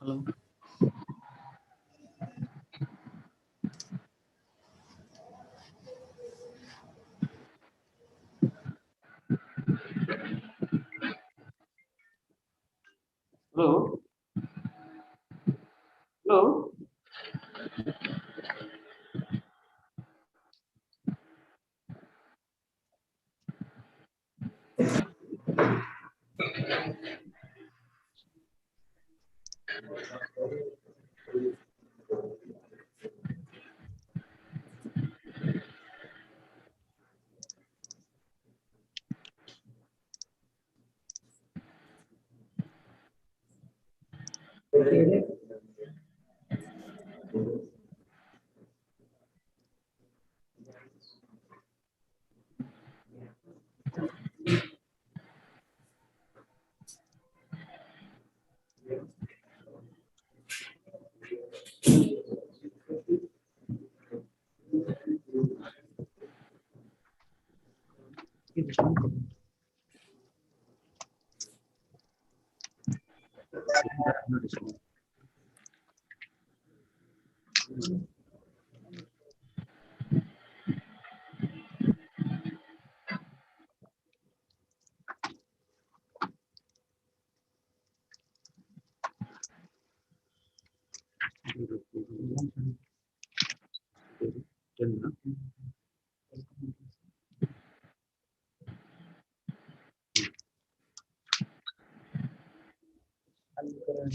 Hello. Hello. Hello.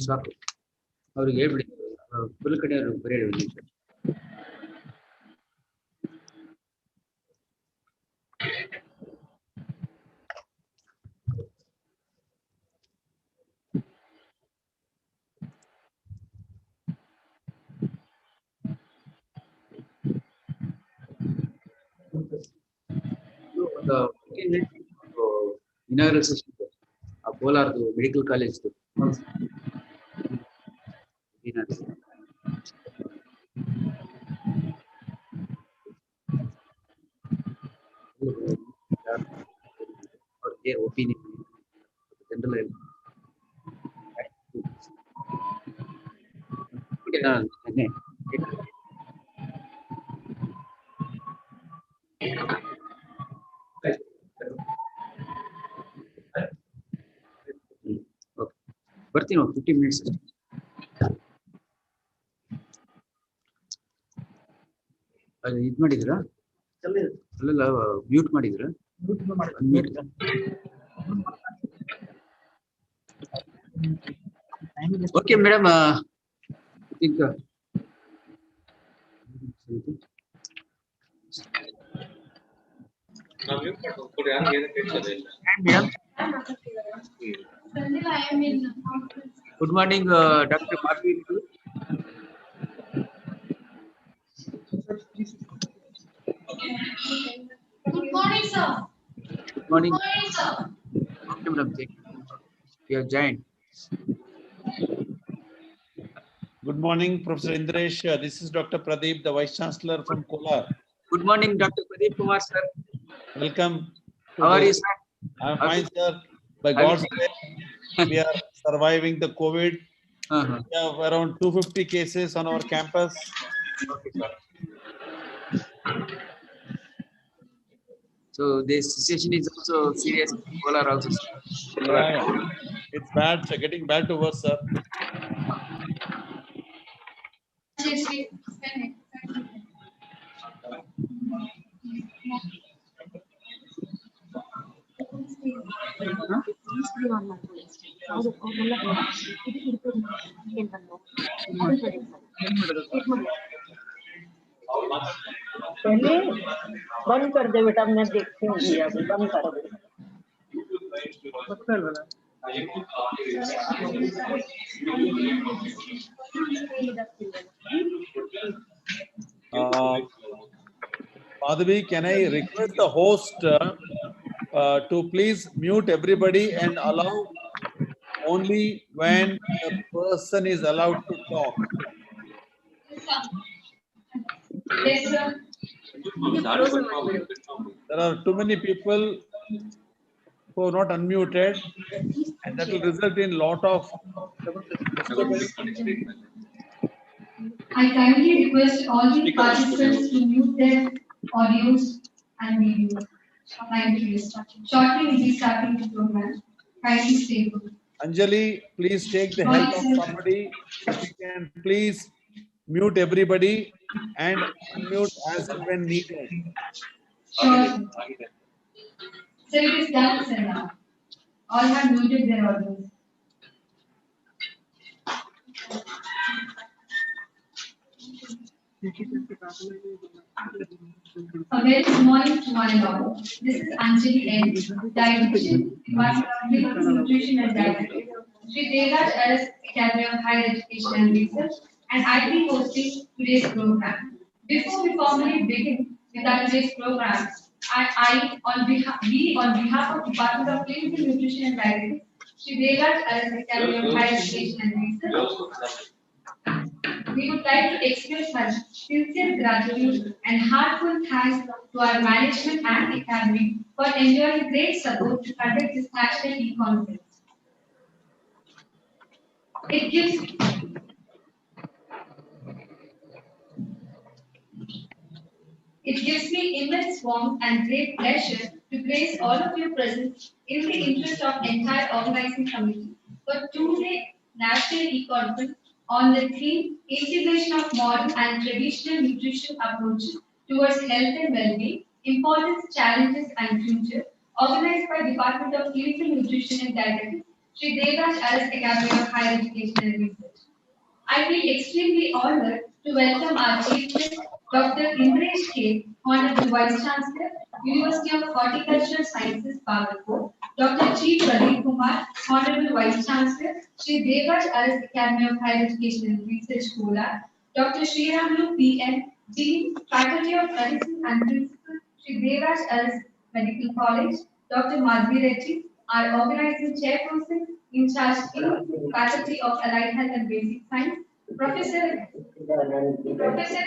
ಸಾಕು ಅವ್ರಿಗೆ ಹೇಳ್ಬಿಡಿ ಫುಲ್ ಕಡೆ ಅವರು ಬರೆಯಲಿ ಇನಾಗ್ರಲ್ ಸೆಷನ್ ಆ ಕೋಲಾರದು ಮೆಡಿಕಲ್ ಕಾಲೇಜ್ ಅವ್ರಿಗೆ ಒಪಿನಿಯನ್ ಜನರಲ್ ಬರ್ತೀನಿ 15 ಮಿನಿಟ್ಸ್ ಅದು ಇದು ಮಾಡಿದ್ರಾ ಅಲ್ಲೆಲ್ಲ ಮ್ಯೂಟ್ ಮಾಡಿದ್ರಾ ಓಕೆ ಮೇಡಮ್ ಈಗ good morning doctor Madhavi. Good morning, sir. Good morning. Good morning, sir. Okay, madam. You have joined. Good morning, Professor Indresh. This is Dr. Pradeep, the Vice Chancellor from Kolar. Good morning, Dr. Pradeep Kumar, sir. Welcome. How are you, sir? I'm fine, sir. By God's grace, we are surviving the COVID. We have around 250 cases on our campus. Okay, sir. So this situation is also serious in Kolar also, sir. Yeah. It's bad, sir. Getting bad to worse, sir. पहले बंद कर दे बेटा, मैं देखती हूँ अभी बंद कर दे। Madhavi, can I request the host to please mute everybody and allow only when the person is allowed to talk? Yes, sir. There are too many people who are not unmuted, and that will result in lot of disturbance. I kindly request all the participants to mute their audios and videos. Thank you. Shortly we'll be starting the program. Kindly stay put. Anjali, please take the help of somebody. If you can please mute everybody and unmute as and when needed. Sure. So it is done, sir, now. All have muted their audios. A very good morning to one and all. This is Anjali N, Dietitian, Department of Clinical Nutrition and Dietetics, Sri Devraj Aras Academy of Higher Education and Research, and I will be hosting today's program. Before we formally begin with our today's program, on behalf of Department of Clinical Nutrition and Dietetics, Sri Devraj Aras Academy of Higher Education and Research, we would like to express our sincere gratitude and heartfelt thanks to our management and academy for enjoying great support to conduct this national e-conference. It gives me immense warmth and great pleasure to grace all of your presence in the interest of entire organizing committee for two-day national e-conference on the theme integration of modern and traditional nutrition approaches towards health and well-being, importance, challenges and future, organized by Department of Clinical Nutrition and Dietetics, Sri Devraj Aras Academy of Higher Education and Research. I feel extremely honored to welcome our Chief Guest, Dr. Indresh K, Honorable Vice Chancellor, University of Horticultural Sciences, Bhagalpur, Dr. G. Pradeep Kumar, Honorable Vice Chancellor, Sri Devraj Aras Academy of Higher Education and Research, Kolar, Dr. Sriramulu P.N., Dean, Faculty of Medicine and Principal, Sri Devraj Aras Medical College, Dr. Madhvi Reddy, our organizing chairperson in charge in Faculty of Allied Health and Basic Science, Professor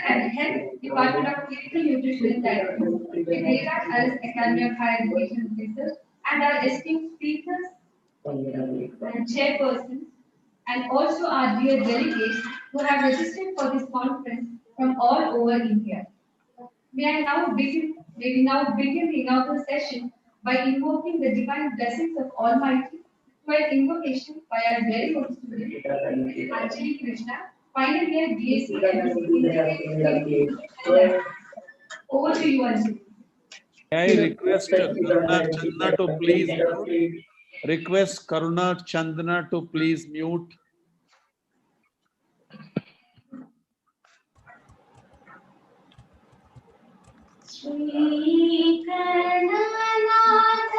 and Head, Department of Clinical Nutrition and Dietetics, Devraj Aras Academy of Higher Education and Research, and our esteemed speakers and chairpersons, and also our dear delegates who have registered for this conference from all over India. May we now begin the inaugural session by invoking the divine blessings of Almighty through an invocation by our very own student, Anjali Krishna, final year BSc. Over to you, Anjali. I request Karuna Chandna to please mute. Request Karuna Chandna to please mute. Shri Karnanath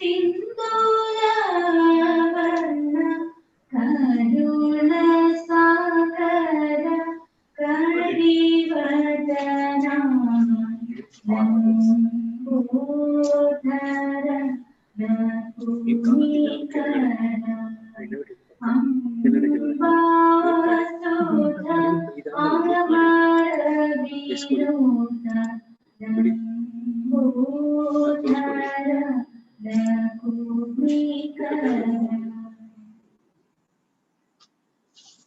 Sindhura Varna Karuna Sakara Karivadana Lambodhara Nakumikara Ambasudha Amara Viruta Lambodhara Nakumikara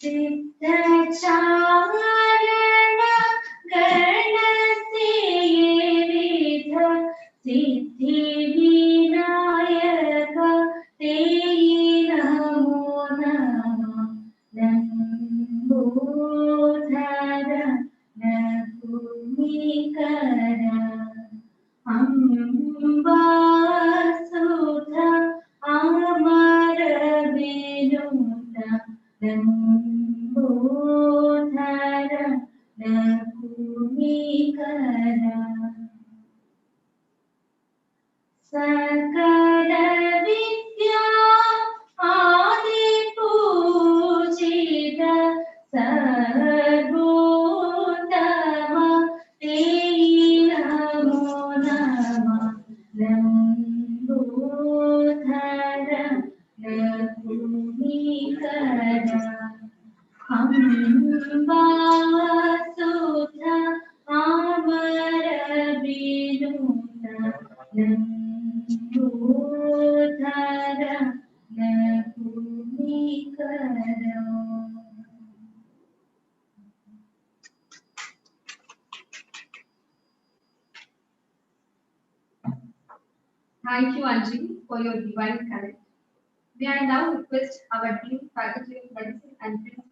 Siddhacharana Garnasevidha Siddhi Vinayaka Te Namo Namah Lambodhara Nakumikara Ambasudha Amara Vinuta Lambodhara Nakumikara Sakala Vidya Adi Pujita Sarvotama Te Namo Namah Lambodhara Nakumikara Ambasudha Amara Vinuta Lambodhara Thank you, Anjali, for your divine talent. May I now request our Dean, Faculty of Medicine and Principal,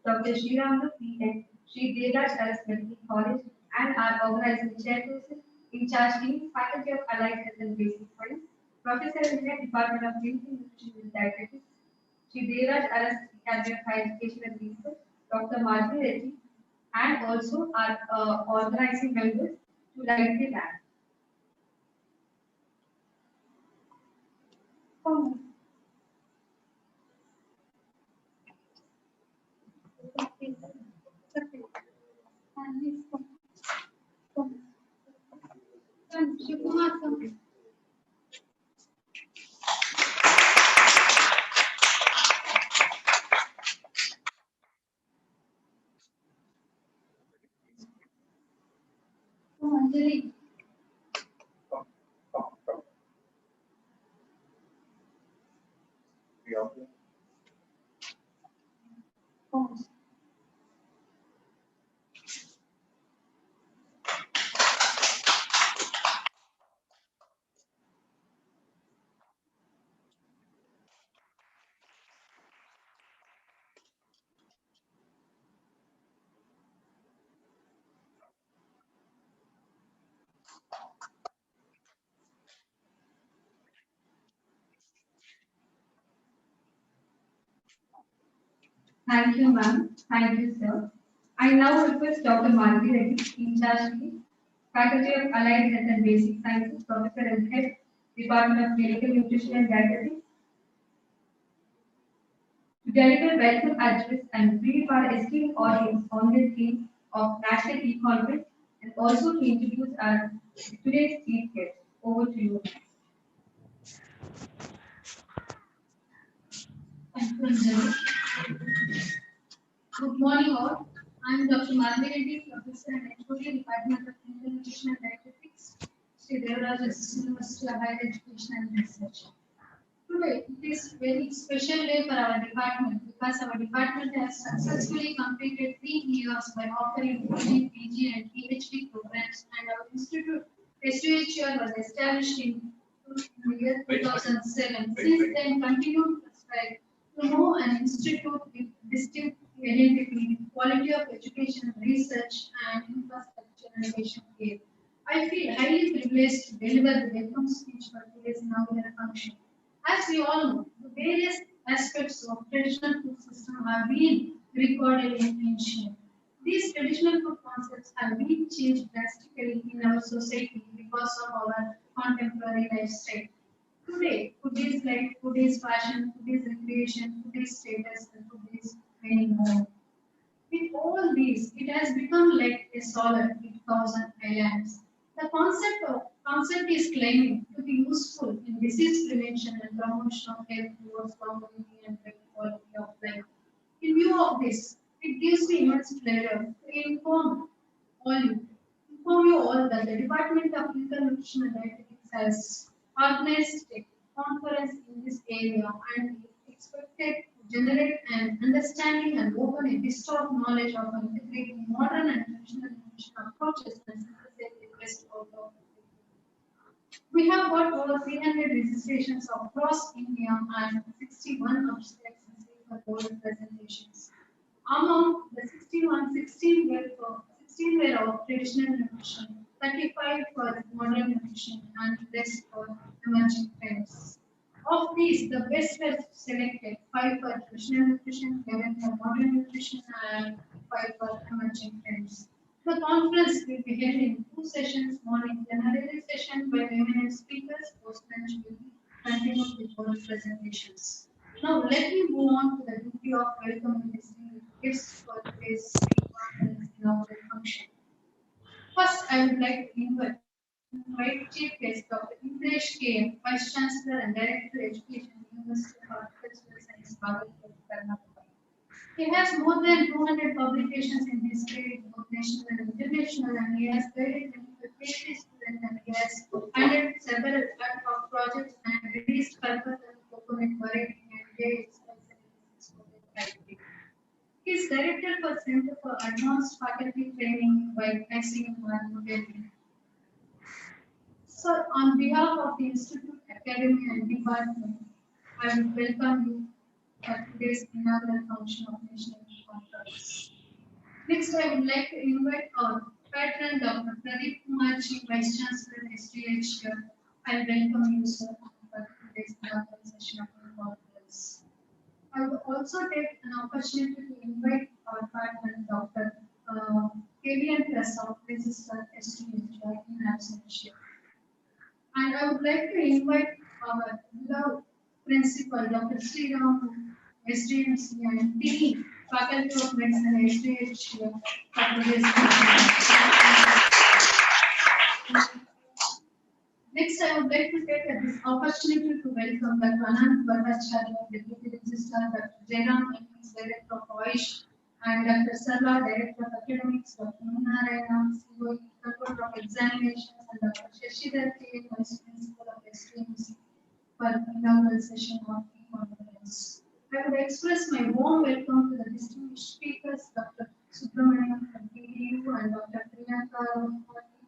Dr. Sriram P.N. Sri Devraj Aras Medical College, and our organizing chairperson, in charge Dean, Faculty of Allied Health and Basic Science, Professor in the Department of Clinical Nutrition and Dietetics, Sri Devraj Aras Academy of Higher Education and Research, Dr. Madhuri Reddy, and also our organizing members to light the lamp. Anjali. Thank you, ma'am. Thank you, sir. I now request Dr. Malvi Reddy, in charge of Faculty of Allied Health and Basic Sciences, Professor and Head, Department of Clinical Nutrition and Dietetics, to deliver welcome address and brief our esteemed audience on the theme of National E-Conference and also to introduce our today's chief guest. Over to you. Thank you, Anjali. Good morning, all. I am Dr. Malvi Reddy, Professor and HOD, Department of Clinical Nutrition and Dietetics, Sri Devraj University of Higher Education and Research. Today, it is a very special day for our department because our department has successfully completed 3 years by offering UG, PG, and PhD programs, and our institute, SUHR, was established in the year 2007. Since then, continued to strive to know an institute with distinct identity, quality of education, research, and infrastructure and patient care. I feel highly privileged to deliver the welcome speech for today's inaugural function. As we all know, the various aspects of traditional food system have been recorded in ancient. These traditional food concepts have been changed drastically in our society because of our contemporary lifestyle. Today, food is life, food is fashion, food is recreation, food is status, and food is many more. With all these, it has become like a solid with thousand islands. The concept is claiming to be useful in disease prevention and promotion of health towards longevity and better quality of life. In view of this, it gives me immense pleasure to all you, inform you all that the Department of Clinical Nutrition and Dietetics has organized a conference in this area and is expected to generate an understanding and open a vista of knowledge of integrating modern and traditional nutrition approaches and synthesize the best out of it. We have got over 300 registrations across India and 61 abstracts received for board presentations. Among the 61, 16 were of traditional nutrition, 35 for modern nutrition, and rest for emerging trends. Of these, the best were selected 5 for traditional nutrition, 11 for modern nutrition, and 5 for emerging trends. The conference will be held in 2 sessions, morning plenary session by eminent speakers, post-lunch will be continued with oral presentations. Now let me move on to the duty of welcoming distinguished guests for today's conference inaugural function. First, I would like to invite Chief Guest Dr. Indresh K. Vice Chancellor and Director Education, University of Architectural Science, Bhagalpur, Karnataka. He has more than 200 publications in his field, both national and international, and he has guided clinical PhD students and he has funded several ad hoc projects and released curriculum, coconut variety, and dates. He is director for Center for Advanced Faculty Training by Maxim New Delhi. Sir, on behalf of the Institute, Academy and Department, I welcome you at today's inaugural function of National Conference. Next, I would like to invite our patron, Dr. Pradeep Kumar, Chief Vice Chancellor, STH here. I welcome you, sir, for today's inaugural session of the conference. I would also take an opportunity to invite our partner, Dr. Kavian Prasad, Registrar, STH, in absentia. And I would like to invite our beloved principal, Dr. Sriram, SDMC, and Dean, Faculty of Medicine, SDH, for today's Next, I would like to take this opportunity to welcome Dr. Anand Bhattacharya, Deputy Registrar, Dr. Jairam, Director of OISH, and Dr. Sarla, Director of Academics, Dr. Munarayana, COE, Controller of Examinations, and Dr. Shashidhar K, Vice Principal of STMC, for inaugural session of the conference. I would express my warm welcome to the distinguished speakers, Dr. Subramaniam from PDU and Dr. Priyanka from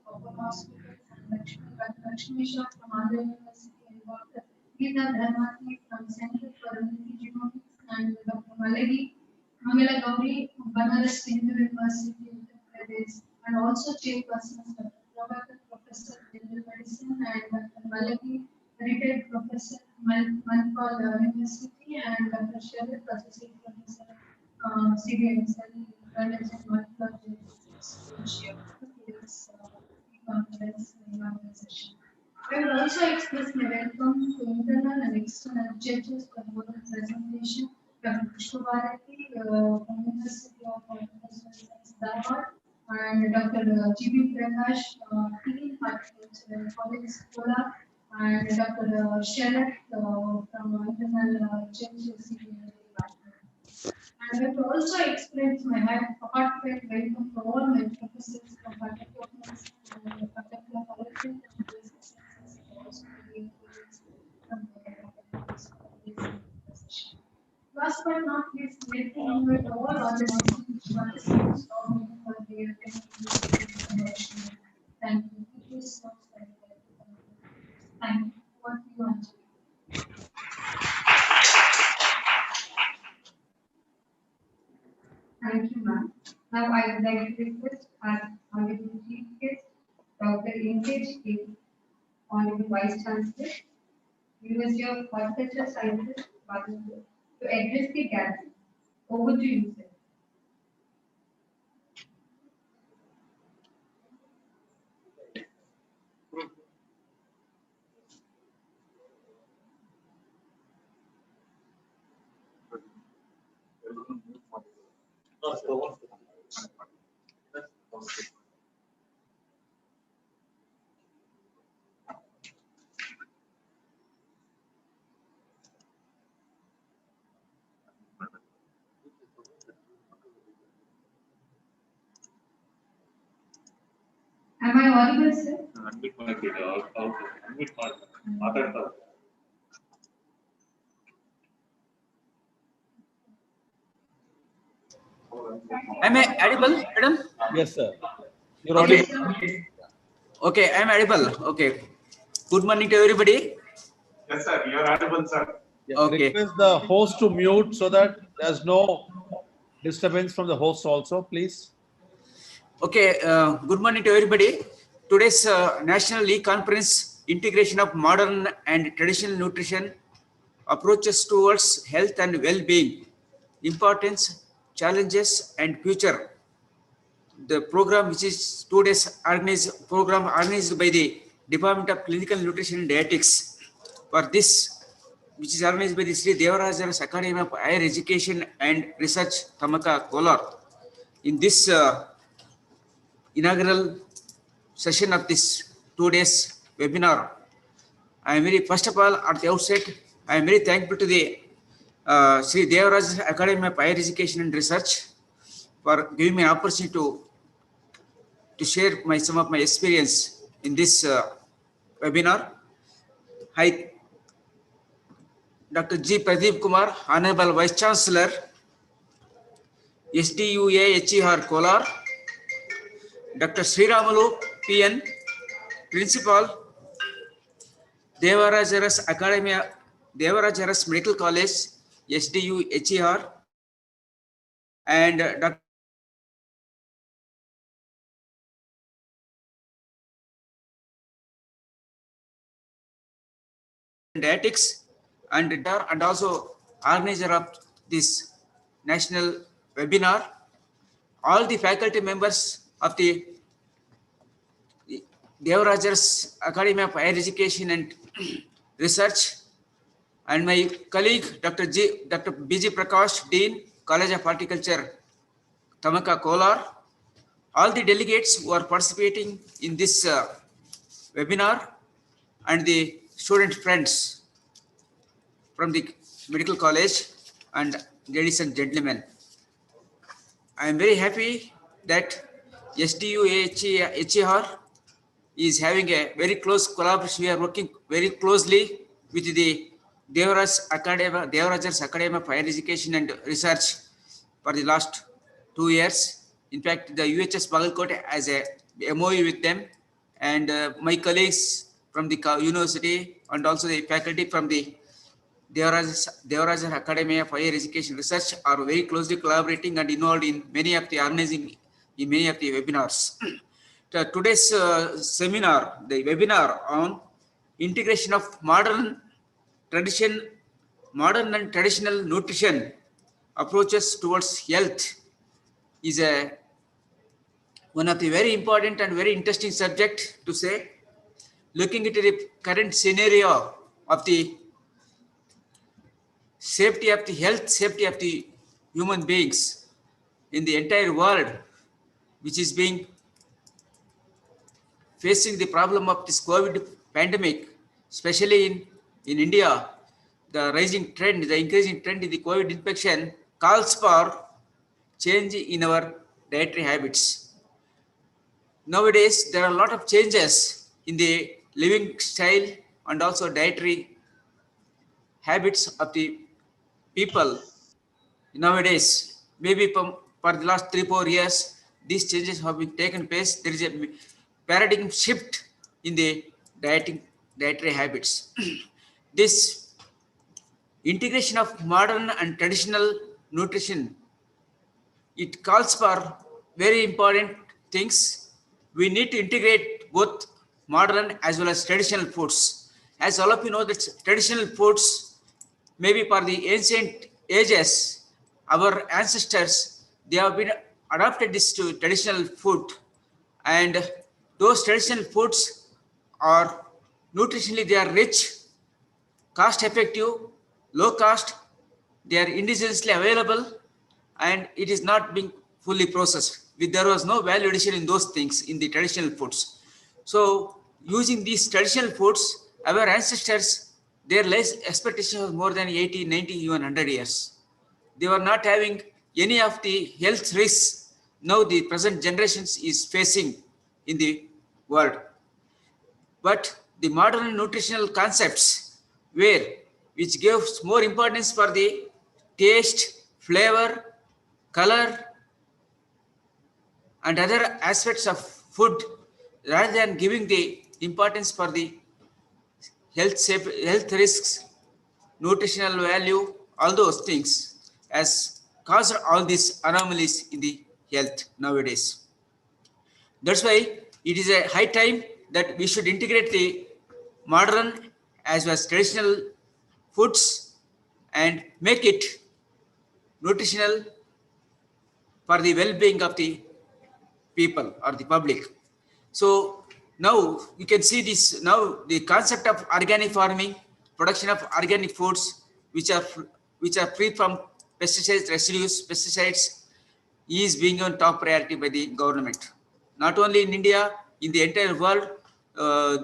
Open Hospitals, and Dr. Lakshmi Shah from Andhra University, and Dr. Geeta Dharmati from Center for Immunity Genomics, and Dr. Mangala Gauri from Banaras Hindu University, Uttar Pradesh, and also chairpersons Dr. Prabhakar, Professor of General Medicine, and Dr. Malavi, retired Professor Manipal University, and Dr. Sharad, Associate Professor, CDMSL, College and Manipal conference inaugural session. I will also express my welcome to internal and external judges for the presentation, Dr. Pushpa Bharati from University of Dharwad, and Dr. G.B. Prakash, Dean Horticulture College, Kola, and Dr. Sharad from internal judges department. And I will also express my heartfelt welcome to all my professors from Faculty of Medicine and Faculty of Electrical and Basic Sciences, and also the colleagues from the Faculty of Session. Last but not least, let me invite all other distinguished participants for their attention. Thank you. It is so exciting. Thank you. What do you want to do? Thank you, ma'am. Now I would like to request our Honorable Chief Guest, Dr. Inkej K, Honorable Vice Chancellor, University of Horticulture Sciences, Bharatpur, to address the gathering. Over to you, sir. Am I audible, sir? Am I audible, madam? Yes, sir. You're Okay. audible. Okay, I am audible. Okay. Good morning to everybody. Yes, sir. You are audible, sir. Yeah, Okay. request the host to mute so that there's no disturbance from the host also, please. Okay, good morning to everybody. Today's National E-Conference, Integration of Modern and Traditional Nutrition, Approaches Towards Health and Well-Being, Importance, Challenges and Future. The program, which is today's program organized by the Department of Clinical Nutrition and Dietetics. For this, which is organized by the Sri Devaraja's Academy of Higher Education and Research, Thamaka, Kolar. In this inaugural session of this 2 days webinar, I am very, first of all, at the outset, I am very thankful to the Sri Devaraja's Academy of Higher Education and Research for giving me an opportunity to share some of my experience in this webinar. Hi, Dr. G. Pradeep Kumar, Honorable Vice Chancellor, SDUA HER Kolar, Dr. Sriramalu PN, Principal, Devarajaras Academia, Devarajaras Medical College, SDU HER, and Dr. Dietetics and also organizer of this national webinar. All the faculty members of the Devaraja's Academy of Higher Education and Research, and my colleague Dr. B.G. Prakash, Dean, College of Horticulture, Tamaka Kolar, all the delegates who are participating in this webinar, and the student friends from the medical college, and ladies and gentlemen. I am very happy that SDU HER is having a very close collaboration. We are working very closely with the Devaraja's Academy of Higher Education and Research for the last 2 years. In fact, the UHS Bagalkote has a MOU with them, and my colleagues from the university and also the faculty from the Devaraja's Academy of Higher Education Research are very closely collaborating and involved in many of the organizing in many of the webinars. Today's seminar, the webinar on integration of modern and traditional nutrition approaches towards health is one of the very important and very interesting subject to say. Looking at the current scenario of the safety of the health, safety of the human beings in the entire world, which is being facing the problem of this COVID pandemic, especially in India, the rising trend, the increasing trend in the COVID infection calls for change in our dietary habits. Nowadays, there are a lot of changes in the living style and also dietary habits of the people nowadays. Maybe for the last 3-4 years, these changes have been taken place. There is a paradigm shift in the dietary habits. This integration of modern and traditional nutrition, it calls for very important things. We need to integrate both modern as well as traditional foods. As all of you know, that traditional foods, maybe for the ancient ages, our ancestors, they have been adopted this to traditional food, and those traditional foods are nutritionally, they are rich, cost effective, low cost, they are indigenously available, and it is not being fully processed. There was no value addition in those things in the traditional foods. So using these traditional foods, our ancestors, their life expectation was more than 80, 90, even 100 years. They were not having any of the health risks now the present generations is facing in the world. But the modern nutritional concepts which gives more importance for the taste, flavor, color, and other aspects of food, rather than giving the importance for the health risks, nutritional value, all those things, has caused all these anomalies in the health nowadays. That's why it is a high time that we should integrate the modern as well as traditional foods and make it nutritional for the well-being of the people or the public. So now you can see this, now the concept of organic farming, production of organic foods which are free from pesticides, pesticides, is being on top priority by the government. Not only in India, in the entire world,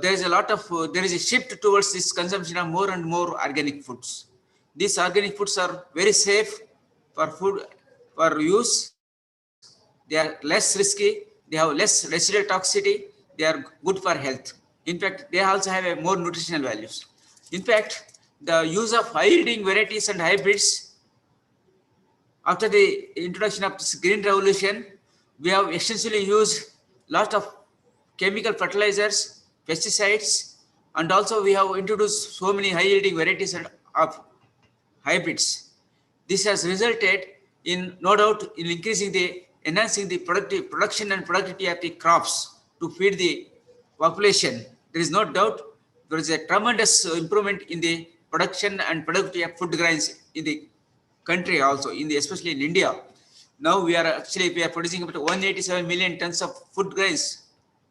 there is a shift towards this consumption of more and more organic foods. These organic foods are very safe for use. They are less risky. They have less residual toxicity. They are good for health. In fact, they also have a more nutritional values. In fact, the use of high-yielding varieties and hybrids, after the introduction of this green revolution, we have extensively used lot of chemical fertilizers, pesticides, And also we have introduced so many high yielding varieties of hybrids. This has resulted in, no doubt, in enhancing the production and productivity of the crops to feed the population. There is no doubt there is a tremendous improvement in the production and productivity of food grains in the country also, especially in India. Now we are producing about 187 million tons of food grains,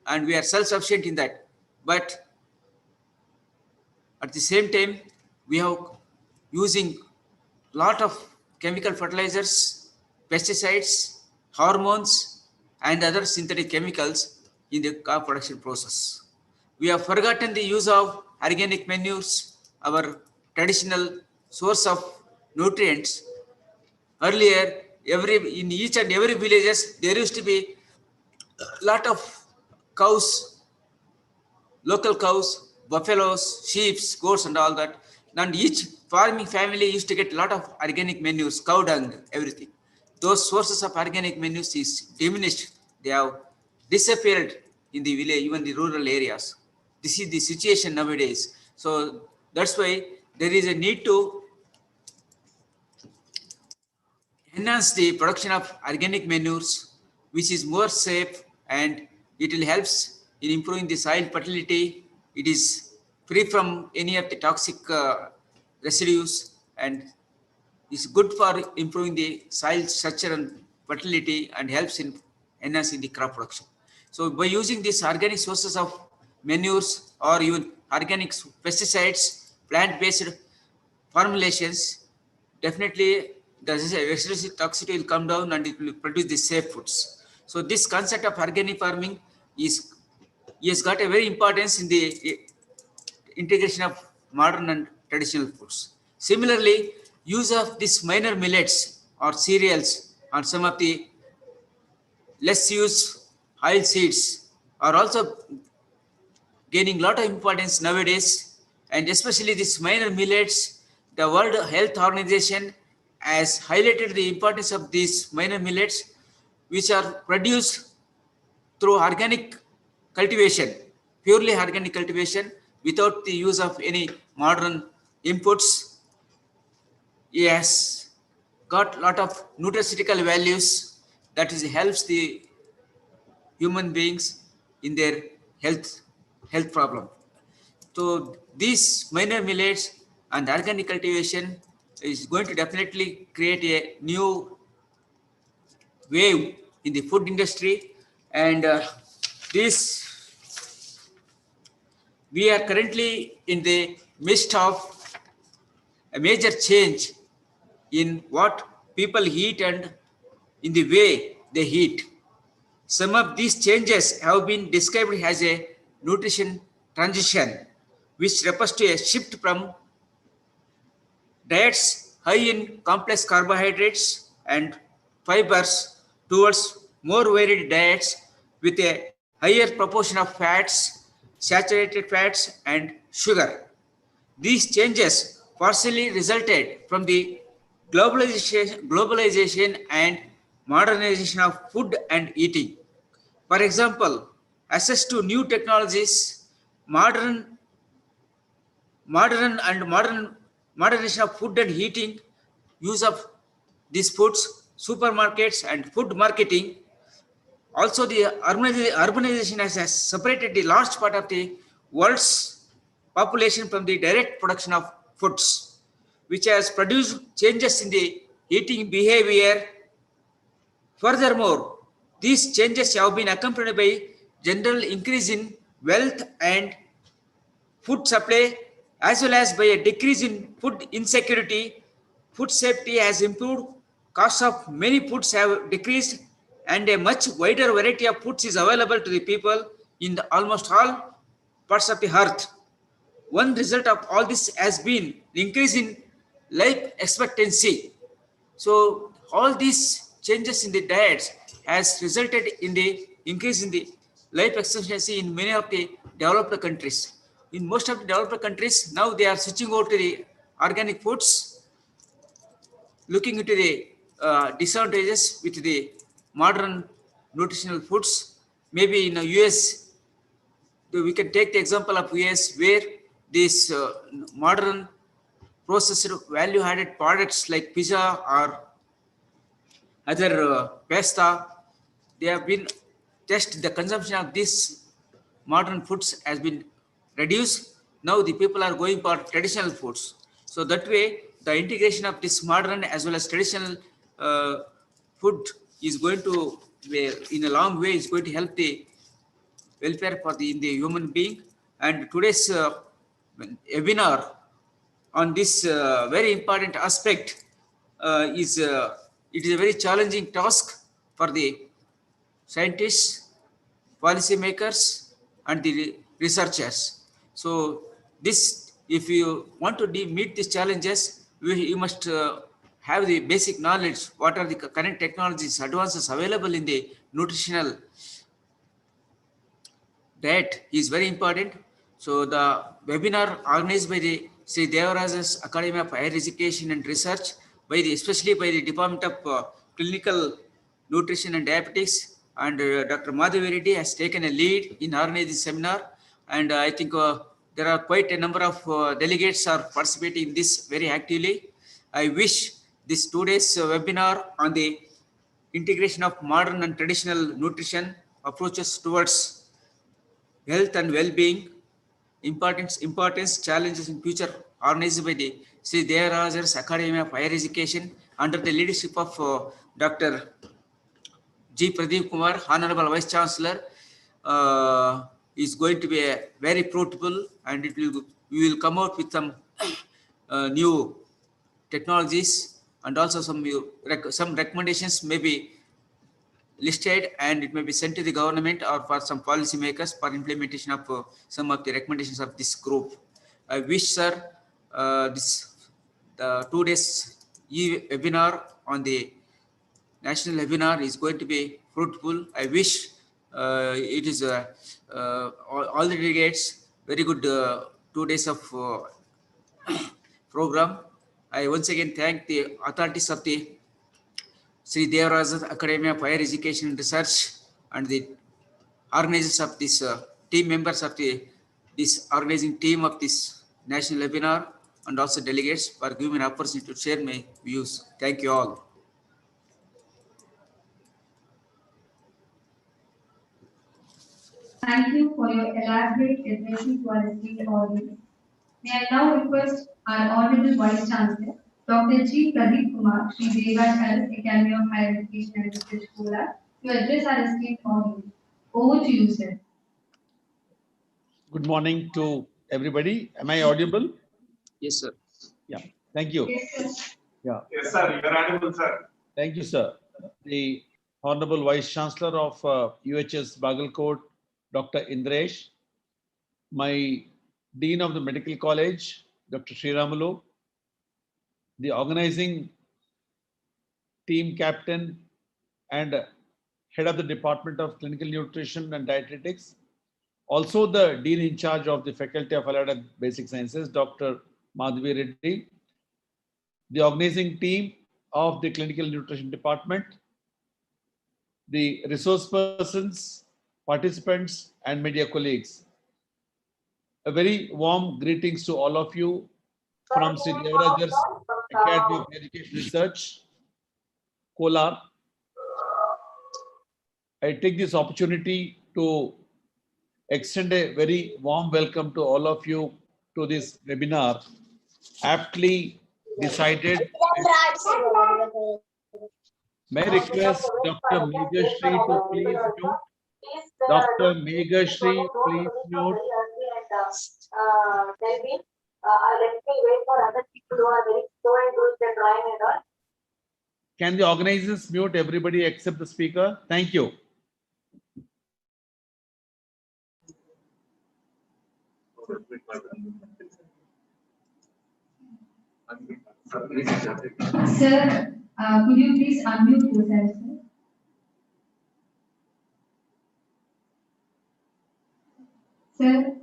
and we are self-sufficient in that. But at the same time, we have using lot of chemical fertilizers, pesticides, hormones, and other synthetic chemicals in the crop production process. We have forgotten the use of organic manures, our traditional source of nutrients. Earlier, in each and every villages, there used to be a lot of cows, local cows, buffaloes, sheep, goats, and all that. And each farming family used to get a lot of organic manures, cow dung, everything. Those sources of organic manures is diminished. They have disappeared in the village, even the rural areas. This is the situation nowadays. So that's why there is a need to enhance the production of organic manures, which is more safe, and it will helps in improving the soil fertility. It is free from any of the toxic residues, and is good for improving the soil structure and fertility, and helps in enhancing the crop production. So by using these organic sources of manures or even organic pesticides, plant-based formulations, definitely the residual toxicity will come down and it will produce the safe foods. So this concept of organic farming has got a very importance in the integration of modern and traditional foods. Similarly, use of these minor millets or cereals or some of the less used oil seeds are also gaining a lot of importance nowadays, and especially these minor millets. The World Health Organization has highlighted the importance of these minor millets, which are produced through organic cultivation, purely organic cultivation, without the use of any modern inputs. Yes, got a lot of nutraceutical values that is helps the human beings in their health problem. So these minor millets and organic cultivation is going to definitely create a new wave in the food industry, and we are currently in the midst of a major change in what people eat and in the way they eat. Some of these changes have been described as a nutrition transition, which refers to a shift from diets high in complex carbohydrates and fibers towards more varied diets with a higher proportion of fats, saturated fats, and sugar. These changes partially resulted from the globalization and modernization of food and eating. For example, access to new technologies, modern modernization of food and heating, use of these foods, supermarkets and food marketing. Also, the urbanization has separated the large part of the world's population from the direct production of foods, which has produced changes in the eating behavior. Furthermore, these changes have been accompanied by general increase in wealth and food supply, as well as by a decrease in food insecurity. Food safety has improved, costs of many foods have decreased, and a much wider variety of foods is available to the people in almost all parts of the earth. One result of all this has been increase in life expectancy. So all these changes in the diets has resulted in the increase in the life expectancy in many of the developed countries. In most of the developed countries, now they are switching over to the organic foods, looking into the disadvantages with the modern nutritional foods. Maybe in the US, we can take the example of US, where these modern processed value added products like pizza or other pasta, they have been the consumption of these modern foods has been reduced. Now the people are going for traditional foods. So that way, the integration of this modern as well as traditional food is going to be, in a long way, is going to help the welfare for the human being. And today's webinar on this very important aspect is it is a very challenging task for the scientists, policymakers, and the researchers. So this, if you want to meet these challenges, you must have the basic knowledge. What are the current technologies, advances available in the nutritional diet is very important. So the webinar organized by the Sri Devaraja's Academy of Higher Education and Research, especially by the Department of Clinical Nutrition and Diabetics, and Dr. Madhavi Reddy has taken a lead in organizing this seminar. And I think there are quite a number of delegates are participating in this very actively. I wish this 2 days webinar on the integration of modern and traditional nutrition approaches towards health and well-being, importance, challenges in future, organized by the Sri Devaraja's Academy of Higher Education under the leadership of Dr. G. Pradeep Kumar, Honorable Vice Chancellor, is going to be very fruitful, and we will come out with some new technologies, and also some recommendations may be listed, and it may be sent to the government or for some policy makers for implementation of some of the recommendations of this group. I wish, sir, the 2 days webinar on the national webinar is going to be fruitful. I wish it is all the delegates very good 2 days of program. I once again thank the authorities of the Sri Devaraja's Academy of Higher Education and Research and the organizers of this team members of this organizing team of this national webinar, and also delegates for giving me an opportunity to share my views. Thank you all. Thank you for your elaborate addressing to our esteemed audience. May I now request our Honorable Vice Chancellor, Dr. G. Pradeep Kumar, Sri Devaraja's Academy of Higher Education and Research, Kolar, to address our esteemed audience. Over to you, sir. Good morning to everybody. Am I audible? Yes, sir. Yeah. Thank you. Yes, sir. Yeah. Yes, sir. You're audible, sir. Thank you, sir. The Honorable Vice Chancellor of UHS Bagalkot, Dr. Indresh, my Dean of the Medical College, Dr. Sriramulu, the organizing team captain and head of the Department of Clinical Nutrition and Dietetics, also the Dean in charge of the Faculty of Allied and Basic Sciences, Dr. Madhavi Reddy, the organizing team of the Clinical Nutrition Department, the resource persons, participants, and media colleagues. A very warm greetings to all of you from Sri Devaraja's Academy of Education Research, Kolar. I take this opportunity to extend a very warm welcome to all of you to this webinar, aptly decided. May I request Dr. Megashri to please mute. Dr. Megashri, please mute. Let me wait for other people who are very slow and doing the drawing and all. Can the organizers mute everybody except the speaker? Thank you. Sir, could you please unmute yourself, sir? Sir?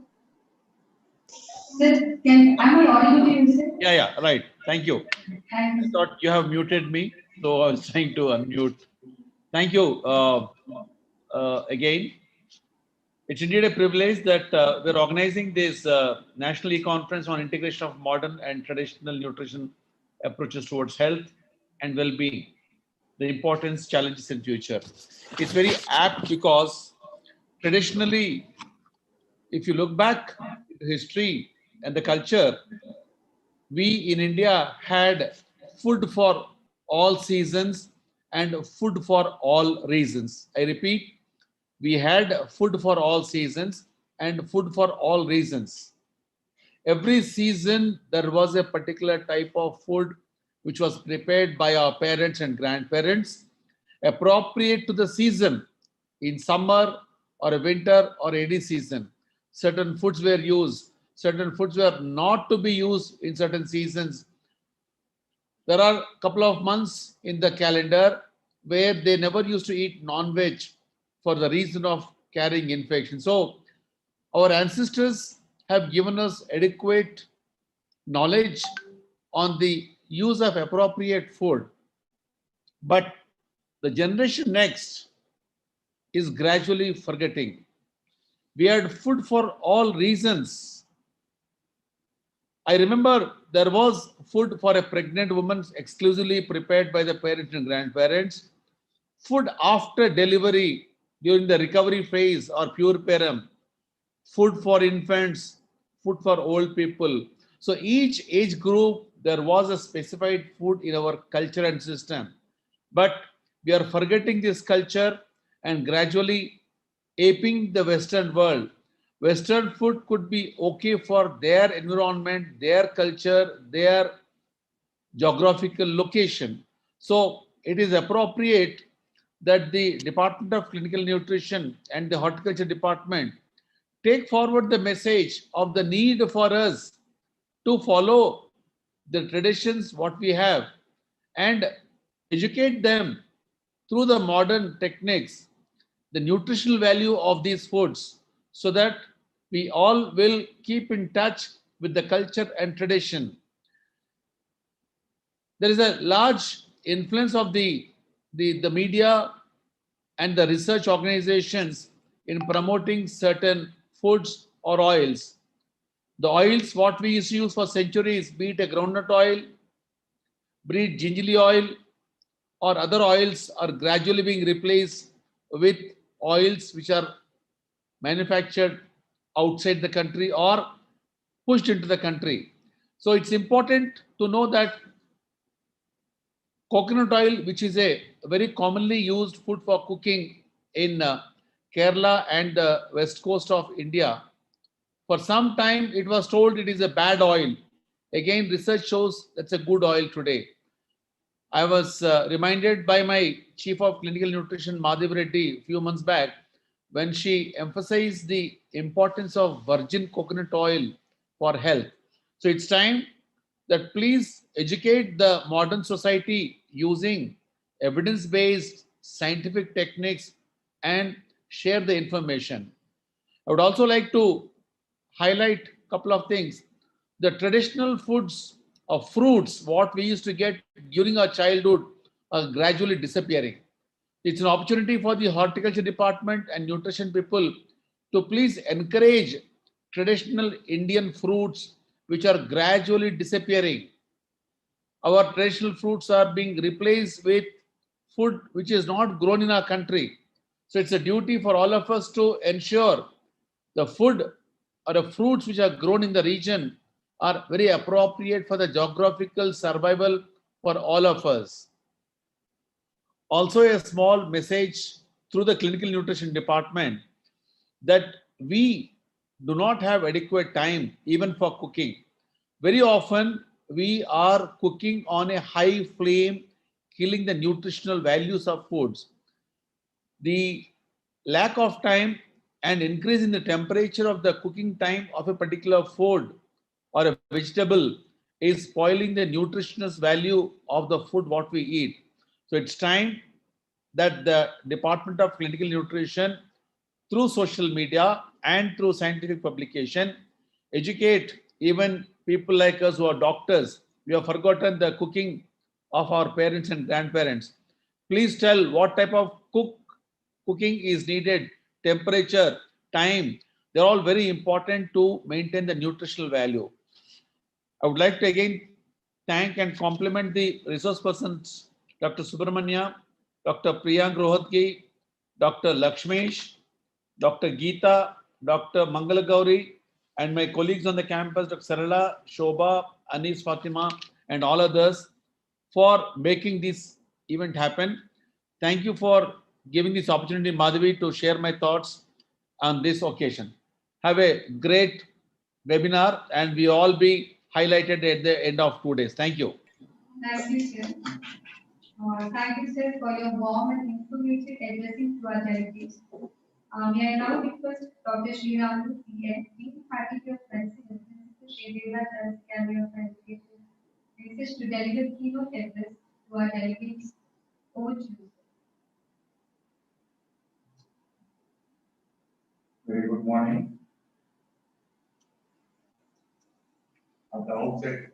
Sir, am I audible to you, sir? Yeah, right. Thank you. Thank I you. thought you have muted me, so I was trying to unmute. Thank you again. It's indeed a privilege that we're organizing this National E-Conference on integration of modern and traditional nutrition approaches towards health and well-being, the importance, challenges in future. It's very apt because traditionally, if you look back to history and the culture, we in India had food for all seasons and food for all reasons. I repeat, we had food for all seasons and food for all reasons. Every season, there was a particular type of food which was prepared by our parents and grandparents, appropriate to the season in summer or a winter or any season. Certain foods were used, certain foods were not to be used in certain seasons. There are a couple of months in the calendar where they never used to eat non-veg for the reason of carrying infection. So our ancestors have given us adequate knowledge on the use of appropriate food. But the generation next is gradually forgetting. We had food for all reasons. I remember there was food for a pregnant woman exclusively prepared by the parents and grandparents. Food after delivery during the recovery phase or puerperam. Food for infants, food for old people. So each age group, there was a specified food in our culture and system. But we are forgetting this culture and gradually aping the Western world. Western food could be okay for their environment, their culture, their geographical location. So it is appropriate that the Department of Clinical Nutrition and the Horticulture Department take forward the message of the need for us to follow the traditions what we have and educate them through the modern techniques, the nutritional value of these foods, so that we all will keep in touch with the culture and tradition. There is a large influence of the media and the research organizations in promoting certain foods or oils. The oils what we used to use for centuries, be it a groundnut oil, be it gingerly oil, or other oils, are gradually being replaced with oils which are manufactured outside the country or pushed into the country. So it's important to know that coconut oil, which is a very commonly used food for cooking in Kerala and the west coast of India, for some time it was told it is a bad oil. Again, research shows that's a good oil today. I was reminded by my Chief of Clinical Nutrition, Madhav Reddy, a few months back, when she emphasized the importance of virgin coconut oil for health. So it's time that please educate the modern society using evidence-based scientific techniques and share the information. I would also like to highlight a couple of things. The traditional foods of fruits, what we used to get during our childhood, are gradually disappearing. It's an opportunity for the horticulture department and nutrition people to please encourage traditional Indian fruits which are gradually disappearing. Our traditional fruits are being replaced with food which is not grown in our country. So it's a duty for all of us to ensure the food or the fruits which are grown in the region are very appropriate for the geographical survival for all of us. Also, a small message through the clinical nutrition department that we do not have adequate time even for cooking. Very often, we are cooking on a high flame, killing the nutritional values of foods. The lack of time and increase in the temperature of the cooking time of a particular food or a vegetable is spoiling the nutritionist value of the food what we eat. So it's time that the Department of Clinical Nutrition, through social media and through scientific publication, educate even people like us who are doctors. We have forgotten the cooking of our parents and grandparents. Please tell what type of cooking is needed, temperature, time, they're all very important to maintain the nutritional value. I would like to again thank and compliment the resource persons, Dr. Subramanya, Dr. Priyank Rohatgi, Dr. Lakshmesh, Dr. Geeta, Dr. Mangalagauri, and my colleagues on the campus, Dr. Sarala, Shobha, Anis Fatima, and all others for making this event happen. Thank you for giving this opportunity, Madhavi, to share my thoughts on this occasion. Have a great webinar, and we all be highlighted at the end of 2 days. Thank you. Thank you, sir. Thank you, sir, for your warm and informative addressing to our delegates. May I now request Dr. Sriram, Dean, Faculty of Medicine, and Mr. Shedeva, Carrier of Education, research to deliver keynote address to our delegates. Over to you. Very good morning. At the outset,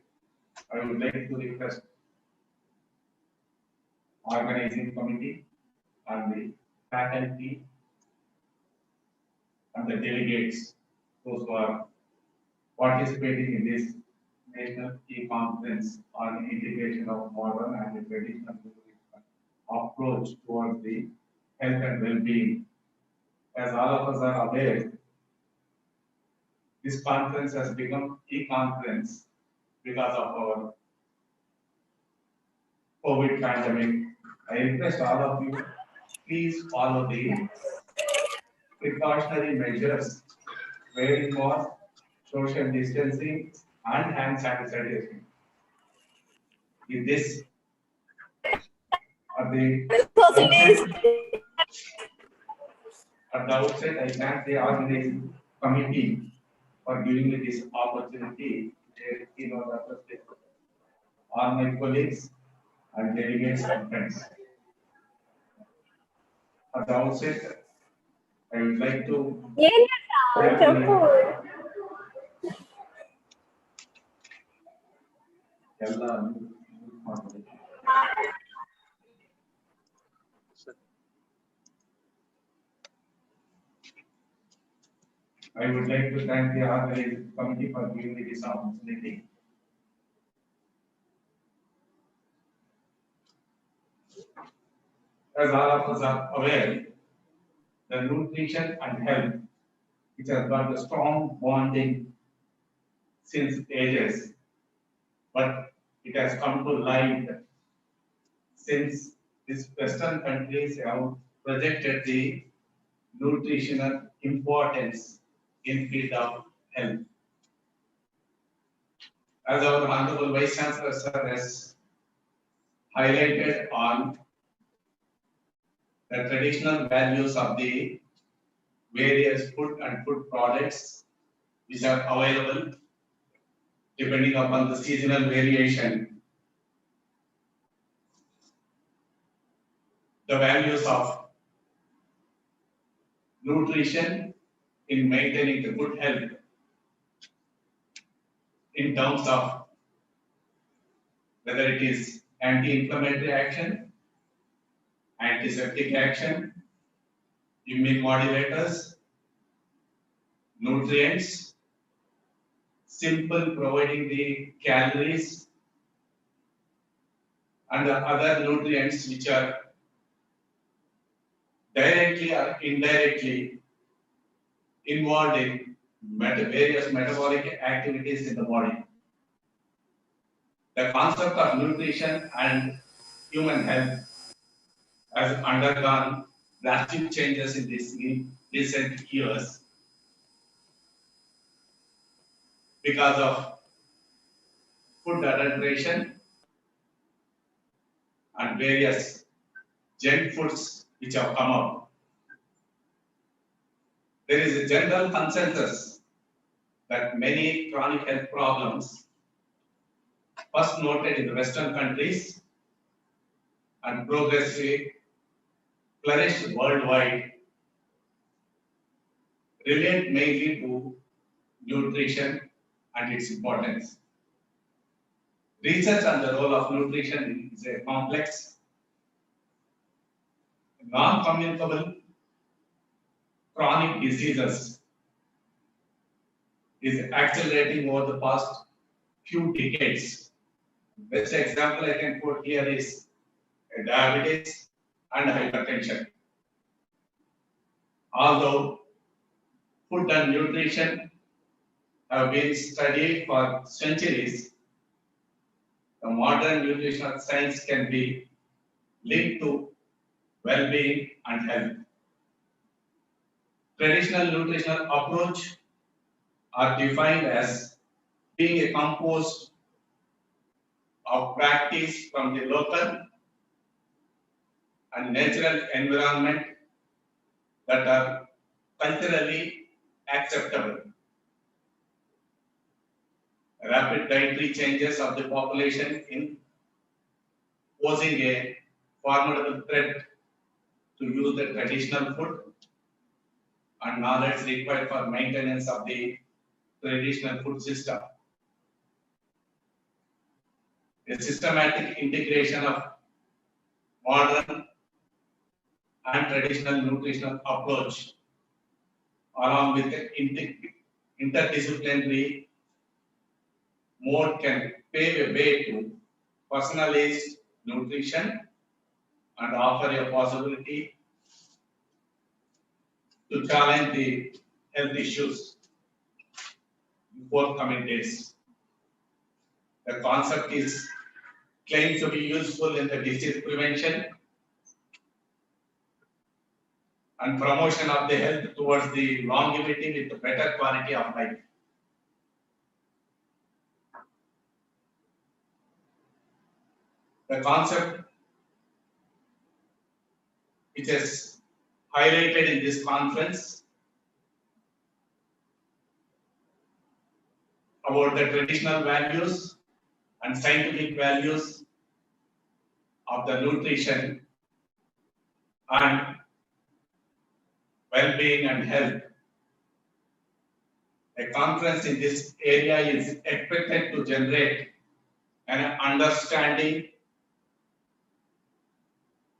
I would like to request organizing committee and the faculty and the delegates, those who are participating in this national e-conference on integration of modern and traditional approach towards the health and well-being. As all of us are aware, this conference has become e-conference because of our COVID pandemic. I request all of you, please follow the precautionary measures, wearing mask, social distancing, and hand sanitization. In this, at the outset, I thank the organizing committee for giving me this opportunity to represent all my colleagues and delegates and friends. At the outset, I would like to I would like to thank the organizing committee for giving me this opportunity. As all of us are aware, the nutrition and health, which has got a strong bonding since ages, but it has come to light since these Western countries have projected the nutritional importance in field of health. As our Honorable Vice Chancellor Sir has highlighted on the traditional values of the various food and food products which are available depending upon the seasonal variation. The values of nutrition in maintaining the good health in terms of whether it is anti-inflammatory action, antiseptic action, immune modulators, nutrients, simple providing the calories and the other nutrients which are directly or indirectly involved in various metabolic activities in the body. The concept of nutrition and human health has undergone drastic changes in these recent years because of food adulteration and various junk foods which have come up. There is a general consensus that many chronic health problems, first noted in the Western countries and progressively flourished worldwide, relate mainly to nutrition and its importance. Research on the role of nutrition is a complex, non-communicable, chronic diseases is accelerating over the past few decades. Best example I can put here is diabetes and hypertension. Although food and nutrition have been studied for centuries, the modern nutritional science can be linked to well-being and health. Traditional nutritional approach are defined as being a composed of practice from the local and natural environment that are culturally acceptable. Rapid dietary changes of the population in posing a formidable threat to use the traditional food and knowledge required for maintenance of the traditional food system. A systematic integration of modern and traditional nutritional approach along with the interdisciplinary mode can pave a way to personalized nutrition and offer a possibility to challenge the health issues in forthcoming days. The concept is claimed to be useful in the disease prevention and promotion of the health towards the longevity with better quality of life. The concept which is highlighted in this conference about the traditional values and scientific values of the nutrition and well-being and health. A conference in this area is expected to generate an understanding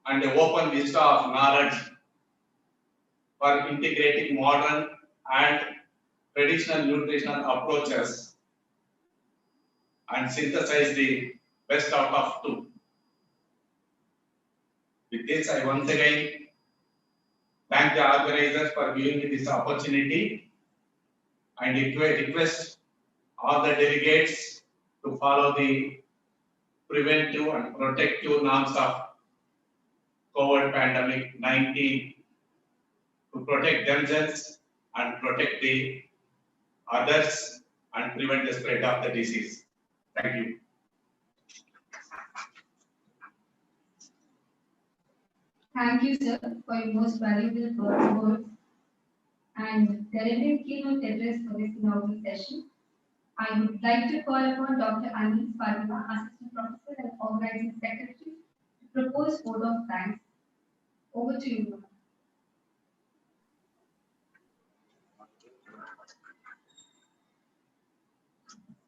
and an open vista of knowledge for integrating modern and traditional nutritional approaches and synthesize the best out of two. With this, I once again thank the organizers for giving me this opportunity and request all the delegates to follow the preventive and protective norms of COVID pandemic 19 to protect themselves and protect the others and prevent the spread of the disease. Thank you. Thank you, sir, for your most valuable words and delivering keynote address for this inaugural session. I would like to call upon Dr. Anis Fatima, Assistant Professor and Organizing Secretary, to propose vote of thanks. Over to you, ma'am.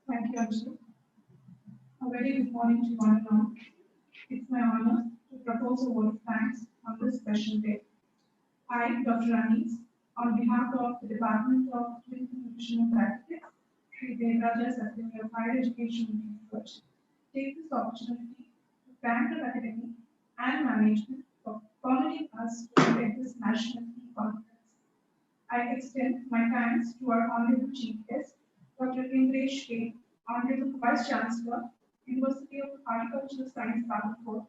Thank you, Arjun. A very good morning to one and all. It's my honor to propose a vote of thanks on this special day. I, Dr. Anis, on behalf of the Department of Clinical Nutrition and Dietetics, Sri Devaraja Academy of Higher Education and Research, take this opportunity to thank the Academy and management for permitting us to attend this national conference. I extend my thanks to our Honorable Chief Guest, Dr. Indresh K., Honorable Vice Chancellor, University of Horticultural Science, Bagalkot,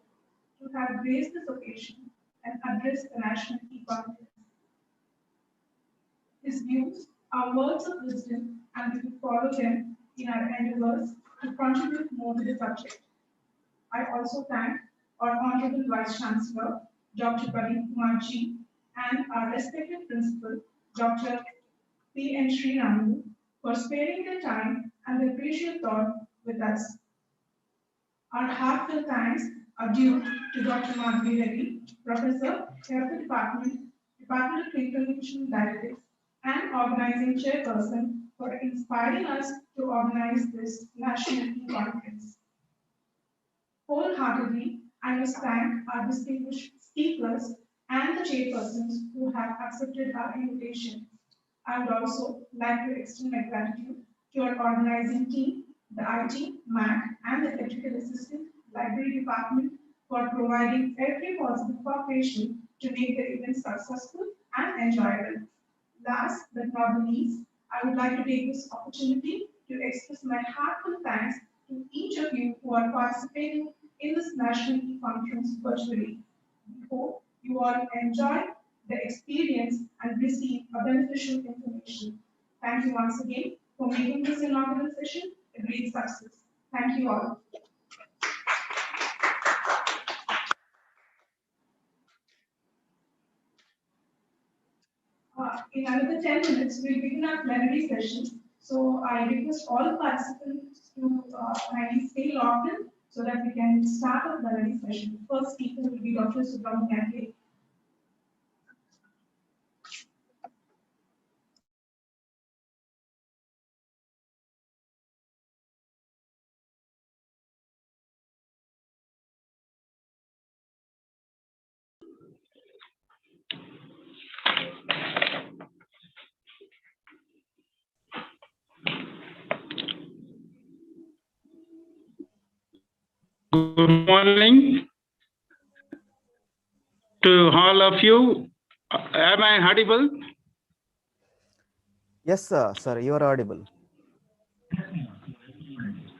to have graced this occasion and address the national conference. His views are words of wisdom, and we will follow them in our endeavors to contribute more to the subject. I also thank our Honorable Vice Chancellor, Dr. Pradeep Kumar Ji, and our respected Principal, Dr. P. N. Sriramu, for sparing their time and their precious thought with us. Our heartfelt thanks are due to Dr. Madhvi Reddy, Professor, Head of the Department of Clinical Nutrition and Dietetics, and Organizing Chairperson, for inspiring us to organize this national conference. Wholeheartedly, I must thank our distinguished speakers and the chairpersons who have accepted our invitation. I would also like to extend my gratitude to our organizing team, the IT, MAC, and the electrical assistant library department for providing every possible cooperation to make the event successful and enjoyable. Last but not the least, I would like to take this opportunity to express my heartfelt thanks to each of you who are participating in this national conference virtually. We hope you all enjoy the experience and receive a beneficial information. Thank you once again for making this inaugural session a great success. Thank you all. In another 10 minutes, we'll begin our plenary session. So I request all participants to kindly stay logged in so that we can start our plenary session. First speaker will be Dr. Subramanian. Good morning to all of you. Am I audible? Yes, sir. Sir, you are audible.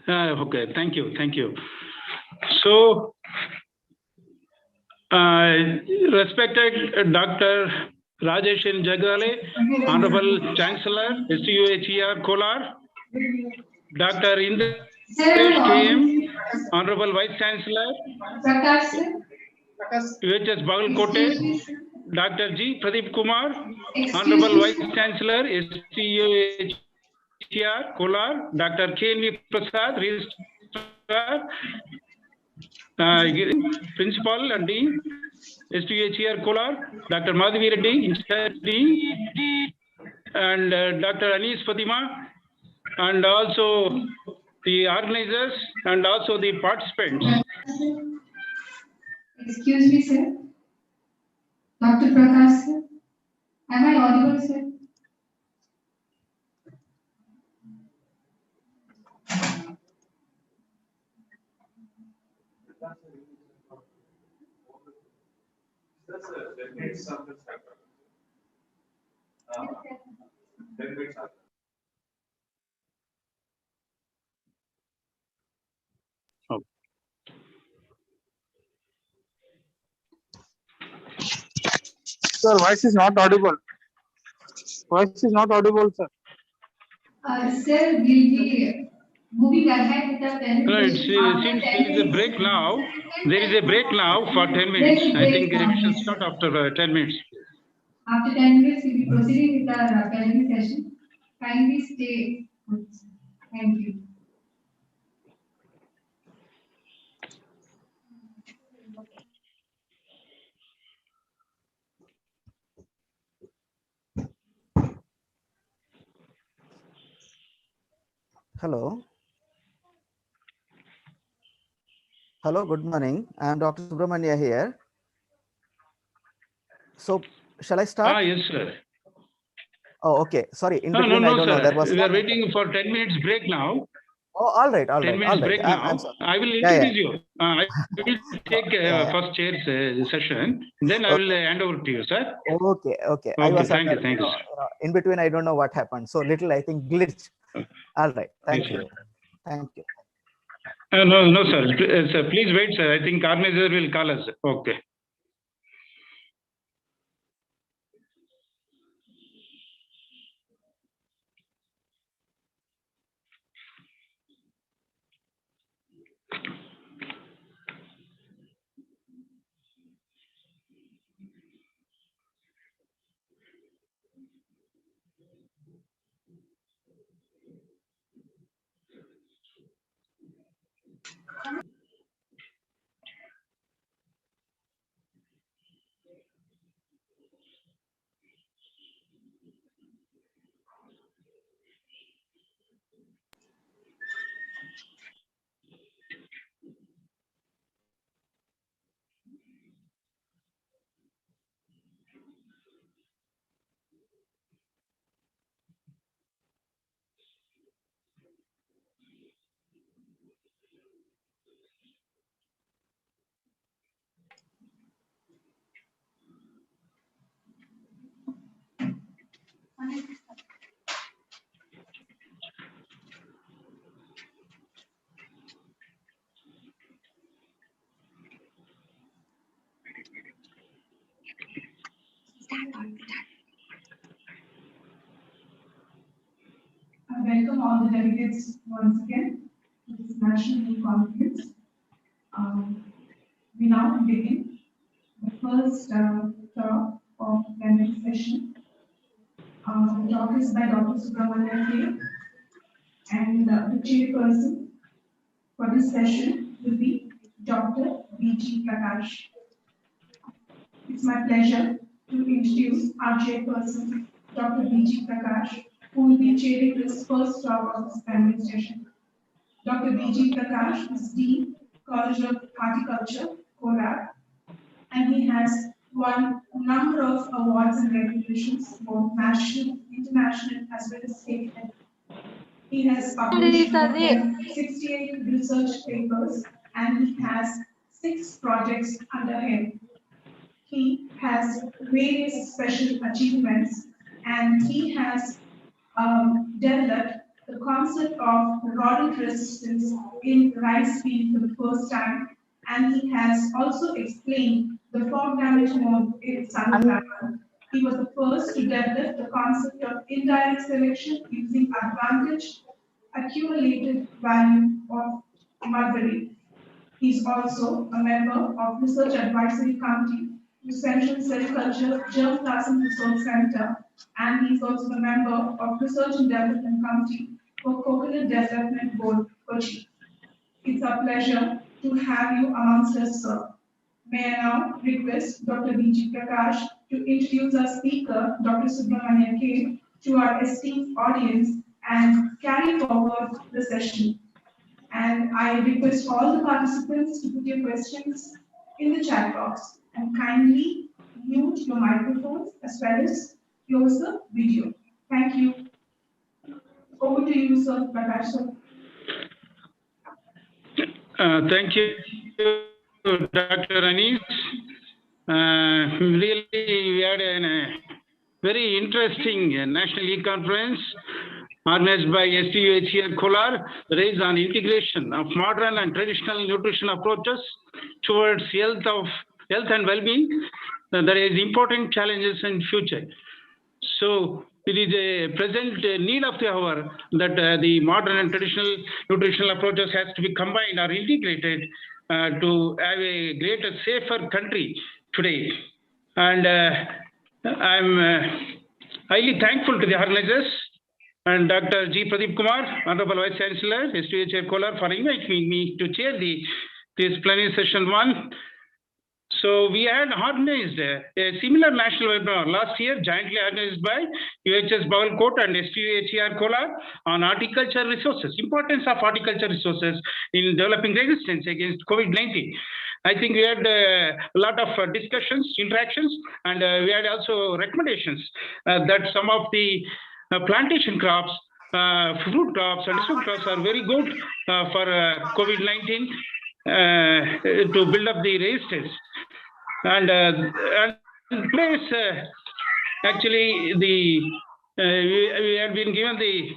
Okay, thank you, thank you. So, respected Dr. Rajeshan Jagale, Honorable Chancellor, SUHER Kolar, Dr. Indresh KM, Honorable Vice Chancellor, UHS Bagalkote, Dr. G. Pradeep Kumar, Honorable Vice Chancellor, SUHER Kolar, Dr. K.N.V. Prasad, Registrar, Principal and Dean, SUHER Kolar, Dr. Madhavi Reddy, Incharge Dean, and Dr. Anis Fatima, and also the organizers and also the participants. Excuse me, sir. Dr. Prakash, sir. Am I audible, sir? Sir, voice is not audible. Voice is not audible, sir. Sir, we'll be moving ahead with the plenary No, it session. seems there is a break now. There is a break now for 10 minutes. I think it should start after 10 minutes. After 10 minutes, we'll be proceeding with our plenary session. Kindly stay put. Thank you. Hello. Hello, good morning. I am Dr. Subramania here. So, shall I start? Yes, sir. Oh, okay. Sorry. In No, between, I don't know. sir. There was We are waiting for 10 minutes break now. Oh, all right, all 10 right, minutes all right. break now. sorry. I will Yeah, introduce you. I will take first chair's session. Then I will hand over to you, sir. Okay, okay. I Okay, was thank under, you, thank you, sir. in between, I don't know what happened. So little, I think, glitch. All right. Thank Yes, you. Thank you. No, sir. Sir. Please wait, sir. I think organizer will call us. Okay. I welcome all the delegates once again to this National Youth Conference. We now begin the first talk of the next session. The talk is by Dr. Subramanian K. And the chairperson for this session will be Dr. B.G. Prakash. It's my pleasure to introduce our chairperson, Dr. B.G. Prakash, who will be chairing this first talk of this plenary session. Dr. B.G. Prakash is Dean, College of Horticulture, Kolar, and he has won a number of awards and recognitions, both national, international, as well as state level. He has published more than 68 research papers, and he has 6 projects under him. He has various special achievements, and he has developed the concept of rodent resistance in rice field for the first time, and he has also explained the fog damage mode in sunflower. He was the first to develop the concept of indirect selection using advantage accumulated value of mulberry. He is also a member of Research Advisory Committee to Central Cell Culture Germplasm Research Center, and he is also a member of Research and Development Committee for Coconut Development Board, Kochi. It's a pleasure to have you amongst us, sir. May I now request Dr. B.G. Prakash to introduce our speaker, Dr. Subramanian K, to our esteemed audience and carry forward the session. And I request all the participants to put your questions in the chat box and kindly mute your microphones as well as close the video. Thank you. Over to you, sir, Prakash, sir. Thank you, Dr. Anis. Really, we had a very interesting National E-Conference organized by STUHCR Kolar, raised on integration of modern and traditional nutrition approaches towards health and well-being. There is important challenges in future. So it is a present need of the hour that the modern and traditional nutritional approaches has to be combined or integrated to have a greater, safer country today. And I'm highly thankful to the organizers and Dr. G. Pradeep Kumar, Honorable Vice Chancellor, STUHCR Kolar, for inviting me to chair this plenary session 1. So we had organized a similar national webinar last year, jointly organized by UHS Bagalkot and STUHCR Kolar on horticulture resources, importance of horticulture resources in developing resistance against COVID-19. I think we had a lot of discussions, interactions, and we had also recommendations that some of the plantation crops, fruit crops and food crops are very good for COVID-19 to build up the resistance. And place, actually, we have been given the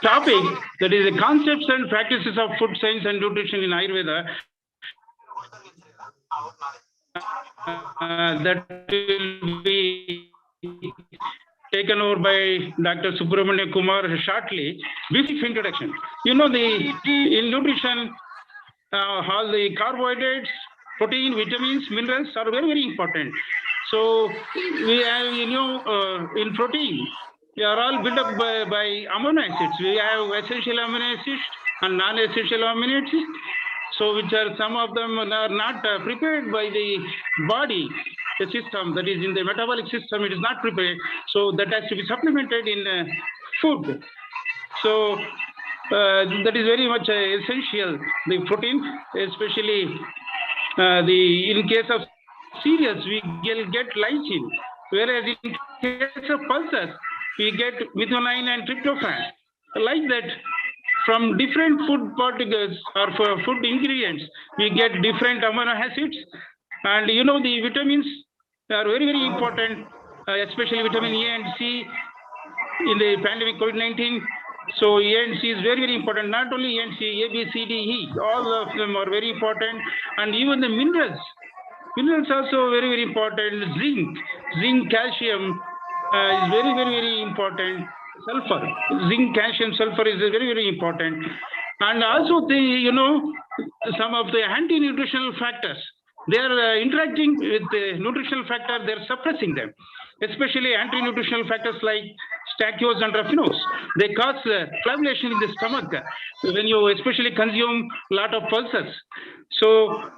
topic, that is the concepts and practices of food science and nutrition in Ayurveda. That will be taken over by Dr. Subramanian Kumar shortly. Brief introduction. You know, in nutrition, all the carbohydrates, protein, vitamins, minerals are very, very important. So we have, in protein, they are all built up by amino acids. We have essential amino acids and non-essential amino acids. So which are, some of them are not prepared by the body, the system, that is in the metabolic system, it is not prepared. So that has to be supplemented in food. So that is very much essential, the protein, especially in case of cereals, we get lysine, whereas in case of pulses, we get methionine and tryptophan. Like that, from different food particles or for food ingredients, we get different amino acids. And you know, the vitamins are very, very important, especially vitamin A and C in the pandemic COVID-19. So A and C is very, very important. Not only A and C, A, B, C, D, E, all of them are very important. And even the minerals. Minerals also very, very important. Zinc, calcium is very, very, very important. Sulfur, zinc, calcium, sulfur is very, very important. And also the, you know, some of the anti-nutritional factors, they are interacting with the nutritional factor, they're suppressing them, especially anti-nutritional factors like stachys and raffinose. They cause flagellation in the stomach when you especially consume a lot of pulses. So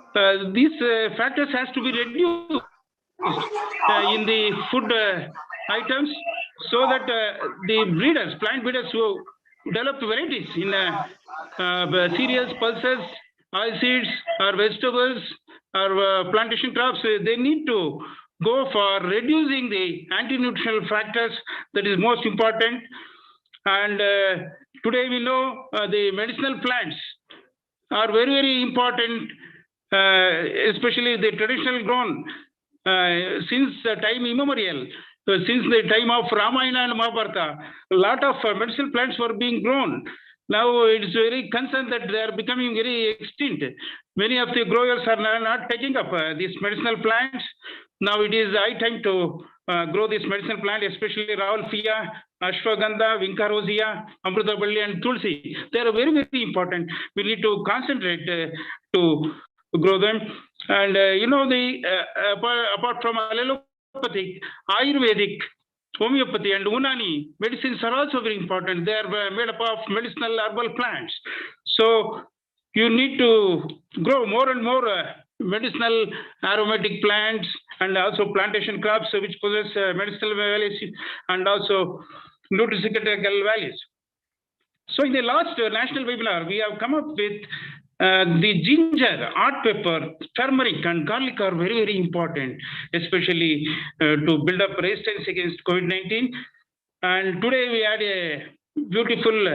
these factors has to be reduced in the food items, so that the breeders, plant breeders who develop varieties in cereals, pulses, oilseeds, or vegetables, or plantation crops, they need to go for reducing the anti-nutritional factors. That is most important. And today we know the medicinal plants are very, very important, especially the traditional grown since time immemorial. Since the time of Ramayana and Mahabharata, a lot of medicinal plants were being grown. Now it's very concerned that they are becoming very extinct. Many of the growers are not taking up these medicinal plants. Now it is high time to grow this medicinal plant, especially Rauwolfia, Ashwagandha, Vinca rosea, Amrutaballi, and Tulsi. They are very, very important. We need to concentrate to grow them. And you know, the apart from allopathic, Ayurvedic, homeopathy, and Unani medicines are also very important. They are made up of medicinal herbal plants. So you need to grow more and more medicinal aromatic plants, and also plantation crops which possess medicinal values and also nutraceutical values. So in the last national webinar, we have come up with the ginger, hot pepper, turmeric, and garlic are very, very important, especially to build up resistance against COVID-19. And today we had a beautiful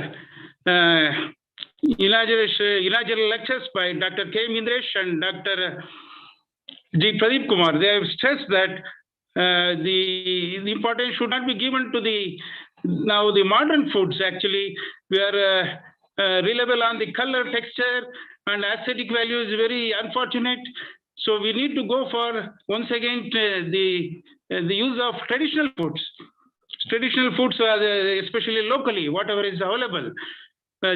inaugural lectures by Dr. K. Indresh and Dr. G. Pradeep Kumar. They have stressed that the importance should not be given to the modern foods. Actually, we are reliable on the color, texture, and aesthetic value is very unfortunate. So we need to go for, once again, the use of traditional foods. Traditional foods are especially locally, whatever is available,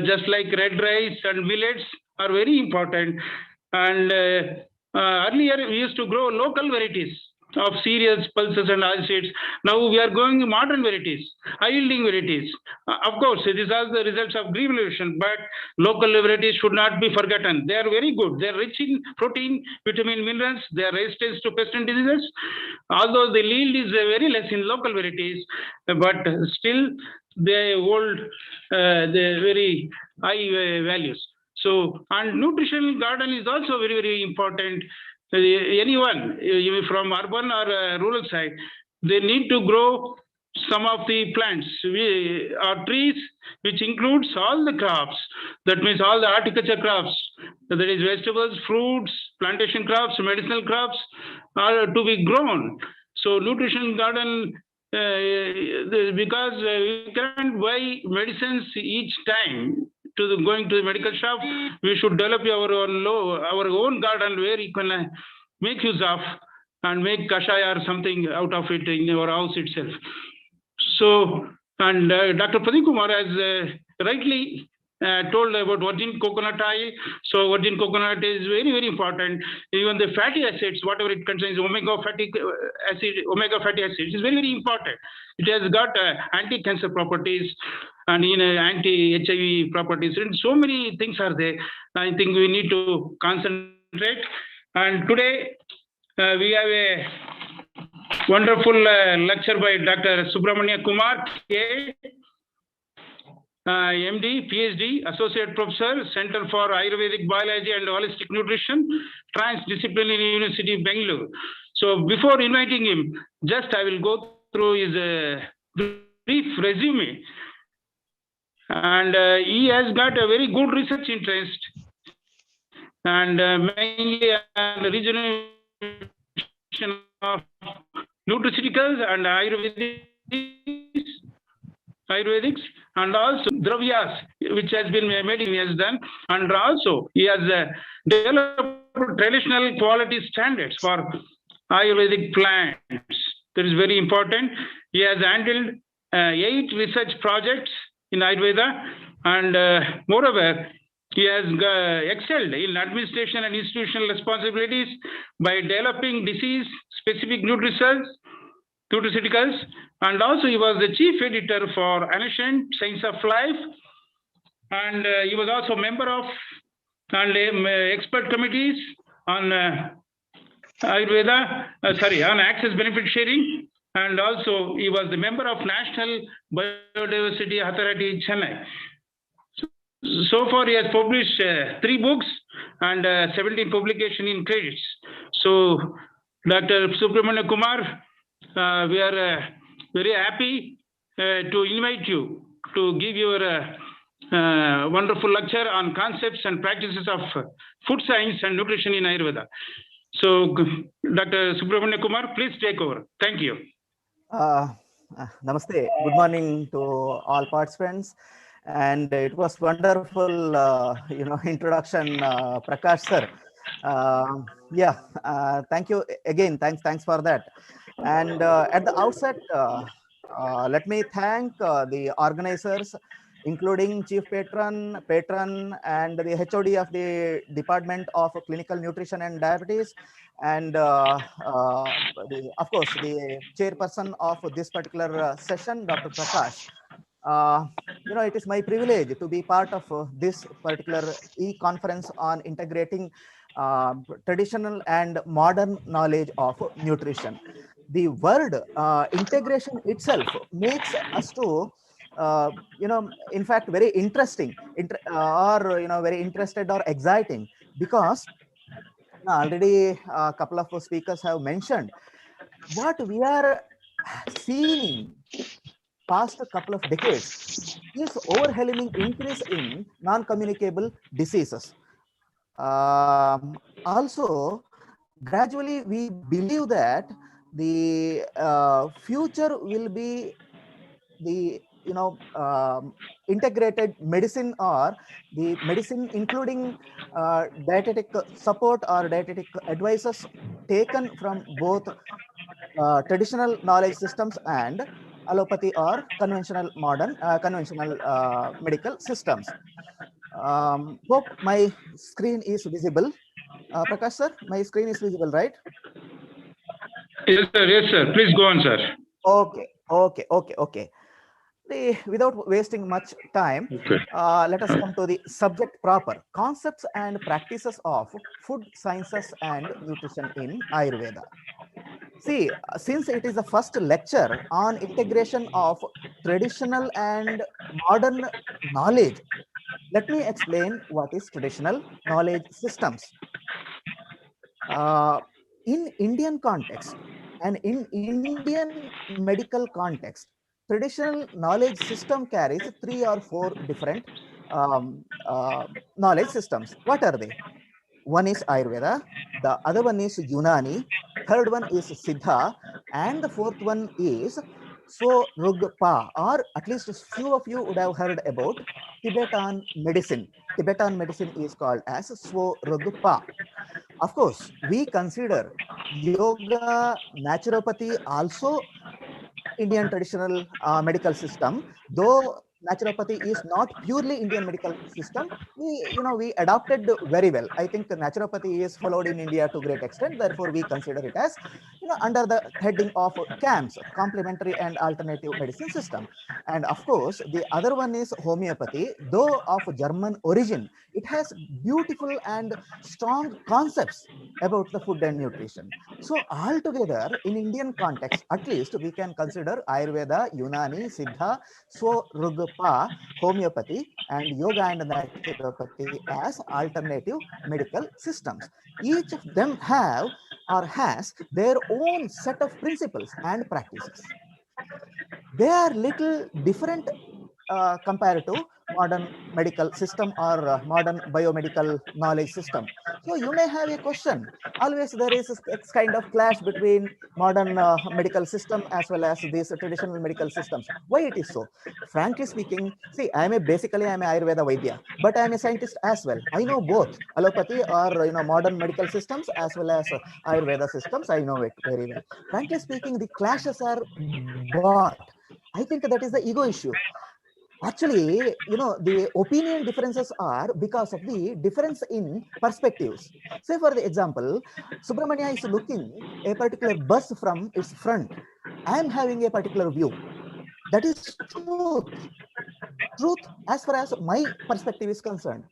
just like red rice and millets are very important. And earlier we used to grow local varieties of cereals, pulses, and oilseeds. Now we are growing modern varieties, high-yielding varieties. Of course, these are the results of green revolution, but local varieties should not be forgotten. They are very good. They are rich in protein, vitamin, minerals. They are resistant to pests and diseases. Although the yield is very less in local varieties, but still they hold the very high values. So, and nutritional garden is also very, very important. Anyone from urban or rural side, they need to grow some of the plants or trees, which includes all the crops. That means all the horticulture crops, that is vegetables, fruits, plantation crops, medicinal crops are to be grown. So nutrition garden, because we can't buy medicines each time going to the medical shop, we should develop our own garden where you can make use of and make kashaya or something out of it in your house itself. So, and Dr. Pradeep Kumar has rightly told about virgin coconut oil. So virgin coconut is very, very important. Even the fatty acids, whatever it contains, omega fatty acids is very, very important. It has got anti-cancer properties and anti-HIV properties. And so many things are there. I think we need to concentrate. And today we have a wonderful lecture by Dr. Subramania Kumar, K. MD, PhD, Associate Professor, Center for Ayurvedic Biology and Holistic Nutrition, Transdisciplinary University, Bangalore. So before inviting him, just I will go through his brief resume. and he has got a very good research interest, and mainly on the regeneration of nutraceuticals and Ayurvedics, and also Dravyas, which has been made he has done, and also he has developed traditional quality standards for Ayurvedic plants. That is very important. He has handled 8 research projects in Ayurveda, and moreover, he has excelled in administration and institutional responsibilities by developing disease-specific nutraceuticals, and also he was the chief editor for Ancient Science of Life, and he was also member of and expert committees on Ayurveda, on access benefit sharing, and also he was the member of National Biodiversity Authority Chennai. So far, he has published 3 books and 17 publications in credits. So, Dr. Subramania Kumar, we are very happy to invite you to give your wonderful lecture on concepts and practices of food science and nutrition in Ayurveda. So, Dr. Subramania Kumar, please take over. Thank you. Namaste. Good morning to all participants. And it was wonderful, introduction, Prakash sir. Thank you again. Thanks for that. And at the outset, let me thank the organizers, including Chief Patron, and the HOD of the Department of Clinical Nutrition and Diabetes, and of course, the chairperson of this particular session, Dr. Prakash. It is my privilege to be part of this particular e-conference on integrating traditional and modern knowledge of nutrition. The word integration itself makes us to, in fact, very interesting, very interested or exciting, because already a couple of speakers have mentioned what we are seeing past a couple of decades is overwhelming increase in non-communicable diseases. Also, gradually we believe that the future will be the integrated medicine, or the medicine including dietetic support or dietetic advices taken from both traditional knowledge systems and allopathy or conventional medical systems. Hope my screen is visible. Prakash sir, my screen is visible, right? Yes, sir. Yes, sir. Please go on, sir. Okay. Without wasting much time, let us come to the subject proper: concepts and practices of food sciences and nutrition in Ayurveda. See, since it is the first lecture on integration of traditional and modern knowledge, let me explain what is traditional knowledge systems. In Indian context and in Indian medical context, traditional knowledge system carries 3 or 4 different knowledge systems. What are they? One is Ayurveda, the other one is Unani, third one is Siddha, and the fourth one is Swarugpa, or at least few of you would have heard about Tibetan medicine. Tibetan medicine is called as Swarugpa. Of course, we consider yoga, naturopathy also Indian traditional medical system, though naturopathy is not purely Indian medical system. We adopted very well. I think naturopathy is followed in India to great extent. Therefore, we consider it as under the heading of CAMS, complementary and alternative medicine system. And of course, the other one is homeopathy, though of German origin. It has beautiful and strong concepts about the food and nutrition. So altogether, in Indian context, at least we can consider Ayurveda, Unani, Siddha, Swarugpa, homeopathy, and yoga and naturopathy as alternative medical systems. Each of them have or has their own set of principles and practices. They are little different compared to modern medical system or modern biomedical knowledge system. So you may have a question. Always there is a kind of clash between modern medical system as well as these traditional medical systems. Why it is so? Frankly speaking, see, basically I'm a Ayurveda Vaidya, but I'm a scientist as well. I know both allopathy or modern medical systems as well as Ayurveda systems. I know it very well. Frankly speaking, the clashes are bought. I think that is the ego issue. Actually, the opinion differences are because of the difference in perspectives. Say, for the example, Subramania is looking a particular bus from its front. I am having a particular view. That is truth. Truth as far as my perspective is concerned.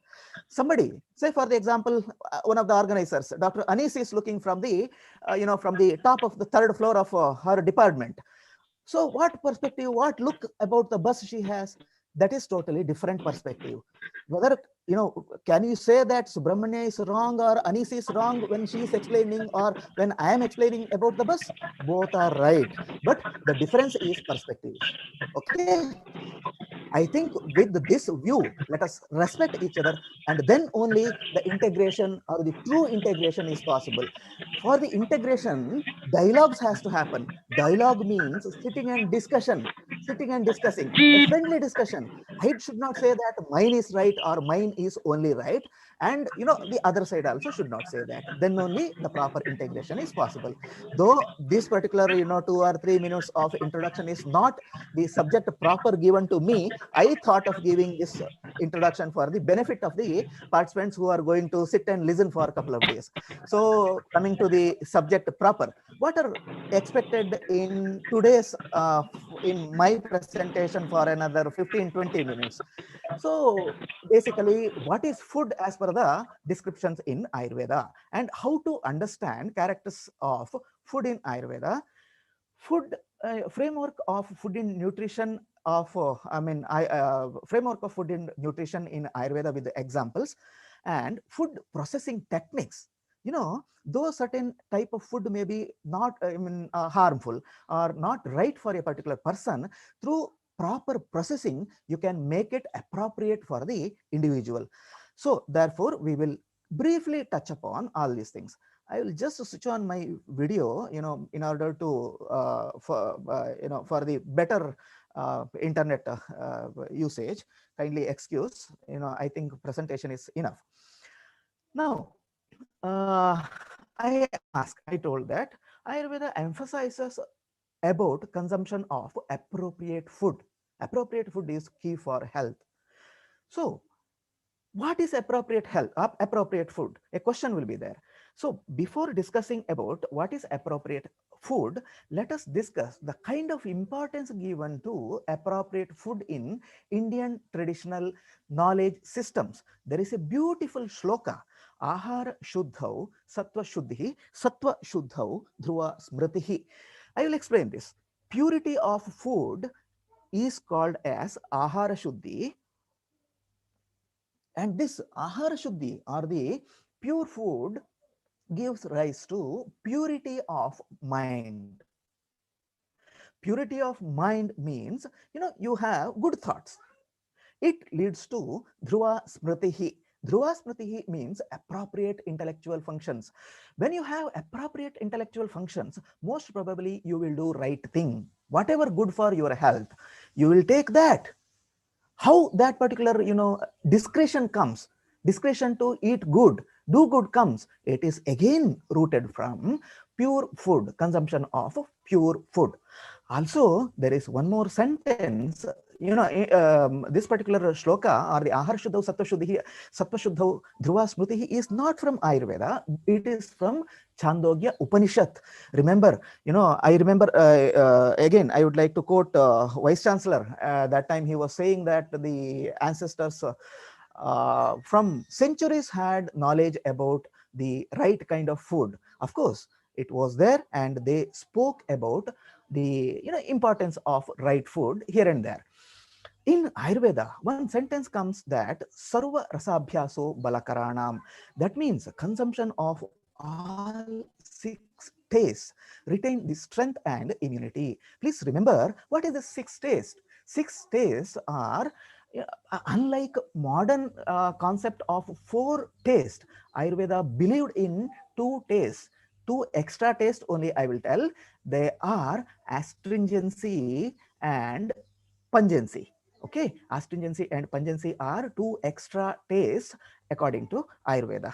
Somebody, say for the example, one of the organizers, Dr. Anis, is looking from the, from the top of the third floor of her department. So what perspective, what look about the bus she has, that is totally different perspective. Whether, can you say that Subramania is wrong or Anis is wrong when she is explaining or when I am explaining about the bus? Both are right, but the difference is perspectives. Okay. I think with this view, let us respect each other, and then only the integration or the true integration is possible. For the integration, dialogues has to happen. Dialogue means sitting and discussion, sitting and discussing, a friendly discussion. I should not say that mine is right or mine is only right. And the other side also should not say that. Then only the proper integration is possible. Though this particular 2 or 3 minutes of introduction is not the subject proper given to me, I thought of giving this introduction for the benefit of the participants who are going to sit and listen for a couple of days. So coming to the subject proper, what are expected in today's in my presentation for another 15-20 minutes. So basically, what is food as per the descriptions in Ayurveda, and how to understand characters of food in Ayurveda. Food framework of food in nutrition of framework of food in nutrition in Ayurveda with the examples, and food processing techniques. Though certain type of food may be not harmful or not right for a particular person, through proper processing you can make it appropriate for the individual. So therefore we will briefly touch upon all these things. I will just switch on my video, in order to for the better internet usage. Kindly excuse. I think presentation is enough. Now, I told that Ayurveda emphasizes about consumption of appropriate food. Appropriate food is key for health. So, what is appropriate health? Appropriate food? A question will be there. So before discussing about what is appropriate food, let us discuss the kind of importance given to appropriate food in Indian traditional knowledge systems. There is a beautiful shloka. Ahara shuddhau sattva shuddhi sattva shuddhau dhruva smritihi. I will explain this. Purity of food is called as ahara shuddhi. And this ahara shuddhi, or the pure food, gives rise to purity of mind. Purity of mind means, you have good thoughts. It leads to dhruva smritihi. Dhruva smritihi means appropriate intellectual functions. When you have appropriate intellectual functions, most probably you will do right thing. Whatever good for your health, you will take that. How that particular, discretion comes, discretion to eat good, do good comes, it is again rooted from pure food, consumption of pure food. Also, there is one more sentence, this particular shloka, or the ahara shuddhau sattva shuddhau dhruva smritihi, is not from Ayurveda, it is from Chandogya Upanishad. Remember, I remember, again, I would like to quote Vice Chancellor. That time he was saying that the ancestors from centuries had knowledge about the right kind of food. Of course, it was there, and they spoke about the importance of right food here and there. In Ayurveda, one sentence comes that sarva rasabhyaso balakaranam. That means consumption of all 6 tastes retain the strength and immunity. Please remember, what is the 6 tastes? 6 tastes are Unlike modern concept of 4 taste, Ayurveda believed in 2 tastes, 2 extra taste only. I will tell they are astringency and pungency. Okay, astringency and pungency are 2 extra tastes according to Ayurveda.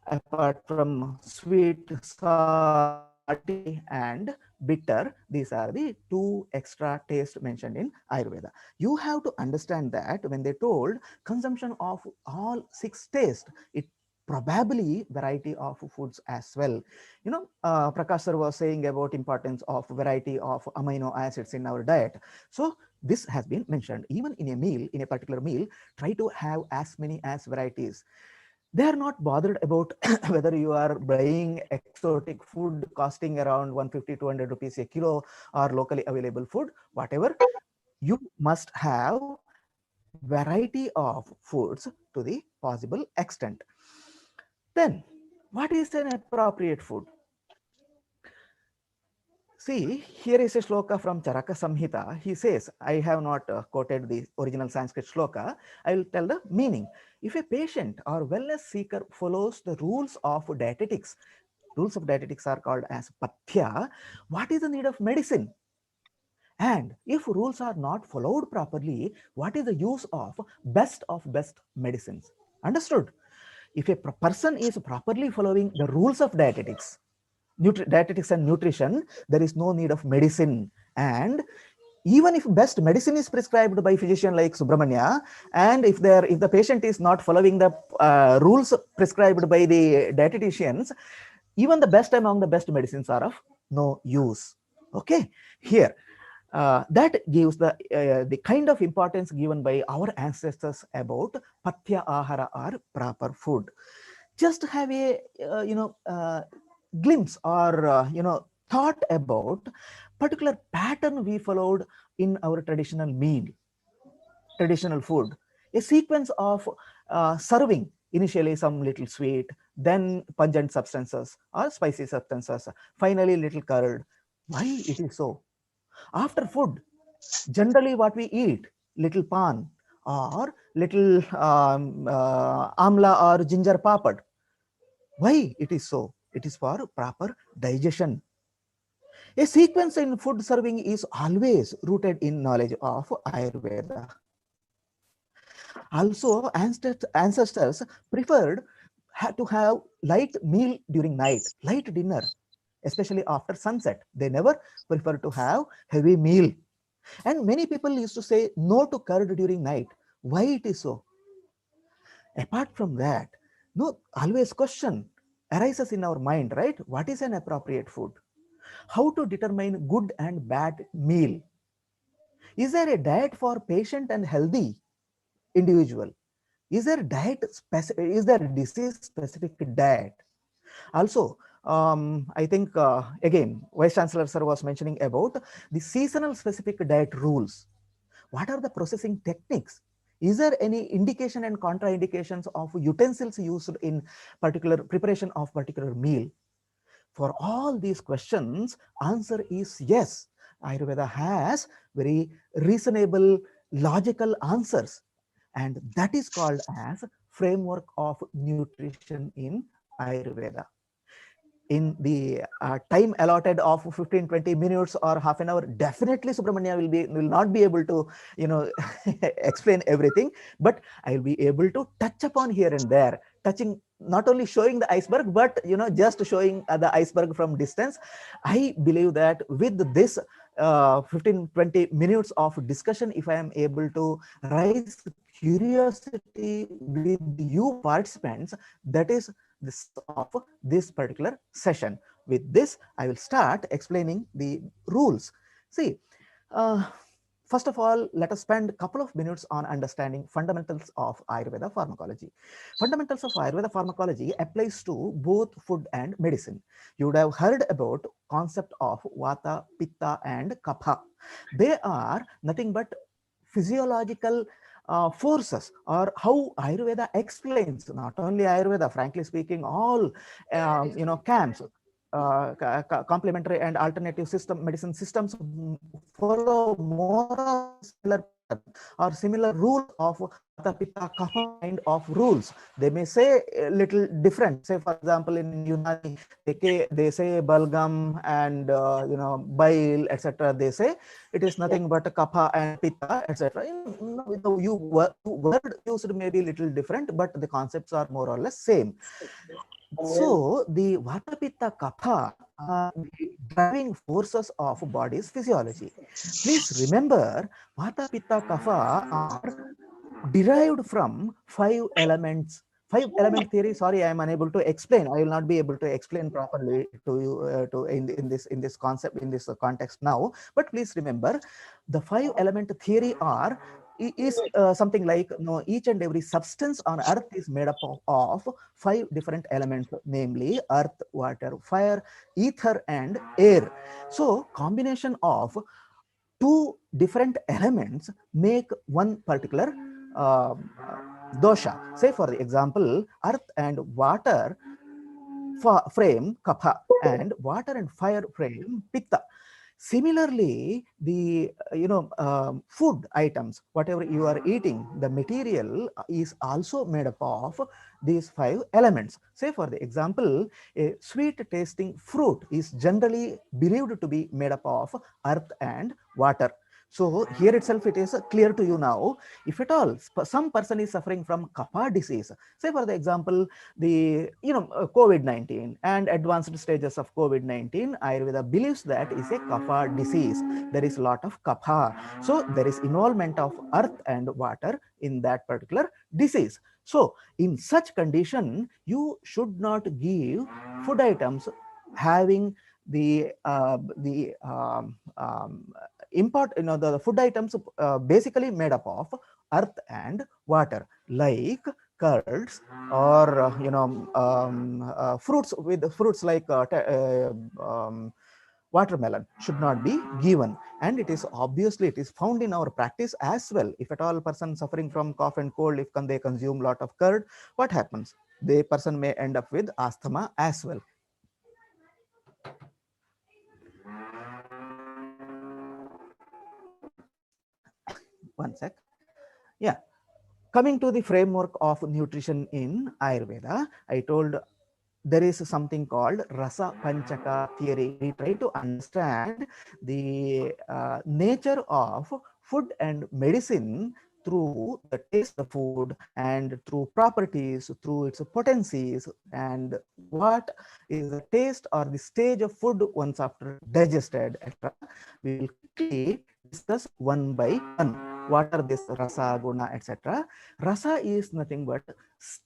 Apart from sweet, salty, and bitter, these are the 2 extra tastes mentioned in Ayurveda. You have to understand that when they told consumption of all 6 tastes, it probably variety of foods as well. You know, Prakash sir was saying about importance of variety of amino acids in our diet. So this has been mentioned. Even in a meal, in a particular meal, try to have as many as varieties. They are not bothered about whether you are buying exotic food costing around 150 200 rupees a kilo or locally available food. Whatever, you must have variety of foods to the possible extent. Then what is an appropriate food? See, here is a shloka from Charaka Samhita. He says, I have not quoted the original Sanskrit shloka. I will tell the meaning. If a patient or wellness seeker follows the rules of dietetics are called as pathya, what is the need of medicine? And if rules are not followed properly, what is the use of best medicines? Understood? If a person is properly following the rules of dietetics and nutrition, there is no need of medicine. And even if best medicine is prescribed by physician like Subramanya, and if the patient is not following the rules prescribed by the dietitians, even the best among the best medicines are of no use. Okay, here that gives the kind of importance given by our ancestors about pathya ahara or proper food. Just have a glimpse or thought about particular pattern we followed in our traditional food, a sequence of serving, initially some little sweet, then pungent substances or spicy substances, finally little curd. Why it is so? After food, generally what we eat, little pan or little amla or ginger papad. Why it is so? It is for proper digestion. A sequence in food serving is always rooted in knowledge of Ayurveda. Also, ancestors preferred to have light meal during night, light dinner, especially after sunset. They never prefer to have heavy meal. And many people used to say no to curd during night. Why it is so? Apart from that, no, always question arises in our mind, right? What is an appropriate food? How to determine good and bad meal? Is there a diet for patient and healthy individual? Is there disease specific diet? Also, I think again, Vice Chancellor sir was mentioning about the seasonal specific diet rules. What are the processing techniques? Is there any indication and contraindications of utensils used in particular preparation of particular meal? For all these questions, answer is yes. Ayurveda has very reasonable, logical answers. And that is called as framework of nutrition in Ayurveda. In the time allotted of 15-20 minutes or half an hour, definitely Subramanya will not be able to explain everything, but I will be able to touch upon here and there, touching, not only showing the iceberg, but just showing the iceberg from distance. I believe that with this 15-20 minutes of discussion, if I am able to raise curiosity with you participants, that is this particular session. With this, I will start explaining the rules. See, first of all, let us spend a couple of minutes on understanding fundamentals of Ayurveda pharmacology. Fundamentals of Ayurveda pharmacology applies to both food and medicine. You would have heard about concept of Vata, Pitta, and Kapha. They are nothing but physiological forces, or how Ayurveda explains, not only Ayurveda, frankly speaking, all camps, complementary and alternative medicine systems follow more or similar or similar rule of Vata Pitta Kapha kind of rules. They may say a little different. Say, for example, in Unani, they say Balgam and bile, etc. They say it is nothing but Kapha and Pitta, etc. Word used may be a little different, but the concepts are more or less same. So the Vata Pitta Kapha are the driving forces of body's physiology. Please remember, Vata Pitta Kapha are derived from 5 elements. 5-element theory. Sorry, I am unable to explain. I will not be able to explain properly to you in this concept, in this context now. But please remember, the 5-element theory is something like each and every substance on earth is made up of 5 different elements, namely earth, water, fire, ether, and air. So combination of 2 different elements make one particular dosha. Say, for example, earth and water frame kapha and water and fire frame pitta. Similarly, the food items, whatever you are eating, the material is also made up of these 5 elements. Say, for the example, a sweet tasting fruit is generally believed to be made up of earth and water. So here itself it is clear to you now. If at all some person is suffering from kapha disease, say for the example, the COVID-19 and advanced stages of COVID-19, Ayurveda believes that is a kapha disease. There is a lot of kapha. So there is involvement of earth and water in that particular disease. So in such condition, you should not give food items having the the food items basically made up of earth and water, like curds or fruits like watermelon should not be given. And it is found in our practice as well. If at all person suffering from cough and cold, if they consume lot of curd, what happens? The person may end up with asthma as well. One sec. Yeah. Coming to the framework of nutrition in Ayurveda, I told there is something called Rasa Panchaka theory. We try to understand the nature of food and medicine through the taste of food and through properties, through its potencies, and what is the taste or the stage of food once after digested, etc. We will quickly discuss one by one. What are this rasa, guna, etc. Rasa is nothing but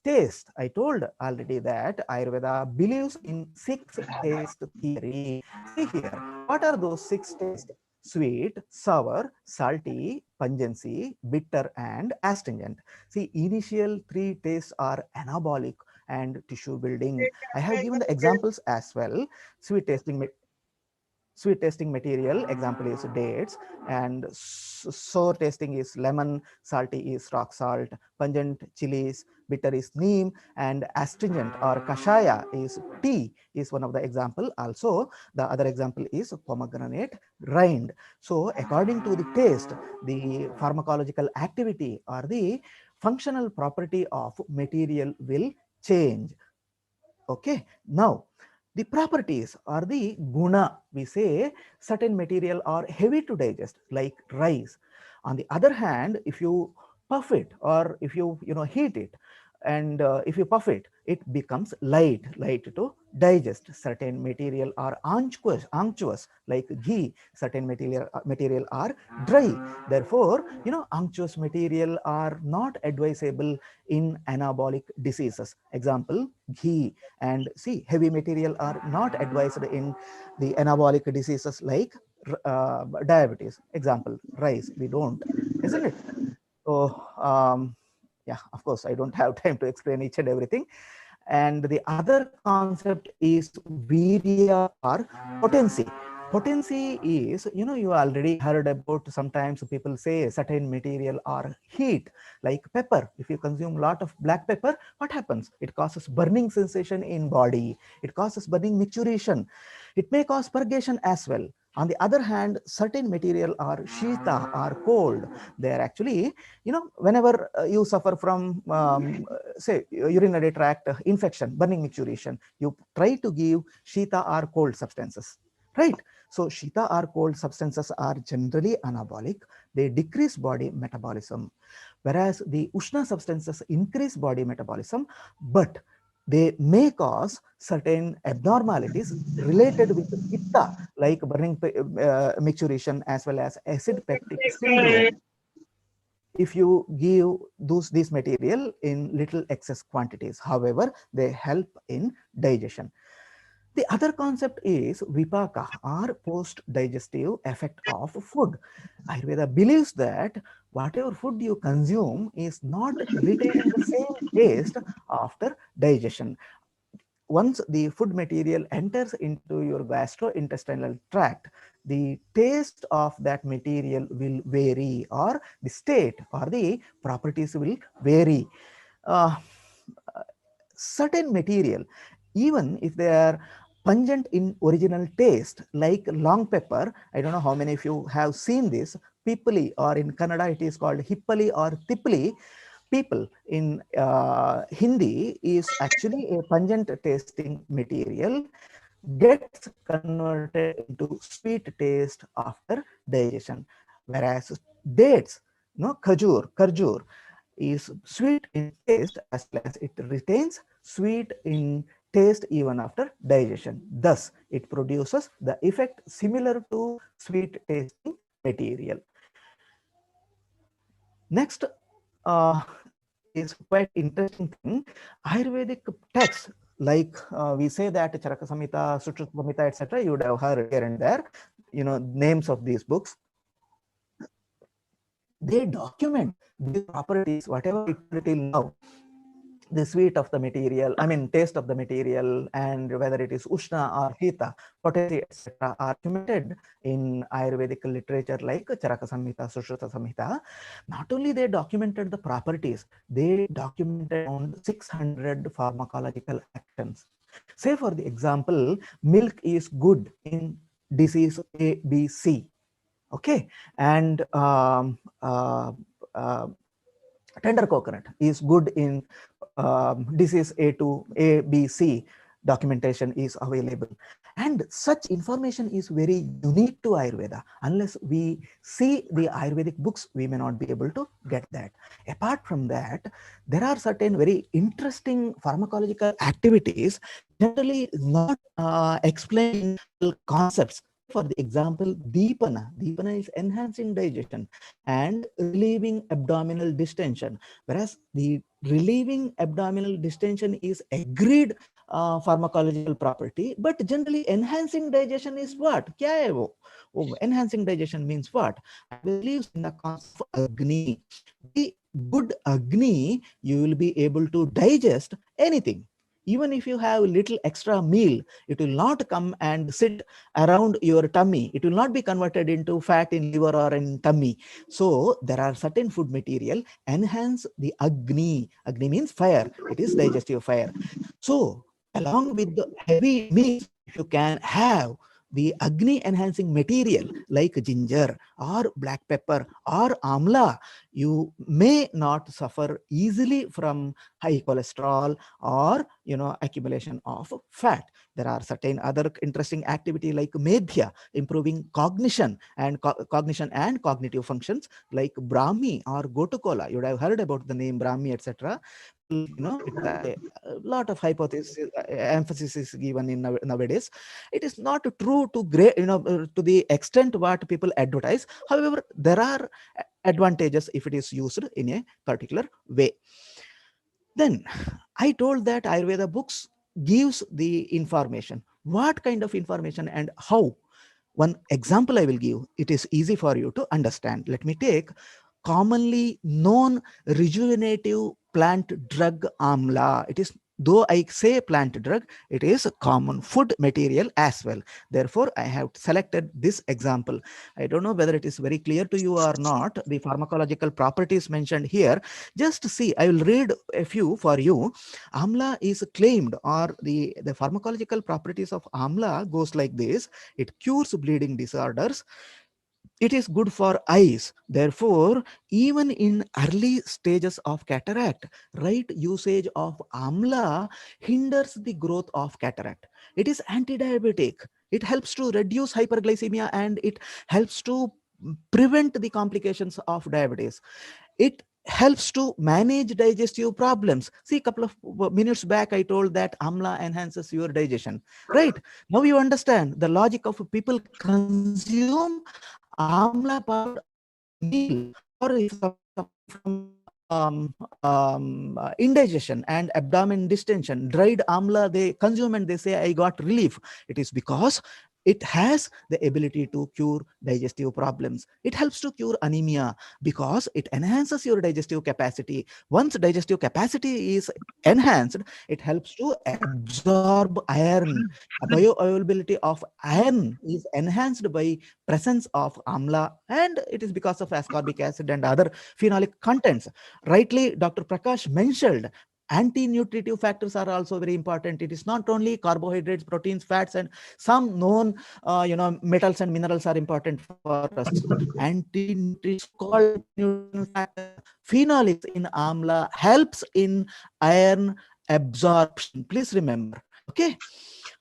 taste. I told already that Ayurveda believes in 6 taste theory. See here, what are those 6 tastes? Sweet, sour, salty, pungency, bitter, and astringent. See, initial 3 tastes are anabolic and tissue building. I have given the examples as well. Sweet tasting material, example is dates, and sour tasting is lemon, salty is rock salt, pungent chilies, bitter is neem, and astringent or kashaya is tea is one of the example. Also, the other example is pomegranate rind. So according to the taste, the pharmacological activity or the functional property of material will change. Okay, now the properties or the guna, we say certain material are heavy to digest like rice. On the other hand, if you puff it or if you heat it, and if you puff it, it becomes light to digest. Certain material are unctuous like ghee. Certain material are dry. Therefore, unctuous material are not advisable in anabolic diseases. Example, ghee. And see, heavy material are not advised in the anabolic diseases like diabetes. Example, rice. We don't, isn't it? So yeah, of course, I don't have time to explain each and everything. And the other concept is virya or potency. Potency is, you already heard about, sometimes people say certain material are heat, like pepper. If you consume a lot of black pepper, what happens? It causes burning sensation in body. It causes burning micturition. It may cause purgation as well. On the other hand, certain material are shita, are cold. They are actually, whenever you suffer from, say, urinary tract infection, burning micturition, you try to give shita or cold substances, right? So shita or cold substances are generally anabolic. They decrease body metabolism, whereas the ushna substances increase body metabolism, but they may cause certain abnormalities related with pitta, like burning micturition as well as acid peptic syndrome, if you give this material in little excess quantities. However, they help in digestion. The other concept is vipaka, or post-digestive effect of food. Ayurveda believes that whatever food you consume is not retaining the same taste after digestion. Once the food material enters into your gastrointestinal tract, the taste of that material will vary, or the state or the properties will vary. Certain material, even if they are pungent in original taste, like long pepper, I don't know how many of you have seen this, pipali, or in Kannada it is called hippali or tipli. People in Hindi is actually a pungent tasting material, gets converted into sweet taste after digestion. Whereas dates, kharjur is sweet in taste as well as it retains sweet in taste even after digestion. Thus, it produces the effect similar to sweet tasting material. Next, is quite interesting thing. Ayurvedic texts, like we say that Charaka Samhita, Sushruta Samhita, etc. You would have heard here and there, names of these books. They document the properties, whatever it till now, the sweet of the material, taste of the material, and whether it is ushna or hita, potency, etc., are documented in Ayurvedic literature like Charaka Samhita, Sushruta Samhita. Not only they documented the properties, they documented around 600 pharmacological actions. Say, for the example, milk is good in disease A, B, C. Okay, and tender coconut is good in disease A to A, B, C. Documentation is available, and such information is very unique to Ayurveda. Unless we see the Ayurvedic books, we may not be able to get that. Apart from that, there are certain very interesting pharmacological activities, generally not explained concepts. For the example, Deepana. Deepana is enhancing digestion and relieving abdominal distension, whereas the relieving abdominal distension is agreed pharmacological property, but generally enhancing digestion is what? Kya hai wo? Enhancing digestion means what? I believe in the concept of Agni. The good Agni, you will be able to digest anything. Even if you have a little extra meal, it will not come and sit around your tummy. It will not be converted into fat in liver or in tummy. So there are certain food material enhance the Agni. Agni means fire. It is digestive fire. So along with the heavy meals, if you can have the Agni enhancing material like ginger or black pepper or amla, you may not suffer easily from high cholesterol or accumulation of fat. There are certain other interesting activity like medhya, improving cognition and cognitive functions, like Brahmi or Gotukola. You would have heard about the name Brahmi, etc. A lot of hypothesis emphasis is given in nowadays. It is not true to to the extent what people advertise. However, there are advantages if it is used in a particular way. Then I told that Ayurveda books gives the information. What kind of information and how? One example I will give. It is easy for you to understand. Let me take commonly known rejuvenative plant drug amla. It is though I say plant drug, it is a common food material as well. Therefore, I have selected this example. I don't know whether it is very clear to you or not, the pharmacological properties mentioned here. Just see, I will read a few for you. Amla is claimed, or the pharmacological properties of Amla goes like this. It cures bleeding disorders. It is good for eyes. Therefore, even in early stages of cataract, right usage of Amla hinders the growth of cataract. It is anti-diabetic. It helps to reduce hyperglycemia and it helps to prevent the complications of diabetes. It helps to manage digestive problems. See, a couple of minutes back, I told that Amla enhances your digestion, right? Now you understand the logic of people consume Amla powder meal or from indigestion and abdomen distension. Dried Amla they consume and they say, I got relief. It is because it has the ability to cure digestive problems. It helps to cure anemia because it enhances your digestive capacity. Once digestive capacity is enhanced, it helps to absorb iron. Bioavailability of iron is enhanced by presence of amla, and it is because of ascorbic acid and other phenolic contents. Rightly, Dr. Prakash mentioned anti-nutritive factors are also very important. It is not only carbohydrates, proteins, fats, and some known metals and minerals are important for us. Anti-nutritive called phenolics in amla helps in iron absorption. Please remember. Okay.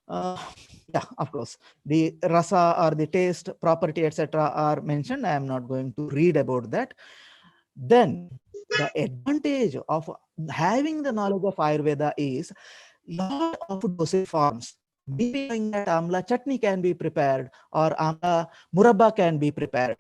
Yeah, of course, the rasa or the taste, property, etc. are mentioned. I am not going to read about that. Then the advantage of having the knowledge of Ayurveda is lot of dosage forms. Maybe knowing that amla chutney can be prepared or amla murabba can be prepared.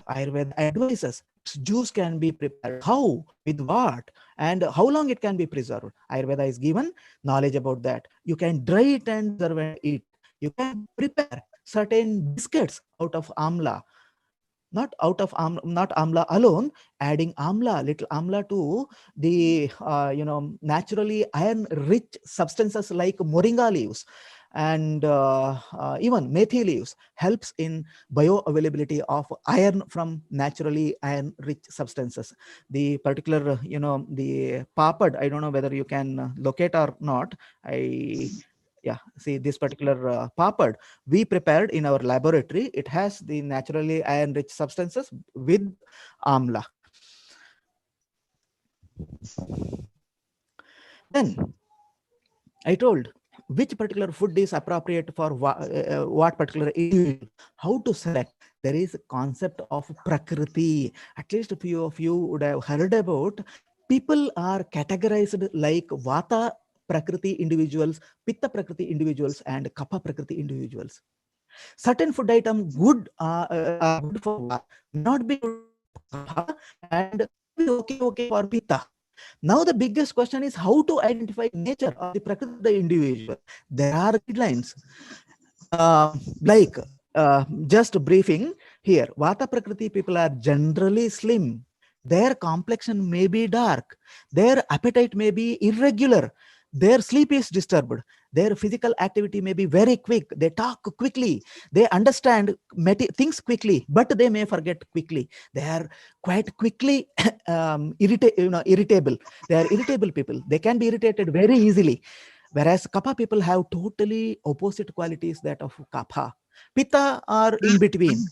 Ayurveda advises juice can be prepared. How, with what, and how long it can be preserved. Ayurveda is given knowledge about that. You can dry it and preserve and eat. You can prepare certain biscuits out of amla. Not out of not amla alone, adding amla, little amla to the naturally iron rich substances like moringa leaves and even methi leaves helps in bioavailability of iron from naturally iron rich substances. The particular the papad, I don't know whether you can locate or not. Yeah, see this particular papad we prepared in our laboratory. It has the naturally iron rich substances with amla. Then I told which particular food is appropriate for what particular individual, how to select. There is a concept of prakriti. At least a few of you would have heard about. People are categorized like vata prakriti individuals, pitta prakriti individuals, and kapha prakriti individuals. Certain food item good are good for vata, not be good for kapha, and be okay for pitta. Now the biggest question is how to identify nature of the prakriti of the individual. There are guidelines like just briefing here. Vata prakriti people are generally slim. Their complexion may be dark. Their appetite may be irregular. Their sleep is disturbed. Their physical activity may be very quick. They talk quickly. They understand things quickly, but they may forget quickly. They are quite quickly irritable. They are irritable people. They can be irritated very easily. Whereas kapha people have totally opposite qualities that of kapha. Pitta are in between.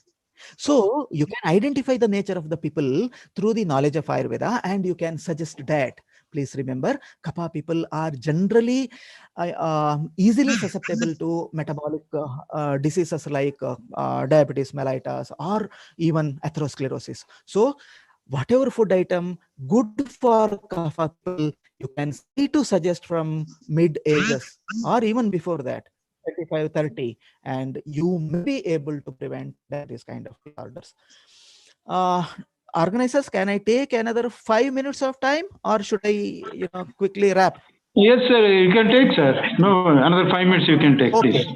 So you can identify the nature of the people through the knowledge of Ayurveda, and you can suggest diet. Please remember, kapha people are generally easily susceptible to metabolic diseases like diabetes mellitus or even atherosclerosis. So whatever food item good for kapha people, you can see to suggest from mid ages or even before that. 35, 30, and you may be able to prevent this kind of disorders. Organizers, can I take another 5 minutes of time, or should I, quickly wrap? Yes, sir. You can take, sir. No, another 5 minutes you can take, okay. please.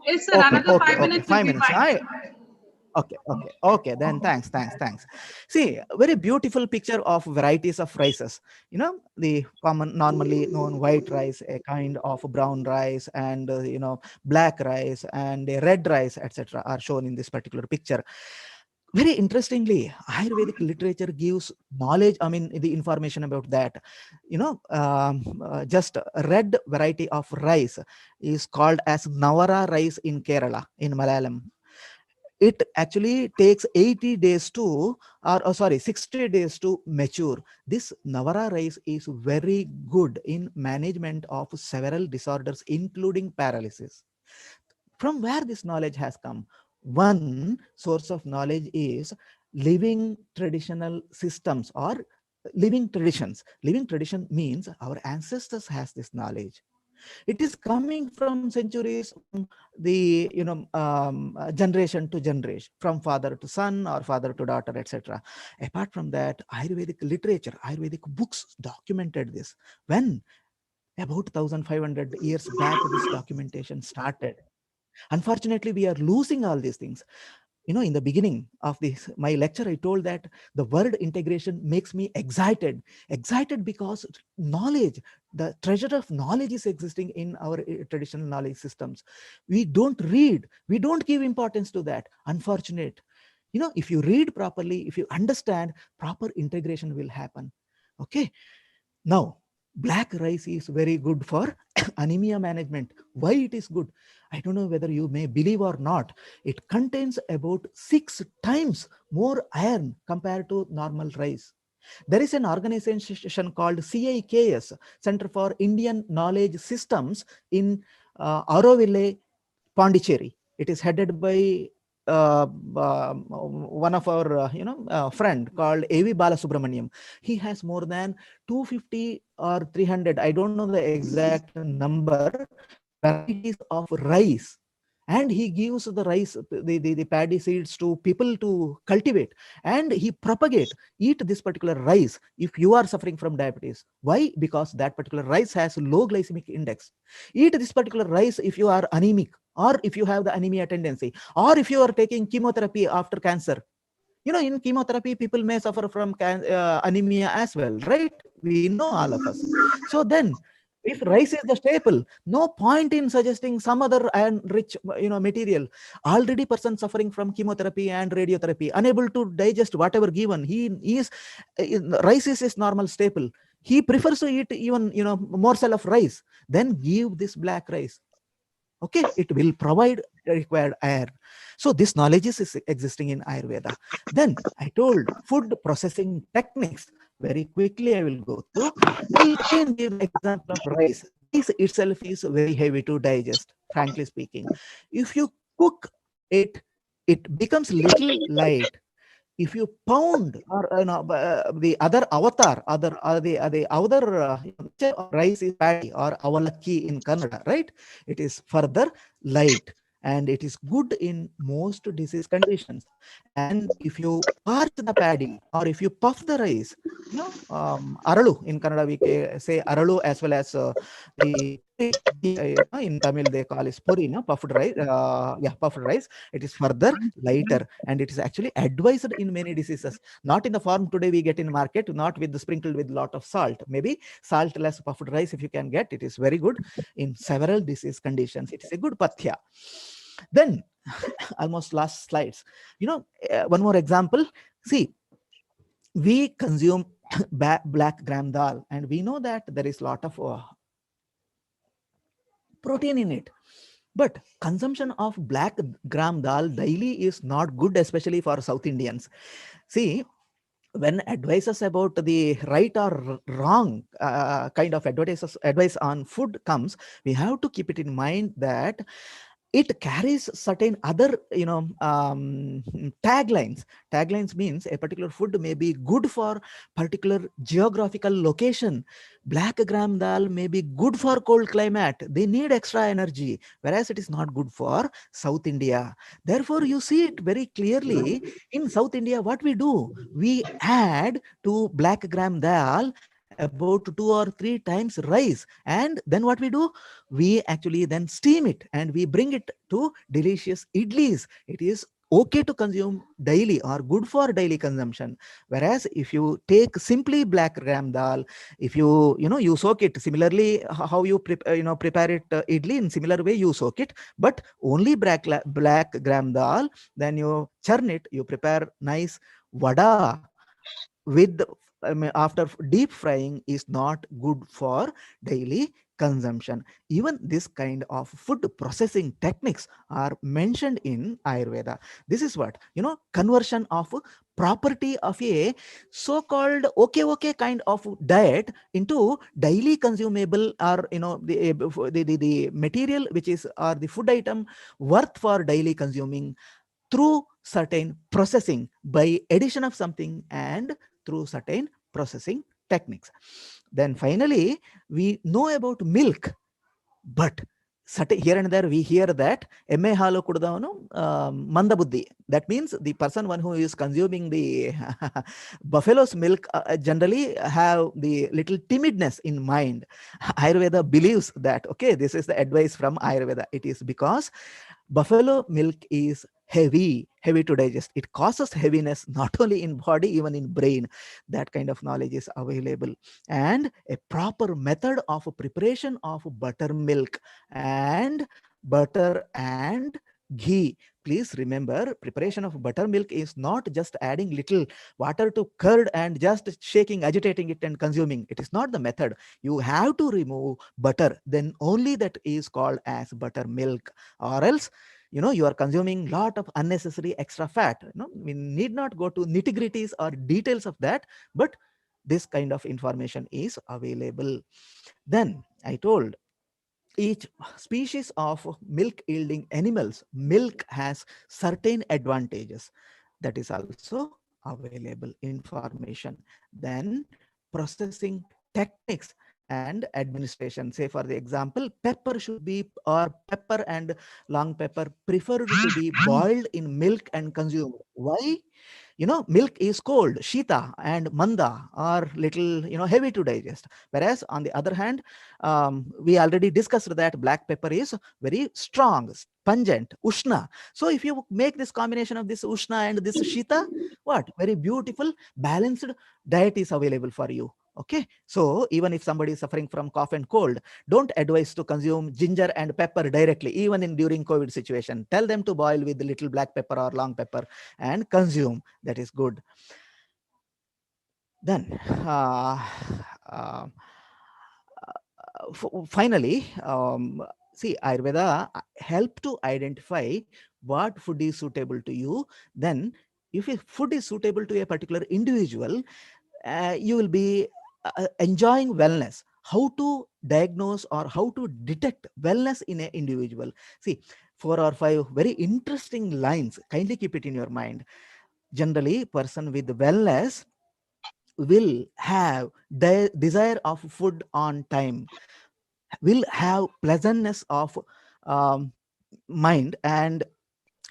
Yes, sir. Another 5 minutes. 5 minutes. Okay. Then thanks. See, a very beautiful picture of varieties of rices. You know, the common, normally known white rice, a kind of brown rice, and black rice and a red rice, etc., are shown in this particular picture. Very interestingly, Ayurvedic literature gives knowledge, I mean, the information about that. Just a red variety of rice is called as Navara rice in Kerala, in Malayalam. It actually takes 80 days to, or 60 days to mature. This Navara rice is very good in management of several disorders, including paralysis. From where this knowledge has come? One source of knowledge is living traditional systems or living traditions. Living tradition means our ancestors has this knowledge. It is coming from centuries, from the generation to generation, from father to son or father to daughter, etc. Apart from that, Ayurvedic literature, Ayurvedic books documented this. When about 1500 years back this documentation started. Unfortunately, we are losing all these things. In the beginning of my lecture, I told that the word integration makes me excited because knowledge, the treasure of knowledge is existing in our traditional knowledge systems. We don't read, we don't give importance to that. Unfortunate. If you read properly, if you understand, proper integration will happen. Okay. Now, black rice is very good for anemia management. Why it is good? I don't know whether you may believe or not. It contains about 6 times more iron compared to normal rice. There is an organization called CIKS, Center for Indian Knowledge Systems, in Auroville, Pondicherry. It is headed by one of our friend called A.V. Balasubramaniam. He has more than 250 or 300, I don't know the exact number, varieties of rice, and he gives the rice, the paddy seeds to people to cultivate, and he propagate. Eat this particular rice if you are suffering from diabetes. Why? Because that particular rice has low glycemic index. Eat this particular rice if you are anemic, or if you have the anemia tendency, or if you are taking chemotherapy after cancer. In chemotherapy, people may suffer from anemia as well, right? We know, all of us. So then, if rice is the staple, no point in suggesting some other iron-rich, material. Already, person suffering from chemotherapy and radiotherapy, unable to digest whatever given, rice is his normal staple. He prefers to eat even, morsel of rice. Then give this black rice. Okay, it will provide required iron. So this knowledge is existing in Ayurveda. Then I told food processing techniques. Very quickly I will go through. I'll again give the example of rice. Rice itself is very heavy to digest, frankly speaking. If you cook it, it becomes little light. If you pound, or the other avatar, the other rice is paddy or avalakki in Kannada, right? It is further light, and it is good in most disease conditions. And if you parch the paddy, or if you puff the rice, aralu in Kannada we say aralu, as well as in Tamil they call it puri, puffed rice. Puffed rice. It is further lighter, and it is actually advised in many diseases. Not in the form today we get in market, not with sprinkled with lot of salt. Maybe saltless puffed rice, if you can get, it is very good in several disease conditions. It is a good pathya. Then, almost last slides. One more example. See, we consume black gram dal, and we know that there is a lot of protein in it. But consumption of black gram dal daily is not good, especially for South Indians. See, when advices about the right or wrong kind of advice on food comes, we have to keep it in mind that it carries certain other, taglines. Taglines means a particular food may be good for particular geographical location. Black gram dal may be good for cold climate. They need extra energy, whereas it is not good for South India. Therefore, you see it very clearly in South India. What we do, we add to black gram dal about 2 or 3 times rice, and then what we do, we actually then steam it and we bring it to delicious idlis. It is okay to consume daily or good for daily consumption. Whereas if you take simply black gram dal, if you soak it similarly, how you prepare it idli, in similar way you soak it, but only black gram dal, then you churn it, you prepare nice vada with after deep frying is not good for daily consumption. Even this kind of food processing techniques are mentioned in Ayurveda. This is what, conversion of property of a so-called okay kind of diet into daily consumable, or the material which is, or the food item worth for daily consuming through certain processing by addition of something and through certain processing techniques. Then finally, we know about milk, but here and there we hear that emme halu kudavanu manda buddhi. That means the person one who is consuming the buffalo's milk generally have the little timidness in mind. Ayurveda believes that, okay, this is the advice from Ayurveda. It is because buffalo milk is heavy to digest. It causes heaviness not only in body, even in brain. That kind of knowledge is available. And a proper method of preparation of buttermilk and butter and ghee. Please remember, preparation of buttermilk is not just adding little water to curd and just shaking, agitating it and consuming. It is not the method. You have to remove butter, then only that is called as buttermilk, or else you are consuming lot of unnecessary extra fat. We need not go to nitty-gritties or details of that, but this kind of information is available. Then I told, each species of milk yielding animals, milk has certain advantages. That is also available information. Then processing techniques and administration. Say for the example, pepper should be, or pepper and long pepper preferred to be boiled in milk and consumed. Why? Milk is cold, shita, and manda are little, heavy to digest. Whereas on the other hand, we already discussed that black pepper is very strong, pungent, ushna. So if you make this combination of this ushna and this shita, what? Very beautiful, balanced diet is available for you. Okay, so even if somebody is suffering from cough and cold, don't advise to consume ginger and pepper directly, even in during COVID situation. Tell them to boil with little black pepper or long pepper and consume. That is good. Then finally, see, Ayurveda help to identify what food is suitable to you. Then if a food is suitable to a particular individual, you will be enjoying wellness. How to diagnose or how to detect wellness in an individual? See, 4 or 5 very interesting lines. Kindly keep it in your mind. Generally, person with wellness will have desire of food on time, will have pleasantness of mind, and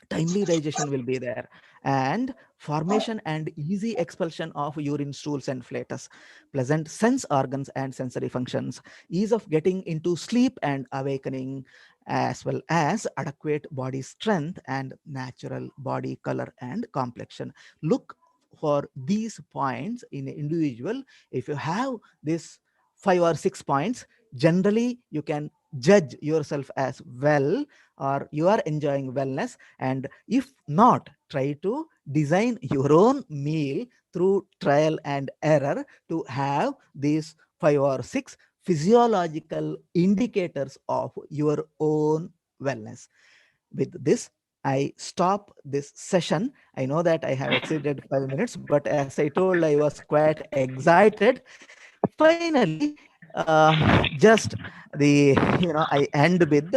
timely digestion will be there, and formation and easy expulsion of urine, stools and flatus, pleasant sense organs and sensory functions, ease of getting into sleep and awakening, as well as adequate body strength and natural body color and complexion. Look for these points in an individual. If you have this 5 or 6 points, generally you can judge yourself as well, or you are enjoying wellness. And if not, try to design your own meal through trial and error to have these 5 or 6 physiological indicators of your own wellness. With this, I stop this session. I know that I have exceeded 5 minutes, but as I told, I was quite excited. Finally, just I end with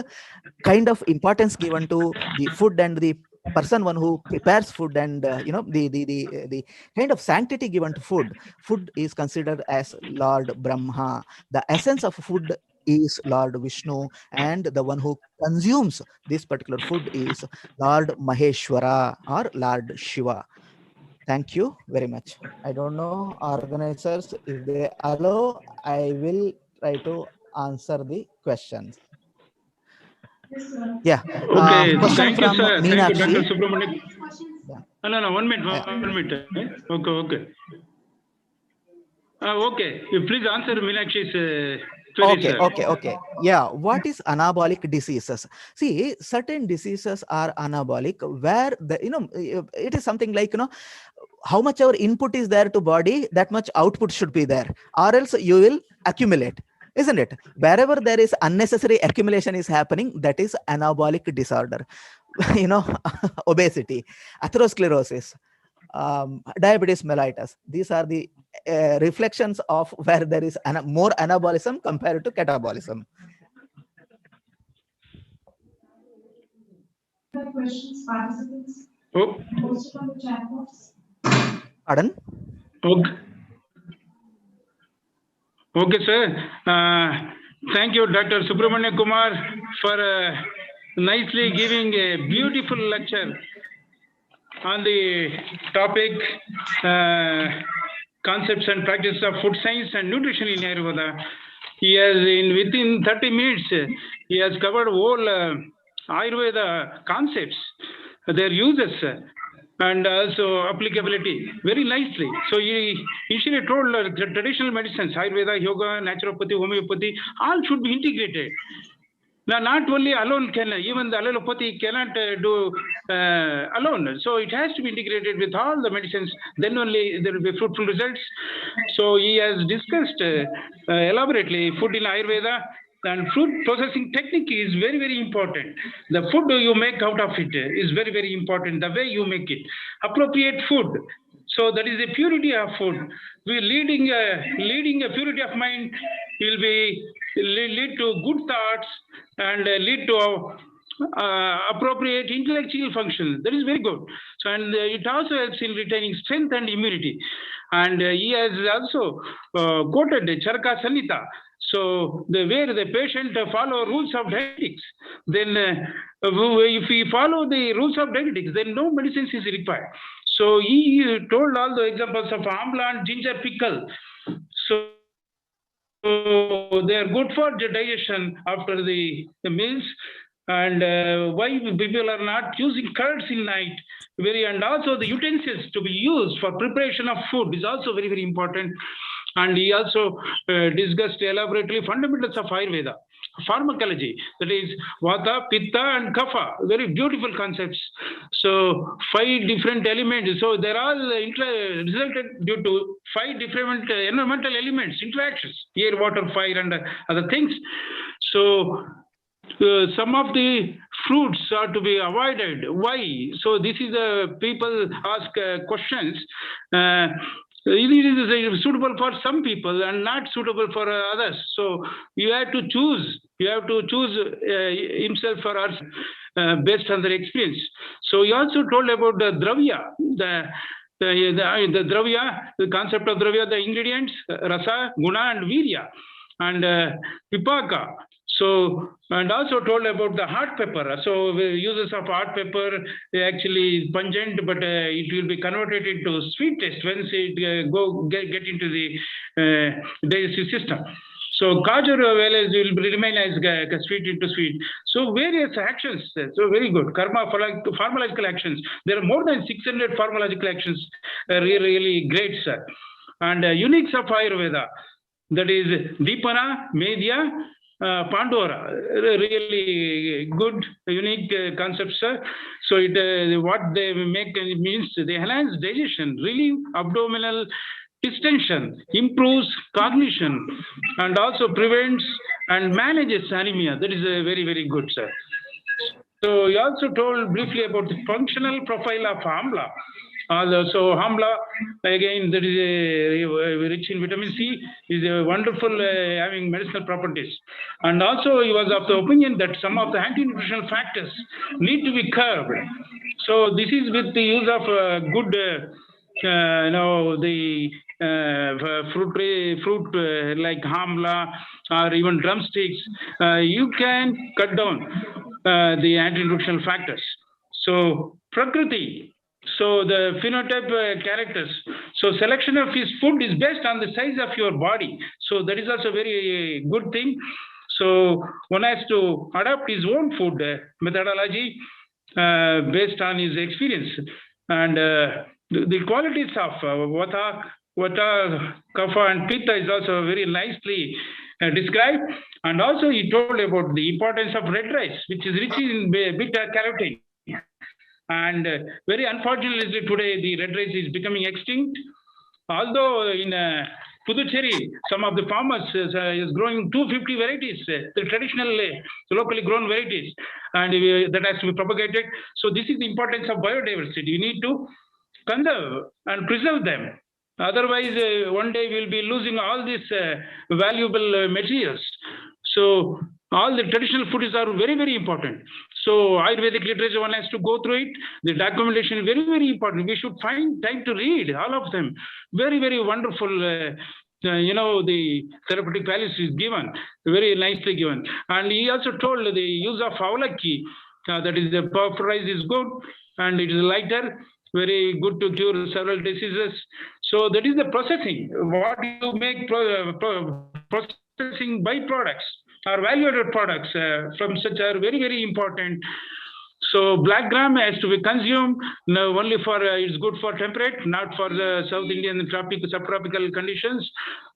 kind of importance given to the food and the person one who prepares food, and the kind of sanctity given to food. Food is considered as Lord Brahma. The essence of food is Lord Vishnu, and the one who consumes this particular food is Lord Maheshwara or Lord Shiva. Thank you very much. I don't know, organizers, if they allow, I will try to answer the questions. Yes, sir. Yeah. Okay, Question thank you, from sir. Thank you, Meenakshi. Dr. Subramanian. Yeah. No, 1 minute, 1 minute. Okay. Okay, you please answer Meenakshi's query, sir. Okay. Yeah. What is anabolic diseases? See, certain diseases are anabolic where it is something like, how much our input is there to body, that much output should be there, or else you will accumulate, isn't it? Wherever there is unnecessary accumulation is happening, that is anabolic disorder. Obesity, atherosclerosis, diabetes mellitus. These are the reflections of where there is more anabolism compared to catabolism. Other questions, participants? Oh. Posted on the chat box. Pardon? Okay, sir. Thank you, Dr. Subramanian Kumar, for nicely giving a beautiful lecture on the topic concepts and practices of food science and nutrition in Ayurveda. He has, within 30 minutes, he has covered all Ayurveda concepts, their uses, and also applicability very nicely. So he initially told the traditional medicines, Ayurveda, yoga, naturopathy, homeopathy, all should be integrated. Now, not only alone can, even the allopathy cannot do alone. So it has to be integrated with all the medicines, then only there will be fruitful results. So he has discussed elaborately food in Ayurveda, and food processing technique is very, very important. The food you make out of it is very, very important, the way you make it. Appropriate food. So that is the purity of food. We leading a purity of mind will lead to good thoughts and lead to appropriate intellectual function. That is very good. So, and it also helps in retaining strength and immunity. And he has also quoted Charaka Sanhita. So where the patient follow rules of dietetics, then if we follow the rules of dietetics, then no medicines is required. So he told all the examples of amla and ginger pickle. So they are good for the digestion after the meals. And why people are not using curds in night, and also the utensils to be used for preparation of food is also very, very important. And he also discussed elaborately fundamentals of Ayurveda, pharmacology, that is Vata, Pitta and Kapha, very beautiful concepts. So 5 different elements. So they're all resulted due to 5 different environmental elements, interactions, air, water, fire and other things. So some of the fruits are to be avoided. Why? So this is people ask questions. It is suitable for some people and not suitable for others. So you have to choose. You have to choose himself or us based on their experience. So he also told about the dravya, the dravya, the concept of dravya, the ingredients, rasa, guna, and virya, and vipaka. So, and also told about the hot pepper. So the uses of hot pepper actually pungent, but it will be converted into sweet taste once it get into the digestive system. So kajur will remain as sweet into sweet. So various actions. So very good. Karma, pharmacological actions. There are more than 600 pharmacological actions. Really great, sir. And uniques of Ayurveda. That is Deepana, Medhya, Pandora, really good, unique concepts, sir. So what they make means they enhance digestion, relieve abdominal distension, improves cognition, and also prevents and manages anemia. That is very, very good, sir. So he also told briefly about the functional profile of amla. So amla, again, that is rich in vitamin C, is a wonderful having medicinal properties. And also he was of the opinion that some of the anti-nutritional factors need to be curbed. So this is with the use of good, the fruit like amla or even drumsticks, you can cut down the anti-nutritional factors. So Prakriti. So the phenotype characters. So selection of his food is based on the size of your body. So that is also very good thing. So one has to adapt his own food methodology based on his experience. And the qualities of Vata, Kapha and Pitta is also very nicely described. And also he told about the importance of red rice, which is rich in beta carotene. And very unfortunately today the red rice is becoming extinct. Although in Puducherry, some of the farmers is growing 250 varieties, the traditional locally grown varieties, and that has to be propagated. So this is the importance of biodiversity. We need to conserve and preserve them. Otherwise, one day we'll be losing all these valuable materials. So all the traditional foods are very, very important. So Ayurvedic literature, one has to go through it. The documentation is very, very important. We should find time to read all of them. Very, very wonderful. The therapeutic values is given, very nicely given. And he also told the use of avalakki, that is the puff rice is good and it is lighter, very good to cure several diseases. So that is the processing. What you make processing byproducts or value-added products from such are very, very important. So black gram has to be consumed only for, it's good for temperate, not for the South Indian subtropical conditions.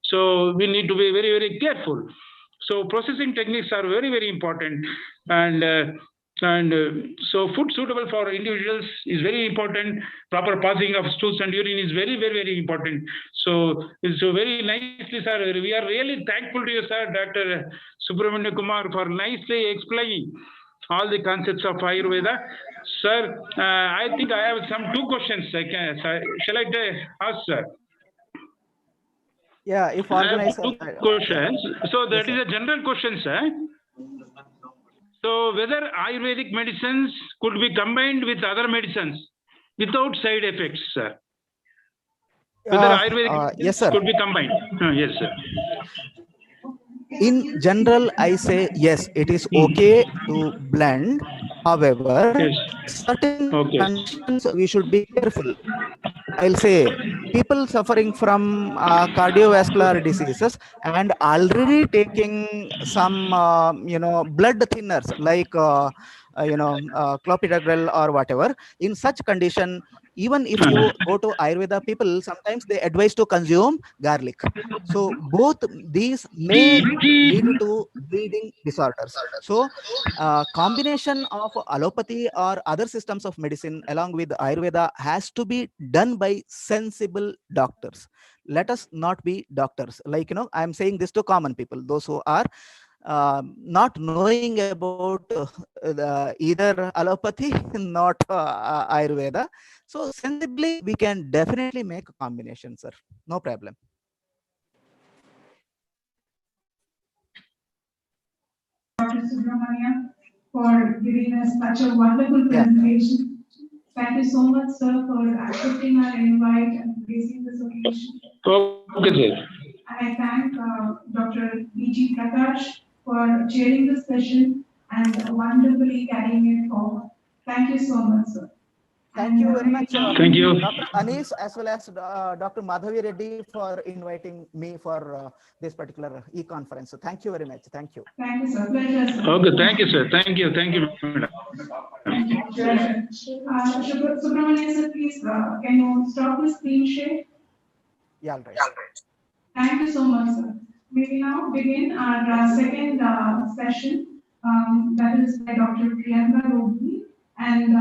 So we need to be very, very careful. So processing techniques are very, very important. So food suitable for individuals is very important. Proper passing of stools and urine is very, very, very important. So very nicely, sir. We are really thankful to you, sir, Dr. Subramanya Kumar, for nicely explaining all the concepts of Ayurveda. Sir, I think I have two questions. Shall I ask, sir? Yeah, if organized. Two questions. So that is a general question, sir. So whether Ayurvedic medicines could be combined with other medicines without side effects, sir? Whether Ayurvedic yes, sir. could be combined? Yes, sir. In general, I say yes, it is okay to blend. However, certain conditions we should be careful. I'll say people suffering from cardiovascular diseases and already taking some blood thinners like clopidogrel or whatever. In such condition, even if you go to Ayurveda people, sometimes they advise to consume garlic. So both these may lead to bleeding disorders. So combination of allopathy or other systems of medicine along with Ayurveda has to be done by sensible doctors. Let us not be doctors. Like, I'm saying this to common people, those who are not knowing about either allopathy, not Ayurveda. So sensibly, we can definitely make a combination, sir. No problem. Dr. Subramanya, for giving us such a wonderful presentation. Thank you so much, sir, for accepting our invite and raising this occasion. Okay, sir. And I thank Dr. B.G. Prakash for chairing this session and wonderfully carrying it forward. Thank you so much, sir. Thank you very much. Thank you. Dr. Anis as well as Dr. Madhavi Reddy for inviting me for this particular e-conference. So thank you very much. Thank you. Thank you, sir. Pleasure, sir. Okay, thank you, sir. Thank you. Thank you, madam. Pleasure. Subramanya, sir, please, can you stop the screen share? Yeah, all right. Thank you so much, sir. We will now begin our second session, that is by Dr. Priyanka Rogi, and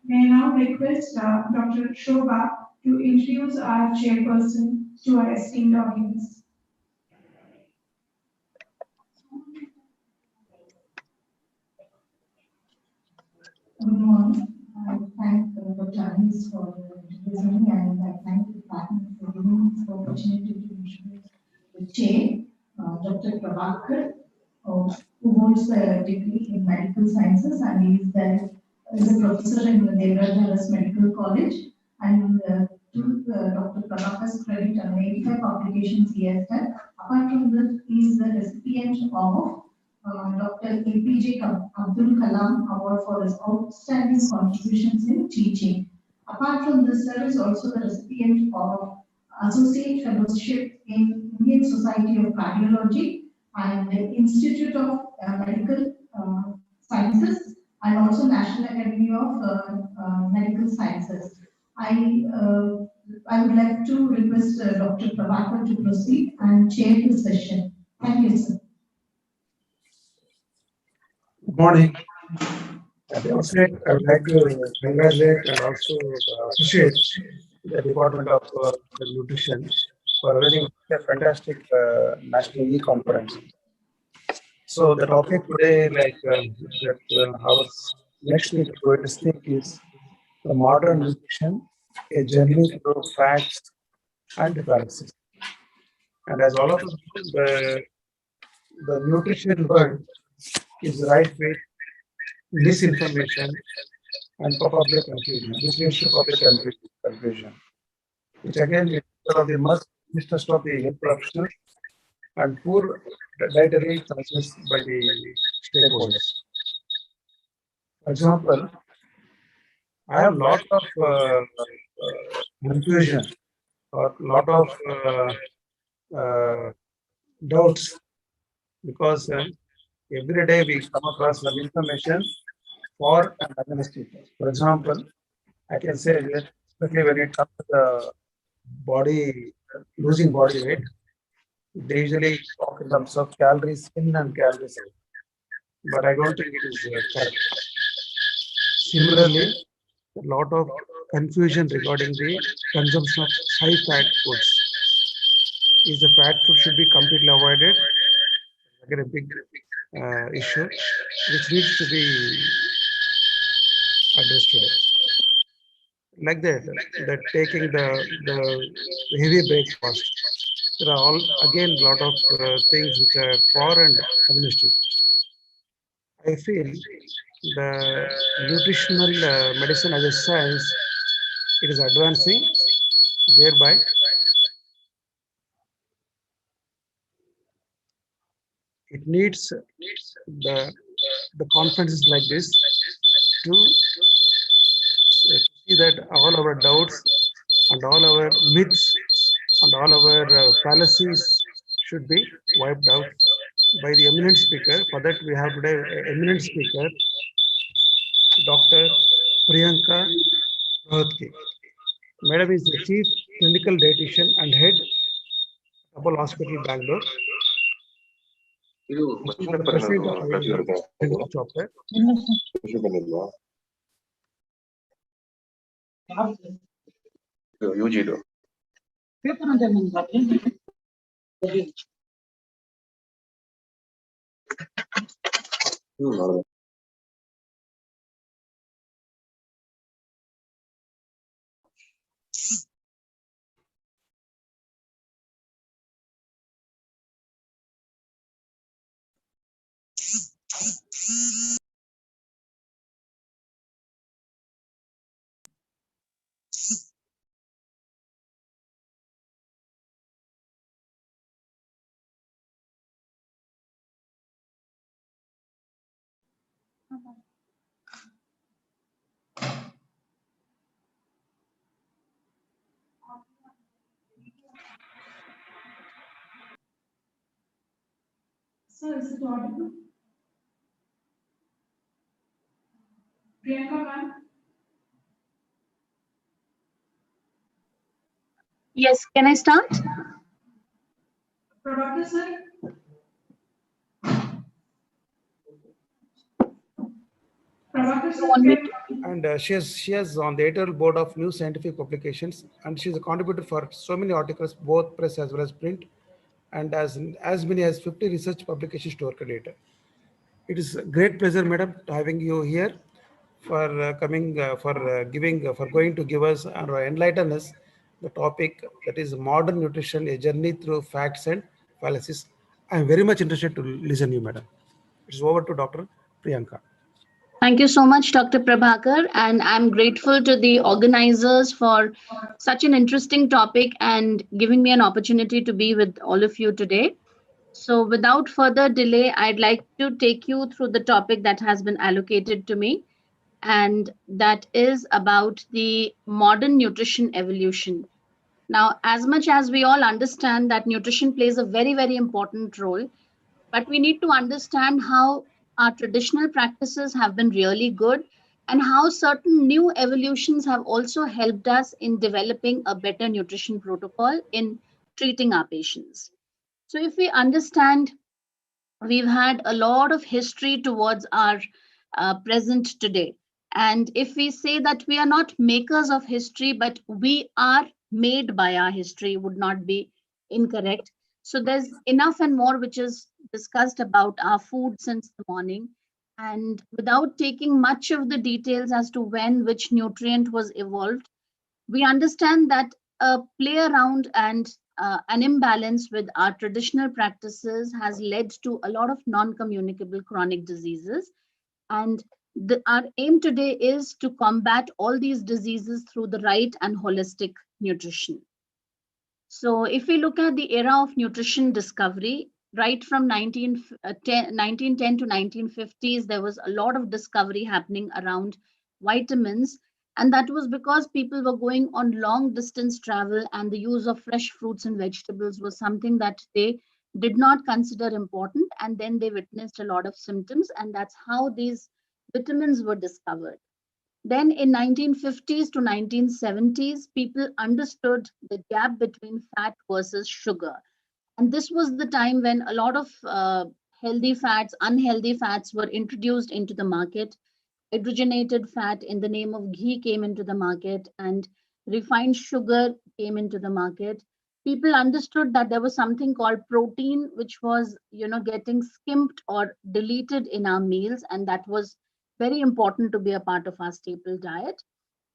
may now request Dr. Shobha to introduce our chairperson to our esteemed audience. Good morning. I thank Dr. Anis for introducing me, and I thank the partners for giving us the opportunity to introduce the chair, Dr. Prabhakar, who holds a degree in medical sciences, and he is a professor in the Devaraja Medical College. And to Dr. Prabhakar's credit, 85 publications he has done. Apart from this, he is the recipient of Dr. APJ Abdul Kalam Award for his outstanding contributions in teaching. Apart from this, sir is also the recipient of Associate Fellowship in Indian Society of Cardiology, and the Institute of Medical Sciences, and also National Academy of Medical Sciences. I would like to request Dr. Prabhakar to proceed and chair the session. Thank you, sir. Good morning. At the outset, I would like to congratulate and also appreciate the Department of Nutrition for running a fantastic national e-conference. So the topic today, our next speaker going to speak is the modern nutrition, a journey through facts and fallacies. And as all of us know, the nutrition word is right with misinformation and public confusion, which leads to public confusion, which again is one of the mistrust of the health professionals and poor dietary choices by the stakeholders. For example, I have lot of confusion or lot of doubts because every day we come across some information for and against people. For example, I can say that especially when it comes to the body, losing body weight, they usually talk in terms of calories in and calories out. But I don't think it is correct. Similarly, a lot of confusion regarding the consumption of high fat foods. Is the fat food should be completely avoided? Again, a big issue which needs to be addressed today. Like that taking the heavy breakfast. There are all again a lot of things which are for and against it. I feel the nutritional medicine as a science, it is advancing, thereby it needs the conferences like this to see that all our doubts and all our myths and all our fallacies should be wiped out by the eminent speaker. For that, we have today an eminent speaker, Dr. Priyanka Rohatgi. Madam is the Chief Clinical Dietitian and Head, Apollo Hospital, Bangalore. Chapter. Sir, is it audible? Priyanka ma'am? Yes, can I start? Prabhakar sir? Prabhakar sir, and she has on the editorial board of New Scientific Publications, and she's a contributor for so many articles, both press as well as print, and as many as 50 research publications to her credit. It is a great pleasure, madam, having you here for coming, for going to give us or enlighten us the topic that is modern nutrition, a journey through facts and fallacies. I am very much interested to listen to you, madam. It's over to Dr. Priyanka. Thank you so much, Dr. Prabhakar, and I'm grateful to the organizers for such an interesting topic and giving me an opportunity to be with all of you today. So without further delay, I'd like to take you through the topic that has been allocated to me, and that is about the modern nutrition evolution. Now, as much as we all understand that nutrition plays a very, very important role, but we need to understand how our traditional practices have been really good and how certain new evolutions have also helped us in developing a better nutrition protocol in treating our patients. So if we understand, we've had a lot of history towards our present today. And if we say that we are not makers of history, but we are made by our history, would not be incorrect. So there's enough and more which is discussed about our food since the morning. And without taking much of the details as to when which nutrient was evolved, we understand that a play around and an imbalance with our traditional practices has led to a lot of non-communicable chronic diseases. And our aim today is to combat all these diseases through the right and holistic nutrition. So if we look at the era of nutrition discovery, right from 1910 to 1950s, there was a lot of discovery happening around vitamins. And that was because people were going on long distance travel, and the use of fresh fruits and vegetables was something that they did not consider important. And then they witnessed a lot of symptoms, and that's how these vitamins were discovered. Then in 1950s to 1970s, people understood the gap between fat versus sugar. And this was the time when a lot of healthy fats, unhealthy fats were introduced into the market. Hydrogenated fat in the name of ghee came into the market, and refined sugar came into the market. People understood that there was something called protein, which was, getting skimped or deleted in our meals, and that was very important to be a part of our staple diet.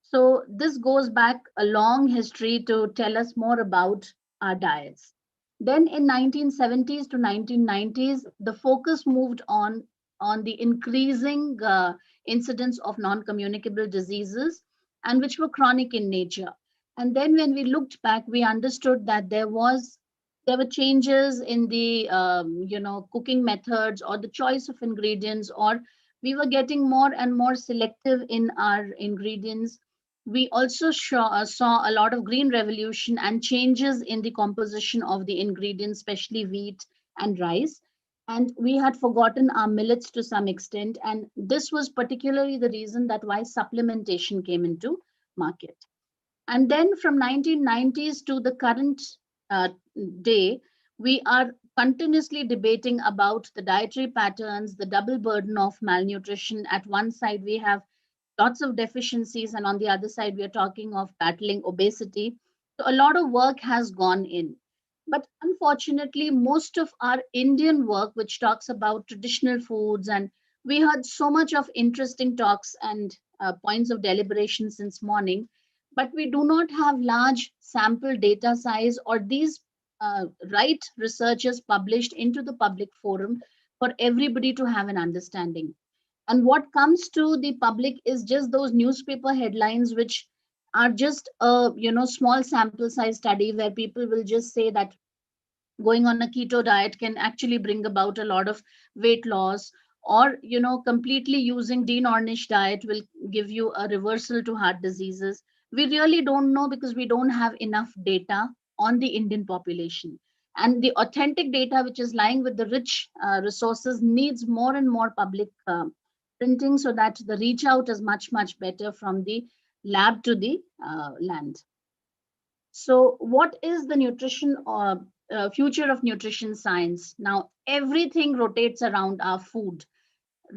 So this goes back a long history to tell us more about our diets. Then in 1970s to 1990s, the focus moved on the increasing incidence of non-communicable diseases, and which were chronic in nature. And then when we looked back, we understood that there were changes in the cooking methods or the choice of ingredients, or we were getting more and more selective in our ingredients. We also saw a lot of green revolution and changes in the composition of the ingredients, especially wheat and rice. And we had forgotten our millets to some extent. And this was particularly the reason that why supplementation came into market. And then from 1990s to the current day, we are continuously debating about the dietary patterns, the double burden of malnutrition. At one side, we have lots of deficiencies, and on the other side, we are talking of battling obesity. So a lot of work has gone in. But unfortunately, most of our Indian work, which talks about traditional foods, and we heard so much of interesting talks and points of deliberation since morning, but we do not have large sample data size or these right researchers published into the public forum for everybody to have an understanding. And what comes to the public is just those newspaper headlines, which are just a small sample size study where people will just say that going on a keto diet can actually bring about a lot of weight loss, or completely using Dean-Ornish diet will give you a reversal to heart diseases. We really don't know because we don't have enough data on the Indian population. And the authentic data, which is lying with the rich resources, needs more and more public printing so that the reach out is much, much better from the lab to the land. So what is the nutrition or future of nutrition science? Now, everything rotates around our food.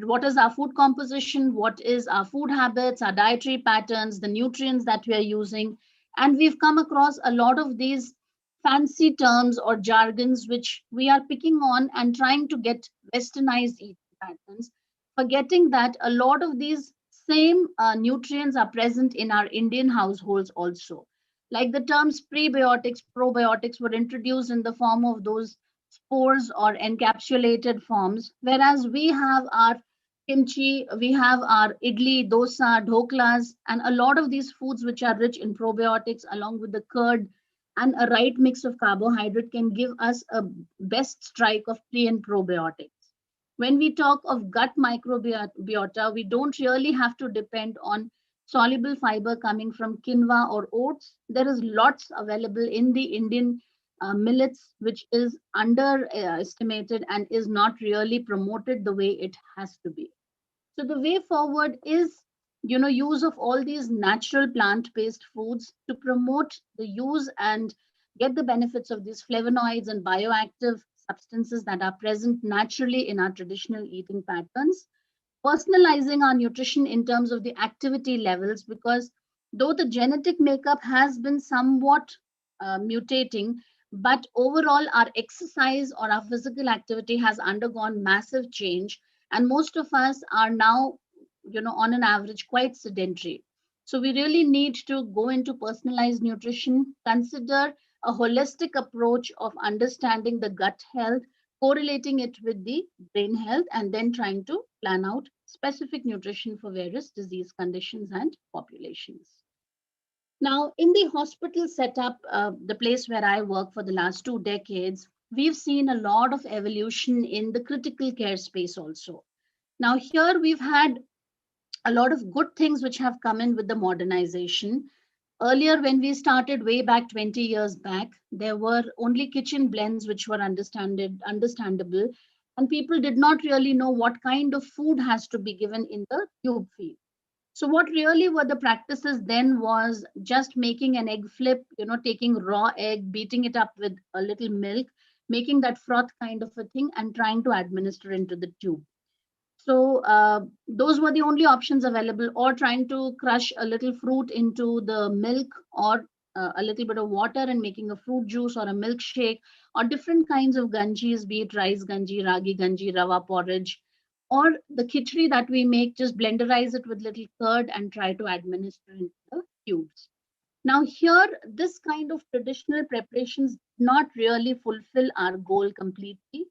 What is our food composition? What is our food habits, our dietary patterns, the nutrients that we are using? And we've come across a lot of these fancy terms or jargons, which we are picking on and trying to get westernized eating patterns, forgetting that a lot of these same nutrients are present in our Indian households also. Like the terms prebiotics, probiotics were introduced in the form of those spores or encapsulated forms, whereas we have our kimchi, we have our idli, dosa, dhoklas, and a lot of these foods which are rich in probiotics along with the curd and a right mix of carbohydrate can give us a best strike of pre and probiotics. When we talk of gut microbiota, we don't really have to depend on soluble fiber coming from quinoa or oats. There is lots available in the Indian millets, which is underestimated and is not really promoted the way it has to be. So the way forward is, use of all these natural plant-based foods to promote the use and get the benefits of these flavonoids and bioactive substances that are present naturally in our traditional eating patterns. Personalizing our nutrition in terms of the activity levels, because though the genetic makeup has been somewhat mutating, but overall our exercise or our physical activity has undergone massive change, and most of us are now, on an average quite sedentary. So we really need to go into personalized nutrition, consider a holistic approach of understanding the gut health, correlating it with the brain health, and then trying to plan out specific nutrition for various disease conditions and populations. Now, in the hospital setup, the place where I work for the last 2 decades, we've seen a lot of evolution in the critical care space also. Now, here we've had a lot of good things which have come in with the modernization. Earlier, when we started way back 20 years back, there were only kitchen blends which were understandable, and people did not really know what kind of food has to be given in the tube feed. So what really were the practices then was just making an egg flip, taking raw egg, beating it up with a little milk, making that froth kind of a thing and trying to administer into the tube. So those were the only options available, or trying to crush a little fruit into the milk, or a little bit of water and making a fruit juice or a milkshake, or different kinds of ganjis, be it rice ganji, ragi ganji, rava porridge, or the khichdi that we make, just blenderize it with little curd and try to administer into the tubes. Now here, this kind of traditional preparations not really fulfill our goal completely,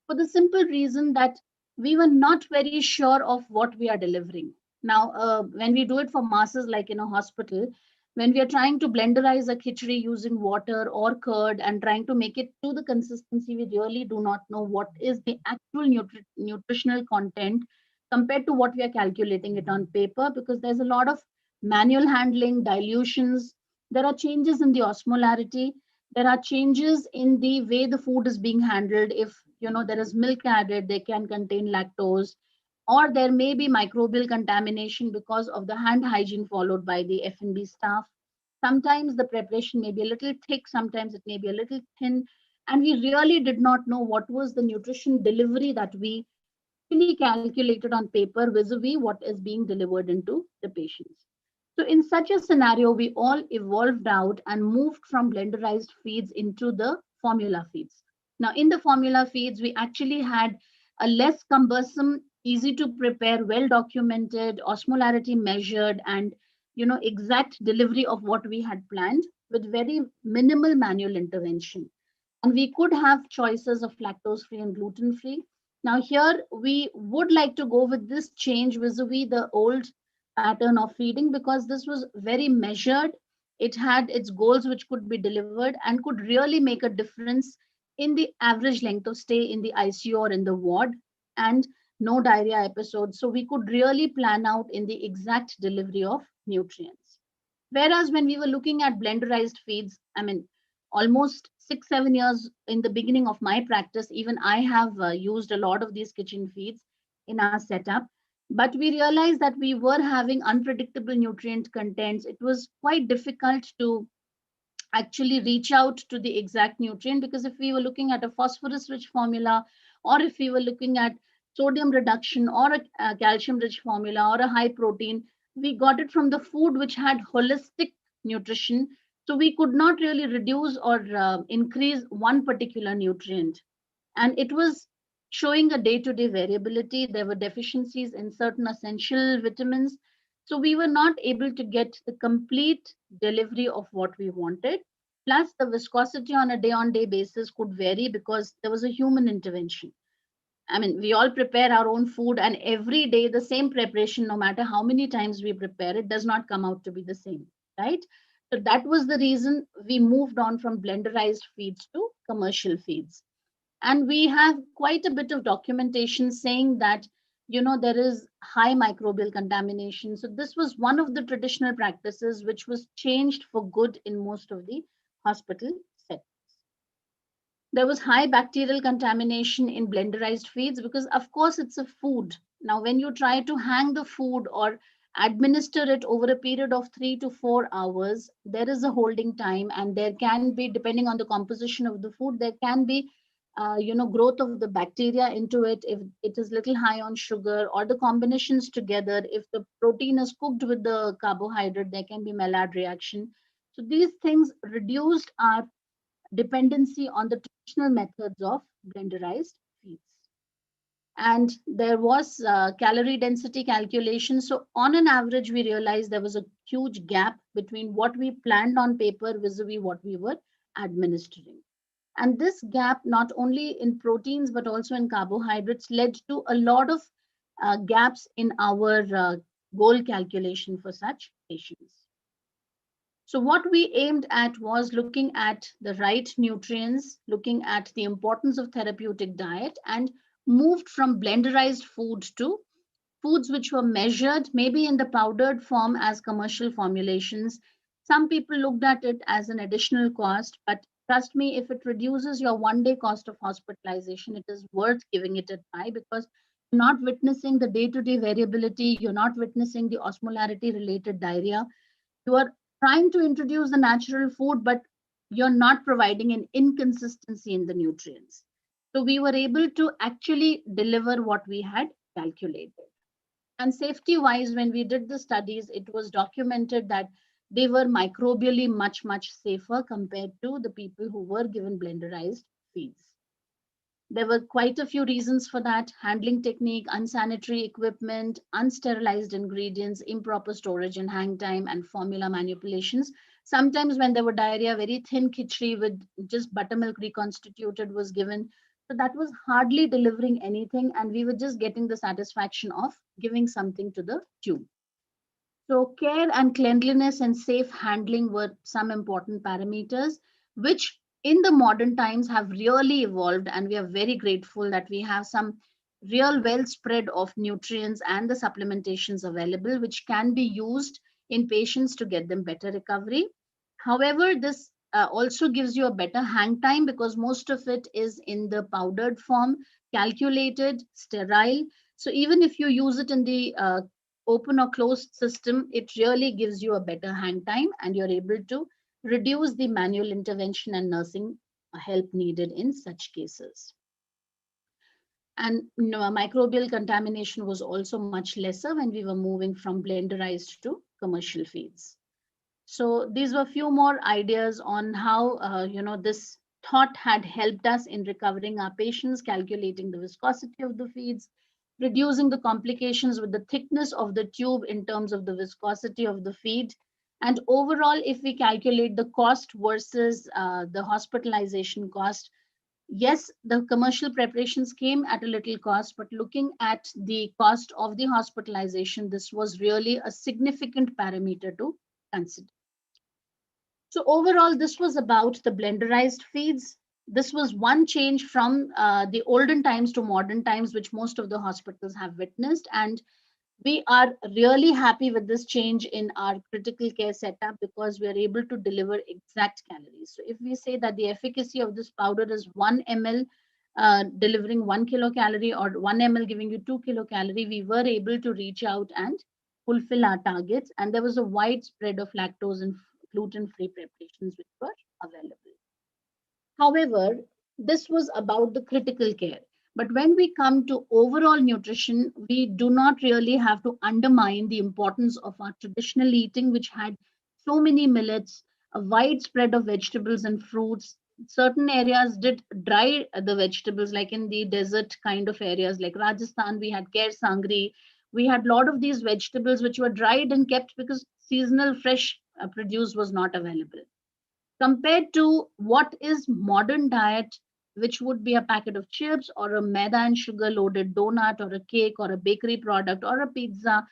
for the simple reason that we were not very sure of what we are delivering. Now, when we do it for masses, like in a hospital, when we are trying to blenderize a khichdi using water or curd and trying to make it to the consistency, we really do not know what is the actual nutritional content compared to what we are calculating it on paper, because there's a lot of manual handling, dilutions. There are changes in the osmolarity. There are changes in the way the food is being handled. If there is milk added, they can contain lactose, or there may be microbial contamination because of the hand hygiene followed by the F&B staff. Sometimes the preparation may be a little thick, sometimes it may be a little thin, and we really did not know what was the nutrition delivery that we really calculated on paper vis-a-vis what is being delivered into the patients. So in such a scenario, we all evolved out and moved from blenderized feeds into the formula feeds. Now, in the formula feeds, we actually had a less cumbersome, easy to prepare, well documented, osmolarity measured, and exact delivery of what we had planned with very minimal manual intervention. And we could have choices of lactose free and gluten free. Now here we would like to go with this change vis-a-vis the old pattern of feeding, because this was very measured. It had its goals which could be delivered and could really make a difference in the average length of stay in the ICU or in the ward, and no diarrhea episodes. So we could really plan out in the exact delivery of nutrients. Whereas when we were looking at blenderized feeds, almost 6-7 years in the beginning of my practice, even I have used a lot of these kitchen feeds in our setup. But we realized that we were having unpredictable nutrient contents. It was quite difficult to actually reach out to the exact nutrient, because if we were looking at a phosphorus rich formula, or if we were looking at sodium reduction or a calcium rich formula or a high protein, we got it from the food which had holistic nutrition. So we could not really reduce or increase one particular nutrient. And it was showing a day-to-day variability. There were deficiencies in certain essential vitamins. So we were not able to get the complete delivery of what we wanted. Plus the viscosity on a day-on-day basis could vary because there was a human intervention. We all prepare our own food, and every day the same preparation, no matter how many times we prepare it, does not come out to be the same, right? So that was the reason we moved on from blenderized feeds to commercial feeds. And we have quite a bit of documentation saying that, there is high microbial contamination. So this was one of the traditional practices which was changed for good in most of the hospital settings. There was high bacterial contamination in blenderized feeds because, of course, it's a food. Now, when you try to hang the food or administer it over a period of 3 to 4 hours, there is a holding time, and there can be, depending on the composition of the food, there can be growth of the bacteria into it if it is little high on sugar, or the combinations together. If the protein is cooked with the carbohydrate, there can be Maillard reaction. So these things reduced our dependency on the traditional methods of blenderized feeds. And there was calorie density calculation. So on an average, we realized there was a huge gap between what we planned on paper vis-a-vis what we were administering. And this gap, not only in proteins, but also in carbohydrates, led to a lot of gaps in our goal calculation for such patients. So what we aimed at was looking at the right nutrients, looking at the importance of therapeutic diet, and moved from blenderized food to foods which were measured, maybe in the powdered form as commercial formulations. Some people looked at it as an additional cost, but trust me, if it reduces your one-day cost of hospitalization, it is worth giving it a try, because you're not witnessing the day-to-day variability, you're not witnessing the osmolarity-related diarrhea. You are trying to introduce the natural food, but you're not providing an inconsistency in the nutrients. So we were able to actually deliver what we had calculated. And safety-wise, when we did the studies, it was documented that they were microbially much, much safer compared to the people who were given blenderized feeds. There were quite a few reasons for that: handling technique, unsanitary equipment, unsterilized ingredients, improper storage and hang time, and formula manipulations. Sometimes when there were diarrhea, very thin khichdi with just buttermilk reconstituted was given. So that was hardly delivering anything, and we were just getting the satisfaction of giving something to the tube. So care and cleanliness and safe handling were some important parameters, which in the modern times have really evolved, and we are very grateful that we have some real well spread of nutrients and the supplementations available, which can be used in patients to get them better recovery. However, this also gives you a better hang time, because most of it is in the powdered form, calculated, sterile. So even if you use it in the open or closed system, it really gives you a better hang time, and you're able to reduce the manual intervention and nursing help needed in such cases. And microbial contamination was also much lesser when we were moving from blenderized to commercial feeds. So these were a few more ideas on how this thought had helped us in recovering our patients, calculating the viscosity of the feeds, reducing the complications with the thickness of the tube in terms of the viscosity of the feed. And overall, if we calculate the cost versus the hospitalization cost, yes, the commercial preparations came at a little cost, but looking at the cost of the hospitalization, this was really a significant parameter to consider. So overall, this was about the blenderized feeds. This was one change from the olden times to modern times, which most of the hospitals have witnessed. And we are really happy with this change in our critical care setup, because we are able to deliver exact calories. So if we say that the efficacy of this powder is 1 ml delivering 1 kilocalorie, or 1 ml giving you 2 kilocalorie, we were able to reach out and fulfill our targets. And there was a wide spread of lactose and gluten-free preparations which were available. However, this was about the critical care. But when we come to overall nutrition, we do not really have to undermine the importance of our traditional eating, which had so many millets, a wide spread of vegetables and fruits. Certain areas did dry the vegetables, like in the desert kind of areas like Rajasthan, we had Kher Sangri. We had a lot of these vegetables which were dried and kept because seasonal fresh produce was not available. Compared to what is modern diet, which would be a packet of chips or a maida and sugar loaded donut or a cake or a bakery product or a pizza,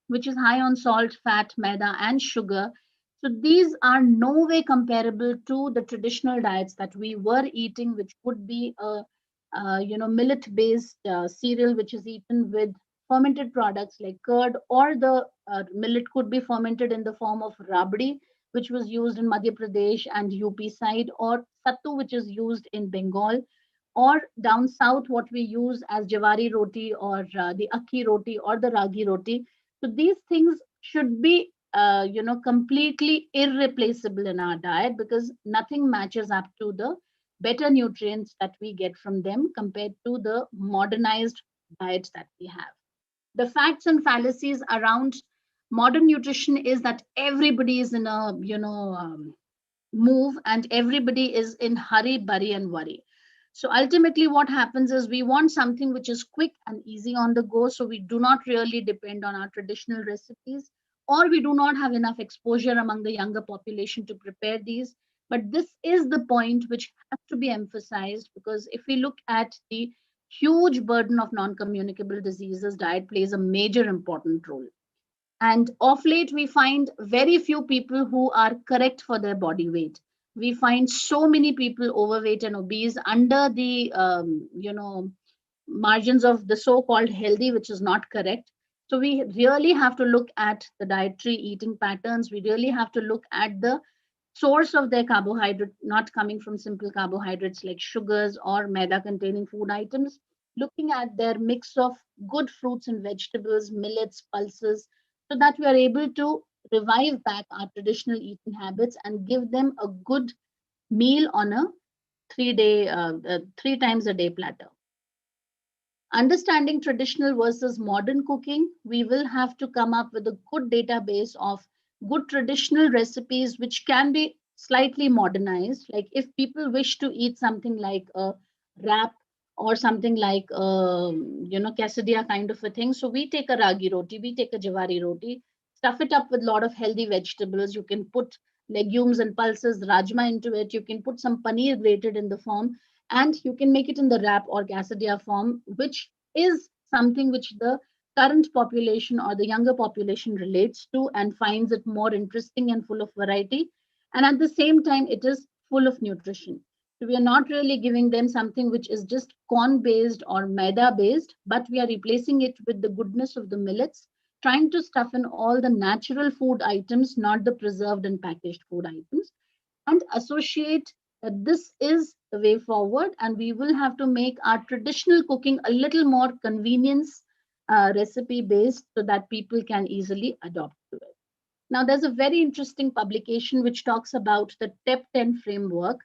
which is high on salt, fat, maida and sugar. So these are no way comparable to the traditional diets that we were eating, which would be a millet-based cereal, which is eaten with fermented products like curd, or the millet could be fermented in the form of rabdi, which was used in Madhya Pradesh and UP side, or sattu, which is used in Bengal, or down south, what we use as javari roti, or the akki roti, or the ragi roti. So these things should be, completely irreplaceable in our diet, because nothing matches up to the better nutrients that we get from them compared to the modernized diets that we have. The facts and fallacies around modern nutrition is that everybody is in a move, and everybody is in hurry, burry, and worry. So ultimately what happens is we want something which is quick and easy on the go, so we do not really depend on our traditional recipes, or we do not have enough exposure among the younger population to prepare these. But this is the point which has to be emphasized, because if we look at the huge burden of non-communicable diseases, diet plays a major important role. And of late, we find very few people who are correct for their body weight. We find so many people overweight and obese under the, margins of the so-called healthy, which is not correct. So we really have to look at the dietary eating patterns. We really have to look at the source of their carbohydrate, not coming from simple carbohydrates like sugars or maida containing food items, looking at their mix of good fruits and vegetables, millets, pulses, so that we are able to revive back our traditional eating habits and give them a good meal on a 3 times a day platter. Understanding traditional versus modern cooking, we will have to come up with a good database of good traditional recipes which can be slightly modernized. Like if people wish to eat something like a wrap or something like quesadilla kind of a thing, so we take a ragi roti, we take a javari roti, stuff it up with a lot of healthy vegetables. You can put legumes and pulses, rajma into it. You can put some paneer grated in the form, and you can make it in the wrap or quesadilla form, which is something which the current population or the younger population relates to and finds it more interesting and full of variety. And at the same time, it is full of nutrition. So we are not really giving them something which is just corn based or maida based, but we are replacing it with the goodness of the millets, trying to stuff in all the natural food items, not the preserved and packaged food items, and associate that this is the way forward. And we will have to make our traditional cooking a little more convenience recipe based, so that people can easily adopt to it. Now, there's a very interesting publication which talks about the TEP 10 framework,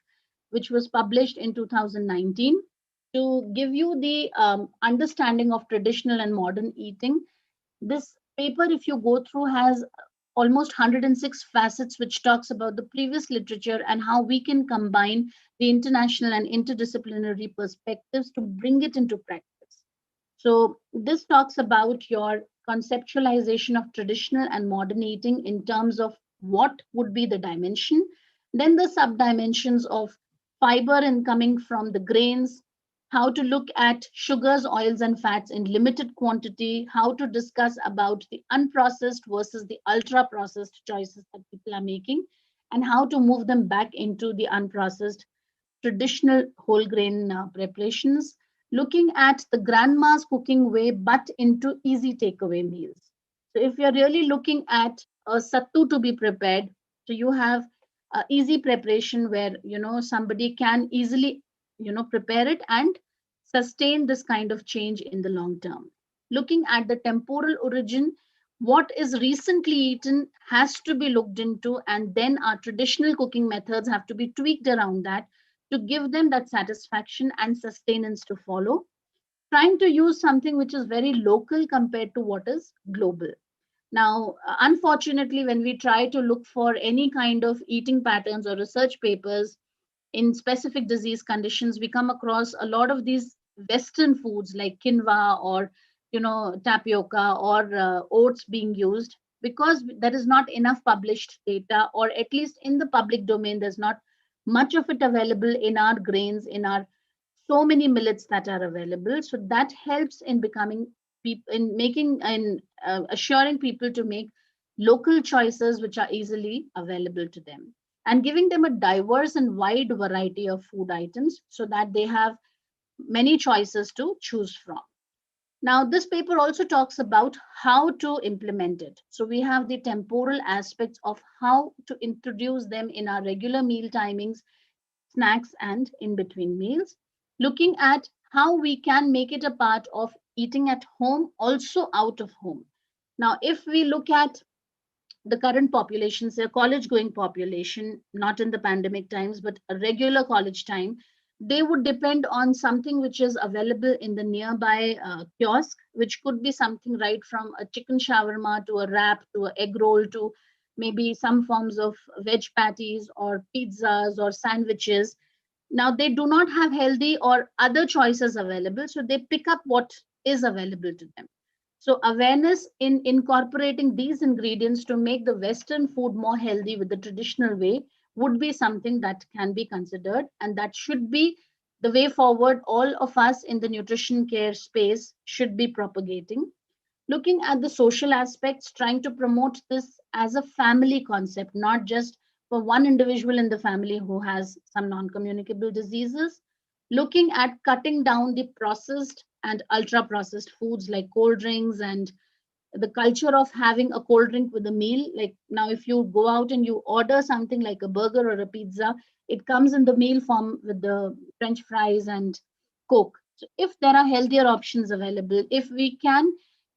which was published in 2019 to give you the understanding of traditional and modern eating. This paper, if you go through, has almost 106 facets, which talks about the previous literature and how we can combine the international and interdisciplinary perspectives to bring it into practice. So this talks about your conceptualization of traditional and modern eating in terms of what would be the dimension, then the sub-dimensions of fiber incoming from the grains, how to look at sugars, oils, and fats in limited quantity, how to discuss about the unprocessed versus the ultra-processed choices that people are making, and how to move them back into the unprocessed traditional whole grain preparations, looking at the grandma's cooking way, but into easy takeaway meals. So if you're really looking at a sattu to be prepared, so you have easy preparation where, somebody can easily, prepare it and sustain this kind of change in the long term. Looking at the temporal origin, what is recently eaten has to be looked into, and then our traditional cooking methods have to be tweaked around that to give them that satisfaction and sustenance to follow. Trying to use something which is very local compared to what is global. Now, unfortunately, when we try to look for any kind of eating patterns or research papers in specific disease conditions, we come across a lot of these Western foods like quinoa or tapioca or oats being used, because there is not enough published data, or at least in the public domain, there's not much of it available in our grains, in our so many millets that are available. So that helps in assuring people to make local choices which are easily available to them, and giving them a diverse and wide variety of food items so that they have many choices to choose from. Now, this paper also talks about how to implement it. So we have the temporal aspects of how to introduce them in our regular meal timings, snacks, and in between meals, looking at how we can make it a part of eating at home, also out of home. Now, if we look at the current population, say a college going population, not in the pandemic times, but a regular college time, they would depend on something which is available in the nearby kiosk, which could be something right from a chicken shawarma to a wrap to an egg roll to maybe some forms of veg patties or pizzas or sandwiches. Now, they do not have healthy or other choices available, so they pick up what is available to them. So awareness in incorporating these ingredients to make the Western food more healthy with the traditional way would be something that can be considered, and that should be the way forward all of us in the nutrition care space should be propagating. Looking at the social aspects, trying to promote this as a family concept, not just for one individual in the family who has some non-communicable diseases. Looking at cutting down the processed and ultra processed foods like cold drinks and the culture of having a cold drink with a meal. Like now, if you go out and you order something like a burger or a pizza, it comes in the meal form with the French fries and Coke. So if there are healthier options available, if we can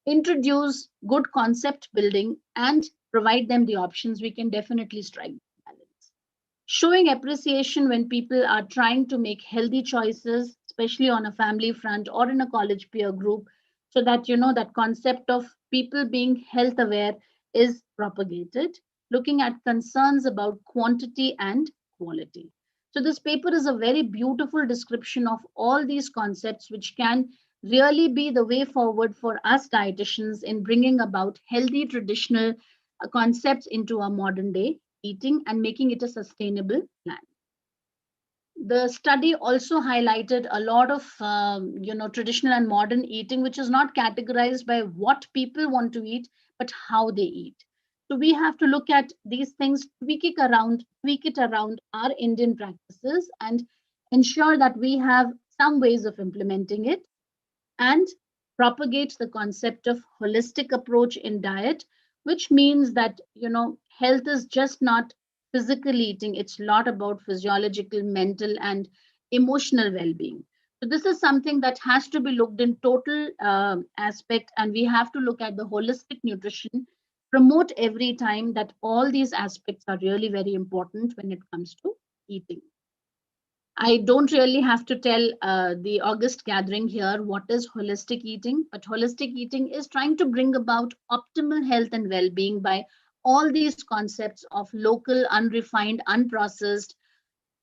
introduce good concept building and provide them the options, we can definitely strike balance. Showing appreciation when people are trying to make healthy choices, especially on a family front or in a college peer group, so that that concept of people being health aware is propagated. Looking at concerns about quantity and quality. So this paper is a very beautiful description of all these concepts, which can really be the way forward for us dietitians in bringing about healthy traditional concepts into our modern day eating and making it a sustainable plan. The study also highlighted a lot of traditional and modern eating, which is not categorized by what people want to eat, but how they eat. So we have to look at these things, tweak it around our Indian practices and ensure that we have some ways of implementing it and propagate the concept of holistic approach in diet, which means that health is just not physical eating, it's a lot about physiological, mental, and emotional well-being. So this is something that has to be looked in total aspect, and we have to look at the holistic nutrition, promote every time that all these aspects are really very important when it comes to eating. I don't really have to tell the August gathering here what is holistic eating, but holistic eating is trying to bring about optimal health and well-being by all these concepts of local, unrefined, unprocessed,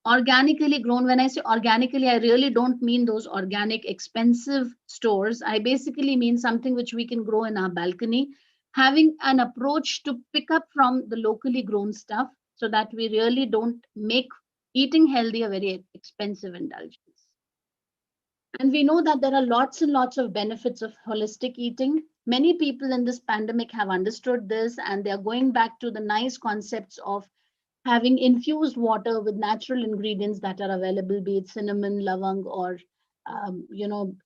organically grown. When I say organically, I really don't mean those organic, expensive stores. I basically mean something which we can grow in our balcony, having an approach to pick up from the locally grown stuff so that we really don't make eating healthy a very expensive indulgence. And we know that there are lots and lots of benefits of holistic eating. Many people in this pandemic have understood this, and they are going back to the nice concepts of having infused water with natural ingredients that are available, be it cinnamon, lavang, or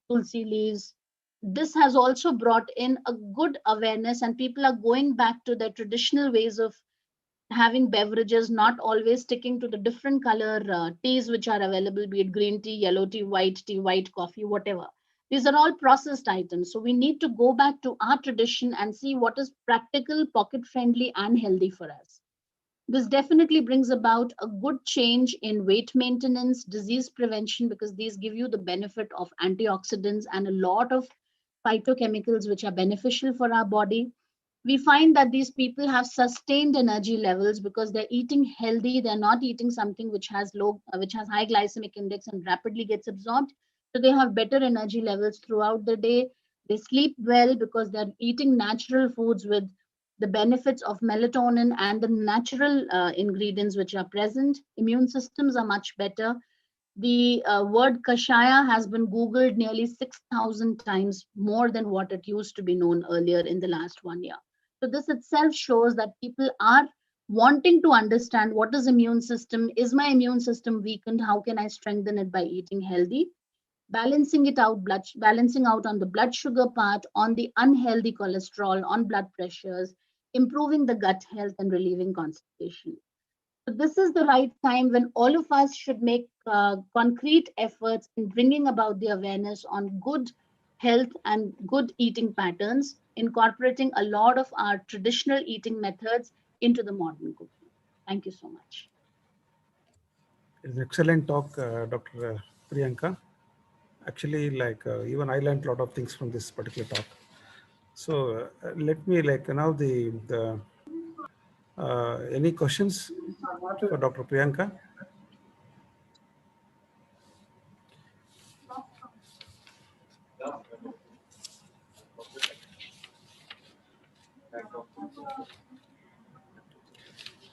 tulsi leaves. This has also brought in a good awareness, and people are going back to their traditional ways of having beverages, not always sticking to the different color teas which are available, be it green tea, white coffee, whatever. These are all processed items. So we need to go back to our tradition and see what is practical, pocket friendly, and healthy for us. This definitely brings about a good change in weight maintenance, disease prevention, because these give you the benefit of antioxidants and a lot of phytochemicals which are beneficial for our body. We find that these people have sustained energy levels because they're eating healthy. They're not eating something which has high glycemic index and rapidly gets absorbed. So they have better energy levels throughout the day. They sleep well because they're eating natural foods with the benefits of melatonin and the natural ingredients which are present. Immune systems are much better. The word kashaya has been Googled nearly 6,000 times more than what it used to be known earlier in the last 1 year. So this itself shows that people are wanting to understand what is immune system. Is my immune system weakened? How can I strengthen it by eating healthy? balancing out on the blood sugar part, on the unhealthy cholesterol, on blood pressures, improving the gut health and relieving constipation. So this is the right time when all of us should make concrete efforts in bringing about the awareness on good health and good eating patterns, incorporating a lot of our traditional eating methods into the modern cooking. Thank you so much. It's an excellent talk, Dr. Priyanka. Actually, even I learned a lot of things from this particular talk. So let me now any questions for Dr. Priyanka?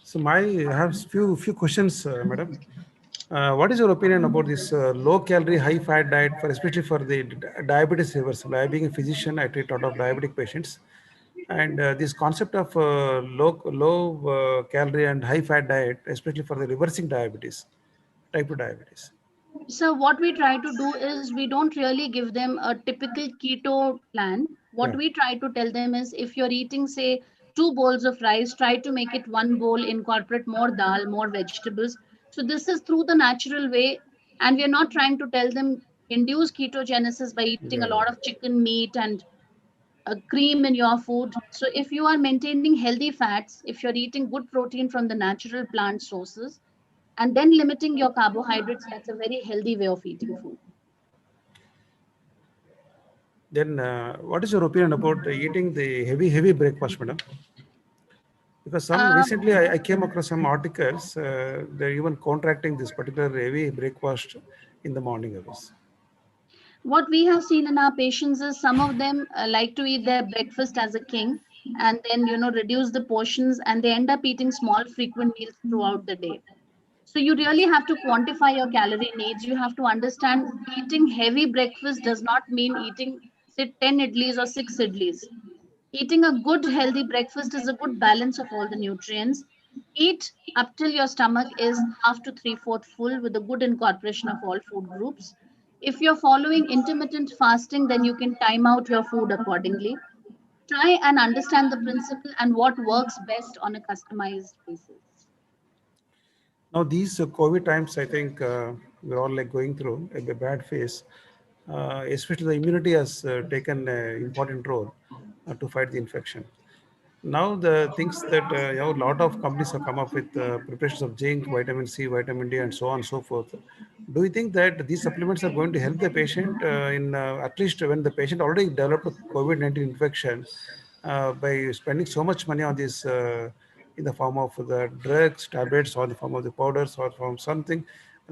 So I have few questions, madam. What is your opinion about this low calorie, high fat diet, especially for the diabetes reversal? I being a physician, I treat a lot of diabetic patients, and this concept of low calorie and high fat diet, especially for the reversing diabetes, type 2 diabetes. So what we try to do is we don't really give them a typical keto plan. What we try to tell them is if you're eating, say, 2 bowls of rice, try to make it 1 bowl, incorporate more dal, more vegetables. So this is through the natural way. And we are not trying to tell them induce ketogenesis by eating a lot of chicken meat and cream in your food. So if you are maintaining healthy fats, if you're eating good protein from the natural plant sources, and then limiting your carbohydrates, that's a very healthy way of eating food. Then what is your opinion about eating the heavy breakfast, madam? Because recently I came across some articles, they're even contracting this particular heavy breakfast in the morning hours. What we have seen in our patients is some of them like to eat their breakfast as a king and then, reduce the portions, and they end up eating small frequent meals throughout the day. So you really have to quantify your calorie needs. You have to understand eating heavy breakfast does not mean eating, say, 10 idlis or 6 idlis. Eating a good healthy breakfast is a good balance of all the nutrients. Eat up till your stomach is half to 3/4 full with a good incorporation of all food groups. If you're following intermittent fasting, then you can time out your food accordingly. Try and understand the principle and what works best on a customized basis. Now these COVID times, I think we're all going through a bad phase. Especially the immunity has taken an important role to fight the infection. Now the things that a lot of companies have come up with preparations of zinc, vitamin C, vitamin D, and so on and so forth. Do you think that these supplements are going to help the patient in at least when the patient already developed a COVID-19 infection by spending so much money on this in the form of the drugs, tablets, or in the form of the powders, or from something?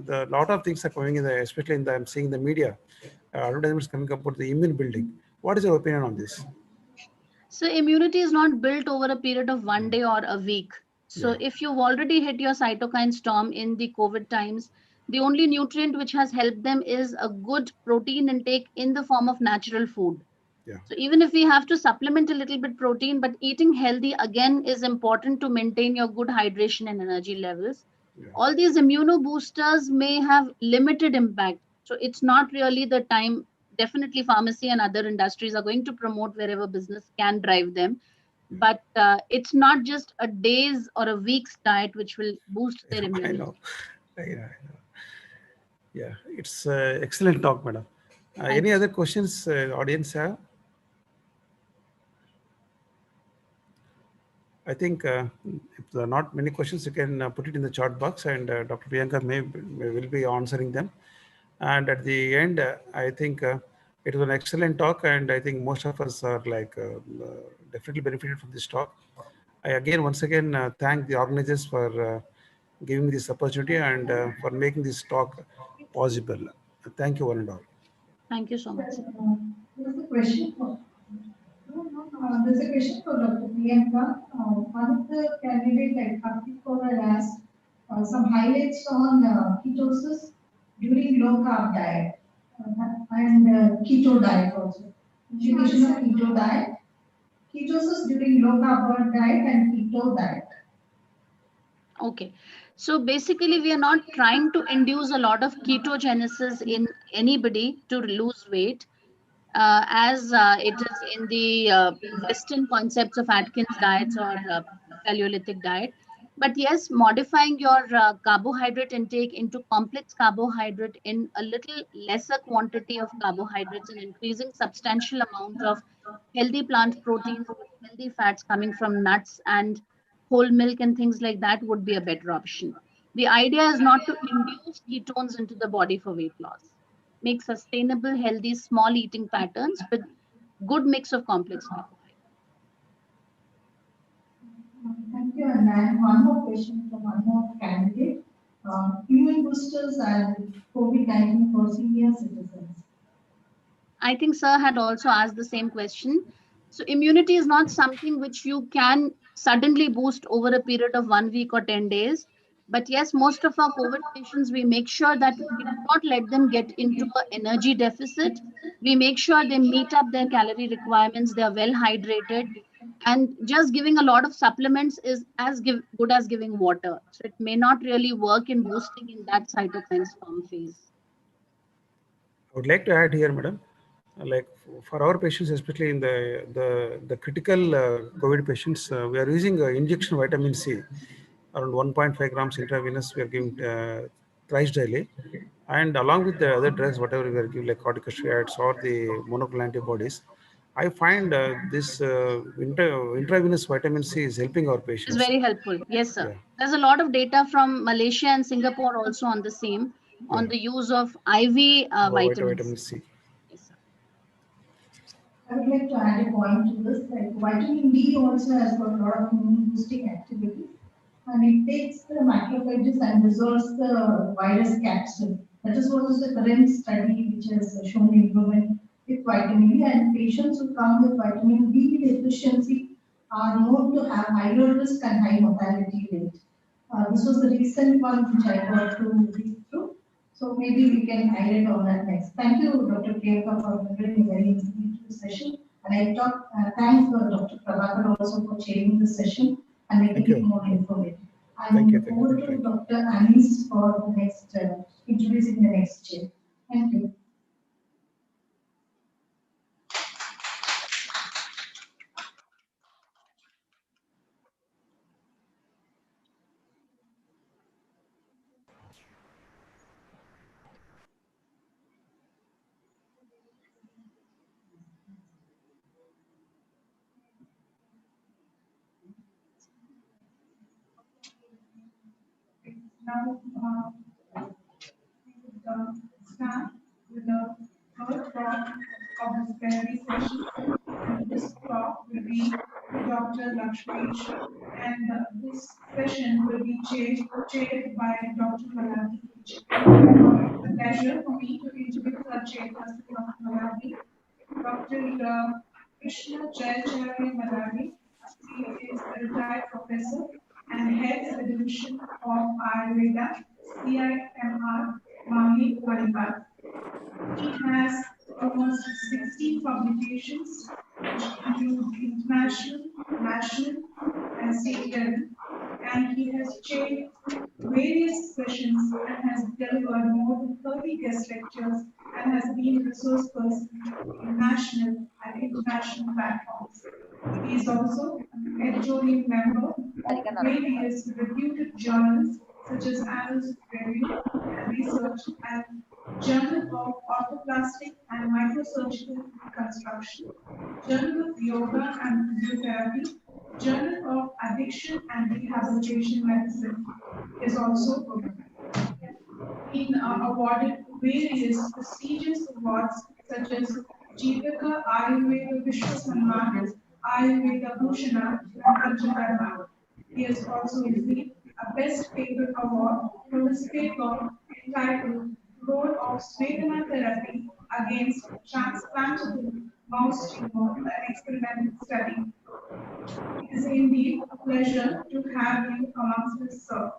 A lot of things are coming in the, especially in the, I'm seeing the media, advertisements coming up about the immune building. What is your opinion on this? So immunity is not built over a period of 1 day or a week. So if you've already hit your cytokine storm in the COVID times, the only nutrient which has helped them is a good protein intake in the form of natural food. So even if we have to supplement a little bit protein, but eating healthy again is important to maintain your good hydration and energy levels. All these immunoboosters may have limited impact. So it's not really the time. Definitely pharmacy and other industries are going to promote wherever business can drive them. But it's not just a day's or a week's diet which will boost their immunity. I know. Yeah, it's excellent talk, madam. Any other questions audience have? I think if there are not many questions, you can put it in the chat box, and Dr. Priyanka will be answering them. And at the end, I think it was an excellent talk, and I think most of us are definitely benefited from this talk. I once again thank the organizers for giving me this opportunity and for making this talk possible. Thank you one and all. Thank you so much. There's a question for Dr. Priyanka. One of the candidates, like Karthik Kolar, asked some highlights on ketosis during low carb diet and keto diet also. Implication of keto diet, ketosis during low carb diet and keto diet. Okay. So basically, we are not trying to induce a lot of ketogenesis in anybody to lose weight, as it is in the Western concepts of Atkins diets or Paleolithic diet. But yes, modifying your carbohydrate intake into complex carbohydrate in a little lesser quantity of carbohydrates and increasing substantial amount of healthy plant proteins, healthy fats coming from nuts and whole milk and things like that would be a better option. The idea is not to induce ketones into the body for weight loss. Make sustainable, healthy, small eating patterns with good mix of complex carbohydrates. Thank you. And I have one more question from one more candidate. Immune boosters and COVID-19 for senior citizens. I think Sir had also asked the same question. So immunity is not something which you can suddenly boost over a period of 1 week or 10 days. But yes, most of our COVID patients, we make sure that we do not let them get into an energy deficit. We make sure they meet up their calorie requirements, they are well hydrated. And just giving a lot of supplements is as good as giving water. So it may not really work in boosting in that cytokine storm phase. I would like to add here, madam, like for our patients, especially in the critical COVID patients, we are using injection vitamin C, around 1.5 grams intravenous. We are giving thrice daily, and along with the other drugs, whatever we are giving, like corticosteroids or the monoclonal antibodies. I find this intravenous vitamin C is helping our patients. It's very helpful. Yes, sir. Yeah. There's a lot of data from Malaysia and Singapore also on the same, on the use of IV vitamin C. Yes, sir. I would like to add a point to this. Like vitamin D also has got a lot of immune boosting activity, and it takes the macrophages and dissolves the virus capsid. That is what is the current study which has shown improvement with vitamin D, and patients who come with vitamin D deficiency are known to have higher risk and high mortality rate. This was the recent one which I got to read through. So maybe we can highlight on that next. Thank you, Dr. Priyanka, for delivering a very informative session. And I thank Dr. Prabhakar also for chairing the session and making it more informative. And over to Dr. Anis for the next, introducing the next chair. Thank you. Now, we would start with the third talk of this plenary session. And this talk will be Dr. Lakshmesh, and this session will be chaired by Dr. Malavi. It's a pleasure for me to introduce our chairperson, Dr. Malavi. Dr. Krishna Jayacharya Malavi. He is a retired professor and heads the division of Ayurveda, CIMR, Mahid, Manipal. He has almost 16 publications, which include international, national, and state level, and he has chaired various sessions and has delivered more than 30 guest lectures and has been a resource person in national and international platforms. He is also an editorial member of various reputed journals such as Annals of Review and Research and Journal of Orthoplastic and Microsurgical Reconstruction, Journal of Yoga and Physiotherapy, Journal of Addiction and Rehabilitation Medicine is also been awarded various prestigious awards such as Jeevika Ayurveda Vishwa Samman, Ayurveda Bhushana, and Panchakarma. He has also received a Best Paper Award for his paper entitled Role of Svedana Therapy Against Transplantable Mouse Tumor, an Experimental Study. It is indeed a pleasure to have you amongst us, sir.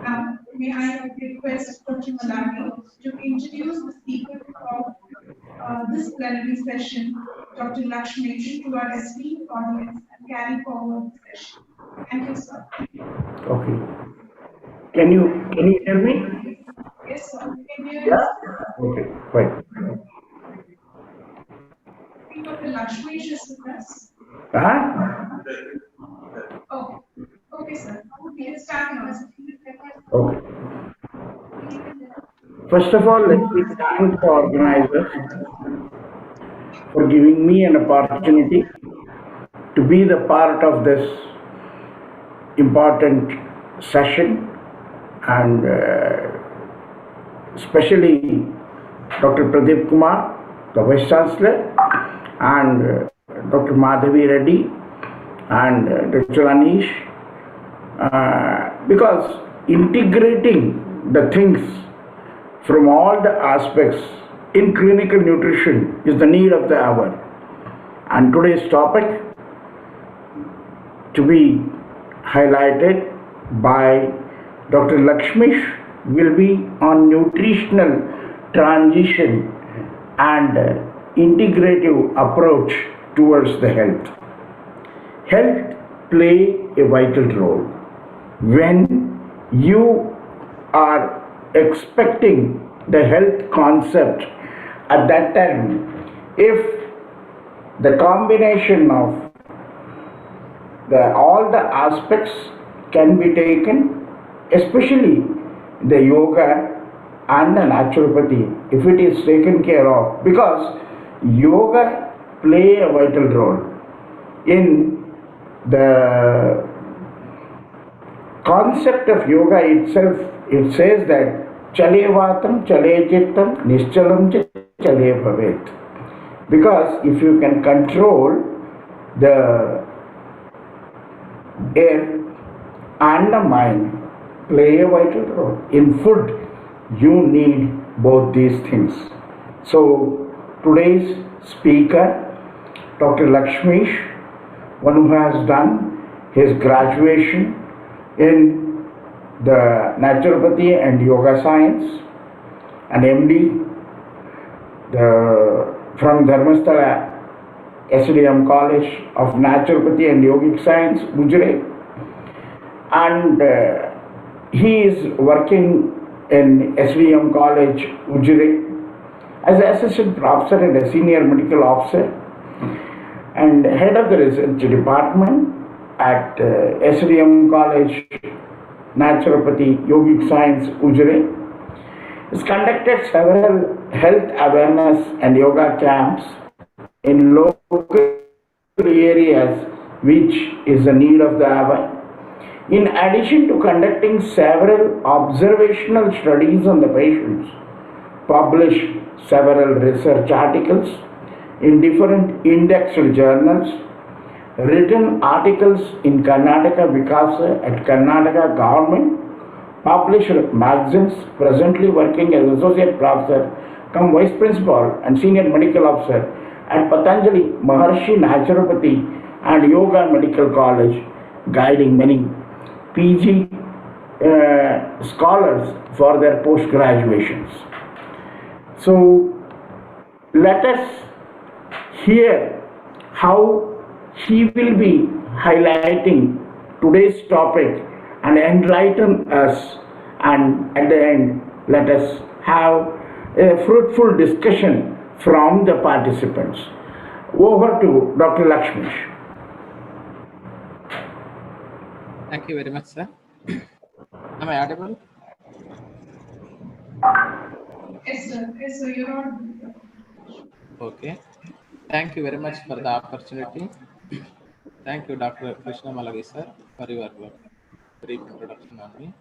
Now, may I request Dr. Malavi to introduce the speaker of this plenary session, Dr. Lakshmesh, to our esteemed audience and carry forward the session. Thank you, sir. Okay. Can you hear me? Yes, sir. Can you hear Yeah. Okay, fine. Dr. Lakshmi is with us. Oh, okay, sir. Okay, start now. Okay. First of all, let me thank the organizers for giving me an opportunity to be the part of this important session, and especially Dr. Pradeep Kumar, the Vice Chancellor, and Dr. Madhavi Reddy and Dr. Anish, because integrating the things from all the aspects in clinical nutrition is the need of the hour. And today's topic to be highlighted by Dr. Lakshmish will be on nutritional transition and integrative approach towards the health. Health play a vital role. When you are expecting the health concept, at that time, if the combination of all the aspects can be taken, especially the yoga and the naturopathy, if it is taken care of, because yoga play a vital role in the concept of yoga itself. It says that chale vatam chale chittam nischalam chale bhavet, because if you can control the air and the mind, play a vital role. In food, you need both these things. So today's speaker, Dr. Lakshmish, one who has done his graduation in the naturopathy and yoga science, an MD from Dharmasthala SDM College of Naturopathy and Yogic Science, Ujjain, and he is working in SDM College, Ujjain, as an assistant professor and a senior medical officer and head of the research department at SDM College, Naturopathy, Yogic Science, Ujjain. He's conducted several health awareness and yoga camps in local areas, which is the need of the hour. In addition to conducting several observational studies on the patients, published several research articles in different indexed journals, written articles in Karnataka Vikasa at Karnataka government, published magazines, presently working as associate professor, come vice principal and senior medical officer at Patanjali Maharshi Naturopathy and Yoga Medical College, guiding many PG scholars for their post graduations. So let us hear how he will be highlighting today's topic and enlighten us, and at the end let us have a fruitful discussion from the participants. Over to Dr. Lakshmish. Thank you very much, sir. Am I audible? Yes, sir. Yes, sir. You're on. Okay. Thank you very much for the opportunity. Thank you, Dr. Krishna Malagi, sir, for your brief introduction on me.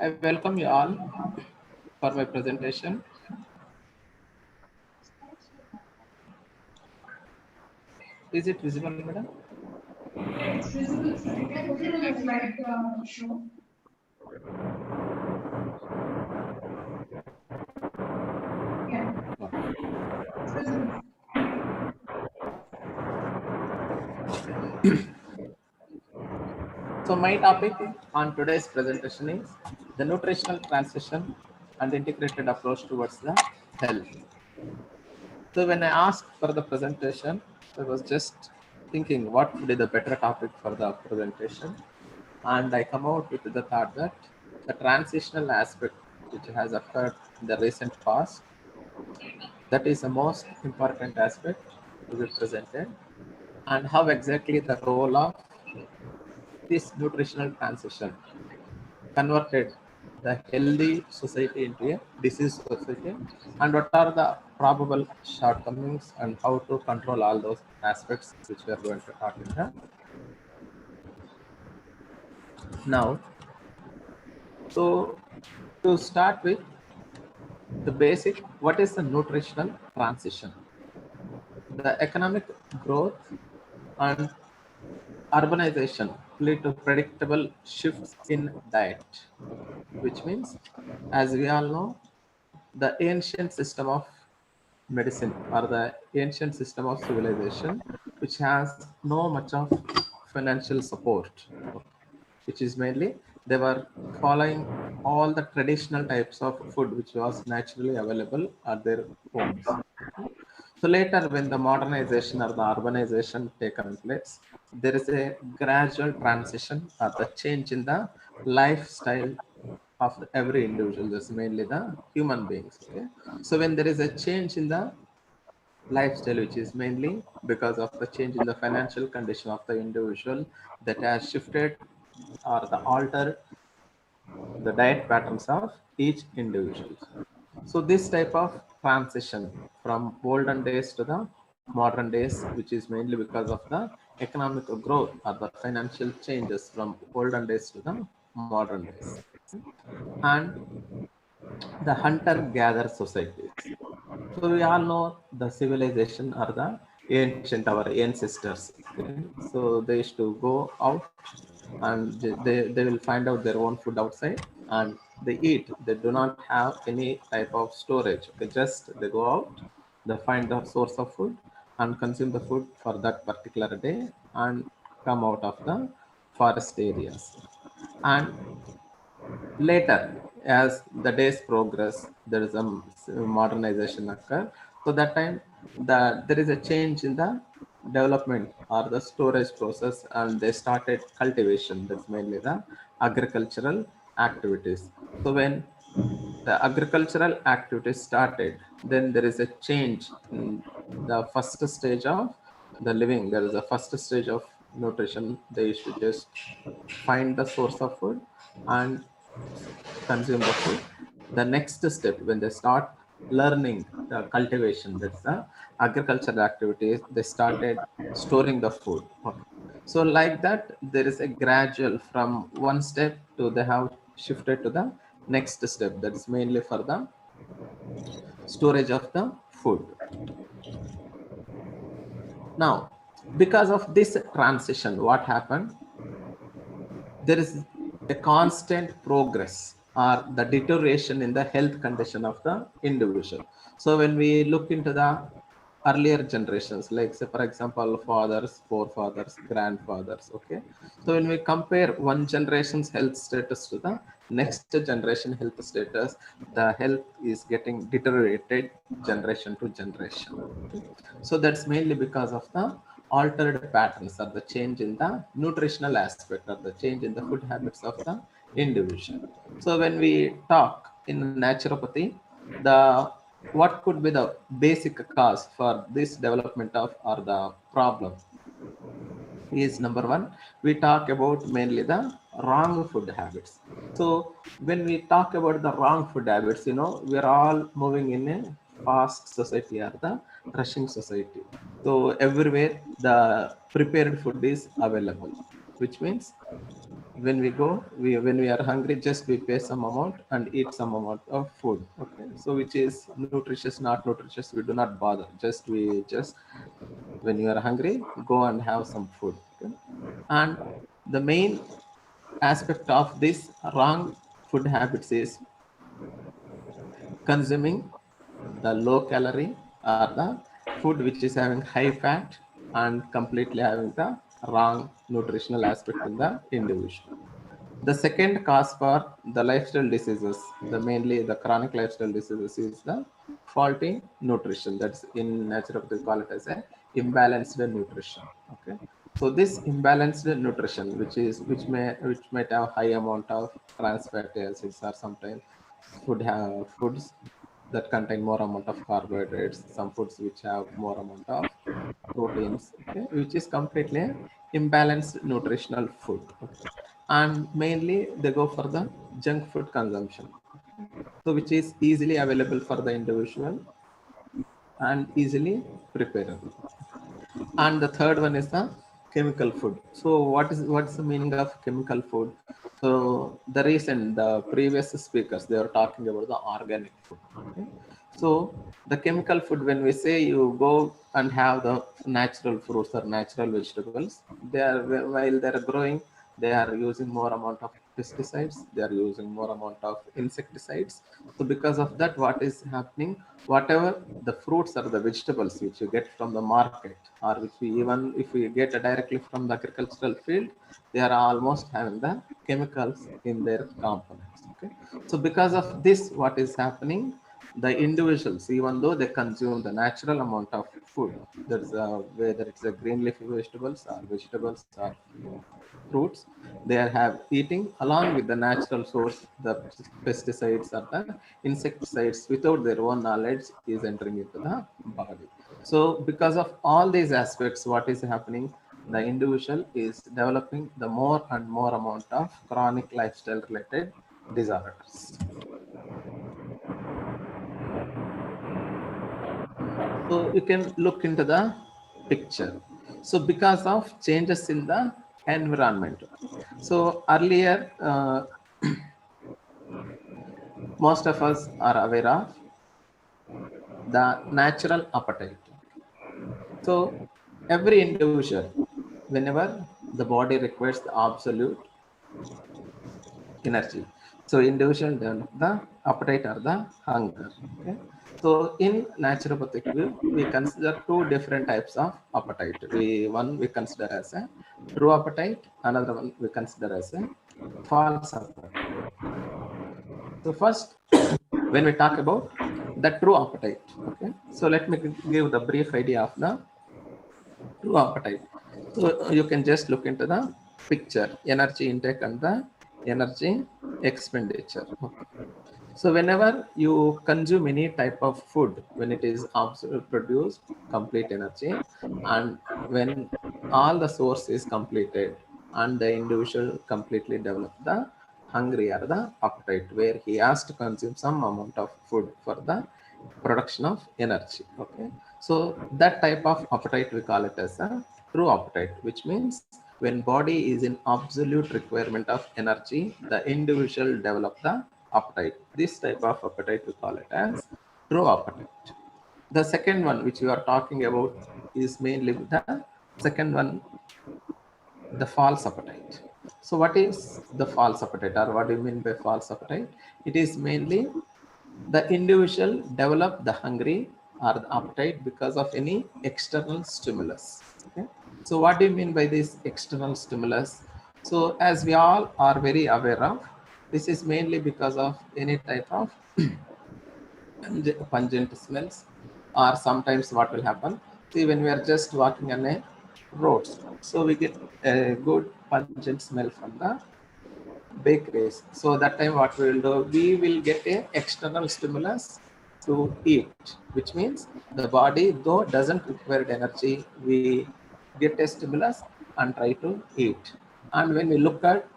I welcome you all for my presentation. Is it visible, madam? It's visible, sir. You can put it on the slide show. Yeah. It's visible. So my topic on today's presentation is the nutritional transition and integrated approach towards the health. So when I asked for the presentation, I was just thinking what would be the better topic for the presentation. And I come out with the thought that the transitional aspect which which has occurred in the recent past. That is the most important aspect to be presented, and how exactly the role of this nutritional transition converted the healthy society into a diseased society, and what are the probable shortcomings and how to control all those aspects which we are going to talk in the now. So to start with the basic, what is the nutritional transition? The economic growth and urbanization lead to predictable shifts in diet, which means, as we all know, the ancient system of medicine or the ancient system of civilization, which has no much of financial support, which is mainly they were following all the traditional types of food which was naturally available at their homes. So later, when the modernization or the urbanization taken place, there is a gradual transition or the change in the lifestyle of every individual. That's mainly the human beings. Okay, so when there is a change in the lifestyle, which is mainly because of the change in the financial condition of the individual, that has shifted or the altered the diet patterns of each individual. So this type of transition from olden days to the modern days, which is mainly because of the economic growth or the financial changes from olden days to the modern days, and the hunter-gatherer societies. So we all know the civilization or the ancient, our ancestors. Okay? So they used to go out and they will find out their own food outside and they eat. They do not have any type of storage. Okay? Just they go out, they find the source of food and consume the food for that particular day and come out of the forest areas. And later, as the days progress, there is a modernization occur. So that time, there is a change in the development or the storage process, and they started cultivation. That's mainly the agricultural activities. So when the agricultural activities started, then there is a change in the first stage of the living. There is a first stage of nutrition. They should just find the source of food and consume the food. The next step, when they start learning the cultivation, that's the agricultural activities, they started storing the food. Okay. So like that, there is a gradual from one step to they have shifted to the next step. That is mainly for the storage of the food. Now, because of this transition, what happened? There is a constant progress or the deterioration in the health condition of the individual. So when we look into the earlier generations, like say for example, fathers, forefathers, grandfathers, okay. So when we compare one generation's health status to the next generation health status, the health is getting deteriorated generation to generation. Okay? So that's mainly because of the altered patterns or the change in the nutritional aspect or the change in the food habits of the individual. So when we talk in naturopathy, the what could be the basic cause for this development of or the problem is number one, we talk about mainly the wrong food habits. So when we talk about the wrong food habits, we're all moving in a fast society or the rushing society. So everywhere the prepared food is available, which means when we go, when we are hungry, just we pay some amount and eat some amount of food. Okay, so which is nutritious, not nutritious, we do not bother. Just when you are hungry, go and have some food. Okay? And the main aspect of this wrong food habits is consuming the low calorie or the food which is having high fat and completely having the wrong nutritional aspect in the individual. The second cause for the lifestyle diseases, mainly the chronic lifestyle diseases, is the faulty nutrition. That's in naturopathy we call it as a imbalanced nutrition. Okay, so this imbalanced nutrition, which might have high amount of trans fatty acids or sometimes foods that contain more amount of carbohydrates, some foods which have more amount of proteins, okay, which is completely imbalanced nutritional food. Okay. And mainly they go for the junk food consumption, so which is easily available for the individual and easily preparable. And the third one is the chemical food. So what's the meaning of chemical food? So the previous speakers, they were talking about the organic food. Okay? So the chemical food, when we say you go and have the natural fruits or natural vegetables, they are, while they are growing, they are using more amount of pesticides, they are using more amount of insecticides. So because of that, what is happening, whatever the fruits or the vegetables which you get from the market, or which we, even if we get directly from the agricultural field, they are almost having the chemicals in their components. Okay, so because of this, what is happening, the individuals, even though they consume the natural amount of food, there's whether it's a green leafy vegetables or fruits, they have eating along with the natural source, the pesticides or the insecticides, without their own knowledge, is entering into the body. So because of all these aspects, what is happening, the individual is developing the more and more amount of chronic lifestyle related disorders. So you can look into the picture. So because of changes in the environment, so earlier most of us are aware of the natural appetite. So every individual, whenever the body requires the absolute energy, so individual develop the appetite or the hunger. Okay. So in naturopathic view, we consider two different types of appetite. One we consider as a true appetite, another one we consider as a false appetite. So first, when we talk about the true appetite, okay, so let me give the brief idea of the true appetite. So you can just look into the picture, energy intake and the energy expenditure. Okay. So whenever you consume any type of food, when it is produced complete energy, and when all the source is completed and the individual completely develop the hungry or the appetite, where he has to consume some amount of food for the production of energy. Okay, so that type of appetite we call it as a true appetite, which means when body is in absolute requirement of energy, the individual develop the appetite. This type of appetite we call it as true appetite. The second one which we are talking about is mainly the second one, the false appetite. So what is the false appetite, or what do you mean by false appetite? It is mainly the individual develop the hungry or the appetite because of any external stimulus. Okay. So what do you mean by this external stimulus? So as we all are very aware of, this is mainly because of any type of pungent smells, or sometimes what will happen, see, when we are just walking on a road, so we get a good pungent smell from the bakeries. So that time what we will do, we will get a external stimulus to eat, which means the body though doesn't require energy, we get a stimulus and try to eat. And when we look at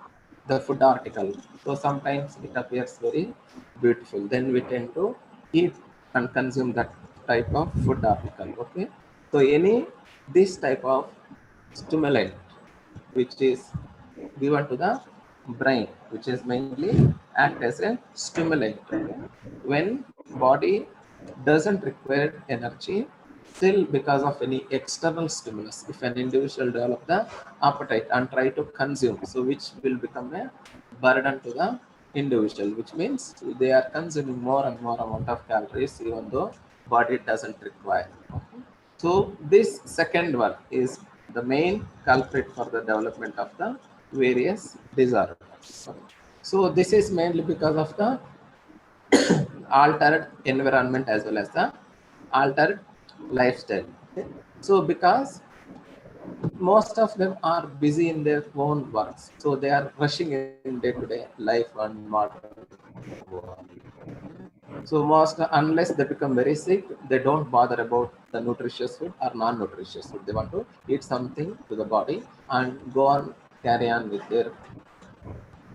the food article, so sometimes it appears very beautiful, then we tend to eat and consume that type of food article. Okay, so any this type of stimulant which is given to the brain, which is mainly act as a stimulant. Okay? When body doesn't require energy, still because of any external stimulus, if an individual develop the appetite and try to consume, so which will become a burden to the individual, which means they are consuming more and more amount of calories even though body doesn't require. Okay? So this second one is the main culprit for the development of the various disorders. So this is mainly because of the altered environment as well as the altered lifestyle. Okay? So because most of them are busy in their own works, so they are rushing in day-to-day life and modern world. So most, unless they become very sick, they don't bother about the nutritious food or non-nutritious food. They want to eat something to the body and go on, carry on with their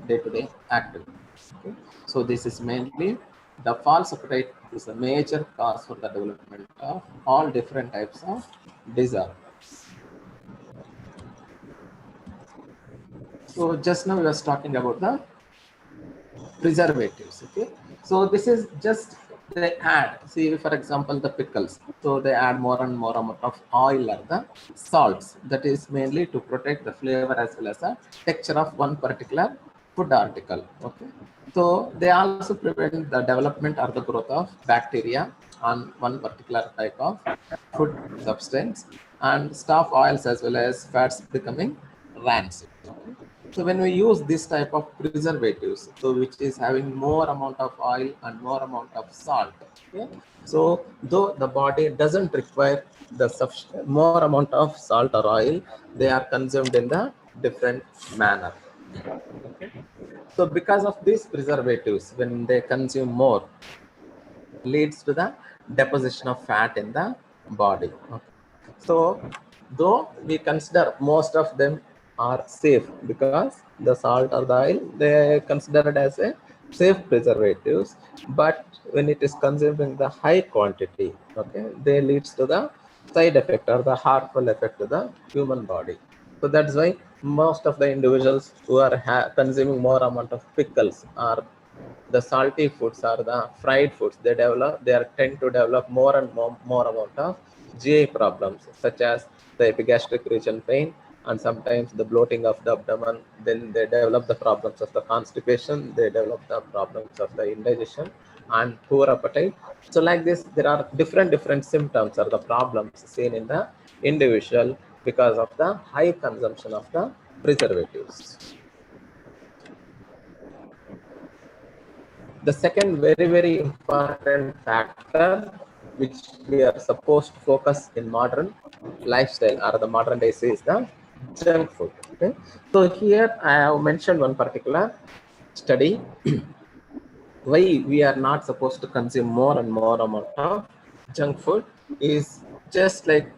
day-to-day activity. Okay? So this is mainly the false appetite is a major cause for the development of all different types of disorders. So just now we was talking about the preservatives. Okay, so this is just they add. See, for example, the pickles. So they add more and more amount of oil or the salts. That is mainly to protect the flavor as well as the texture of one particular food article. Okay, so they also prevent the development or the growth of bacteria on one particular type of food substance and stop oils as well as fats becoming rancid. Okay? So when we use this type of preservatives, so which is having more amount of oil and more amount of salt, okay? So though the body doesn't require the more amount of salt or oil, they are consumed in the different manner. Okay? So because of these preservatives, when they consume more, leads to the deposition of fat in the body. Okay? So though we consider most of them are safe because the salt or the oil, they are considered as a safe preservatives, but when it is consumed in the high quantity, okay, they leads to the side effect or the harmful effect to the human body. So that's why most of the individuals who are consuming more amount of pickles or the salty foods or the fried foods, they tend to develop more and more amount of GI problems, such as the epigastric region pain and sometimes the bloating of the abdomen. Then they develop the problems of the constipation, they develop the problems of the indigestion and poor appetite. So like this, there are different symptoms or the problems seen in the individual because of the high consumption of the preservatives. The second very important factor which we are supposed to focus in modern lifestyle or the modern days is the junk food. Okay, so here I have mentioned one particular study why we are not supposed to consume more and more amount of junk food is just like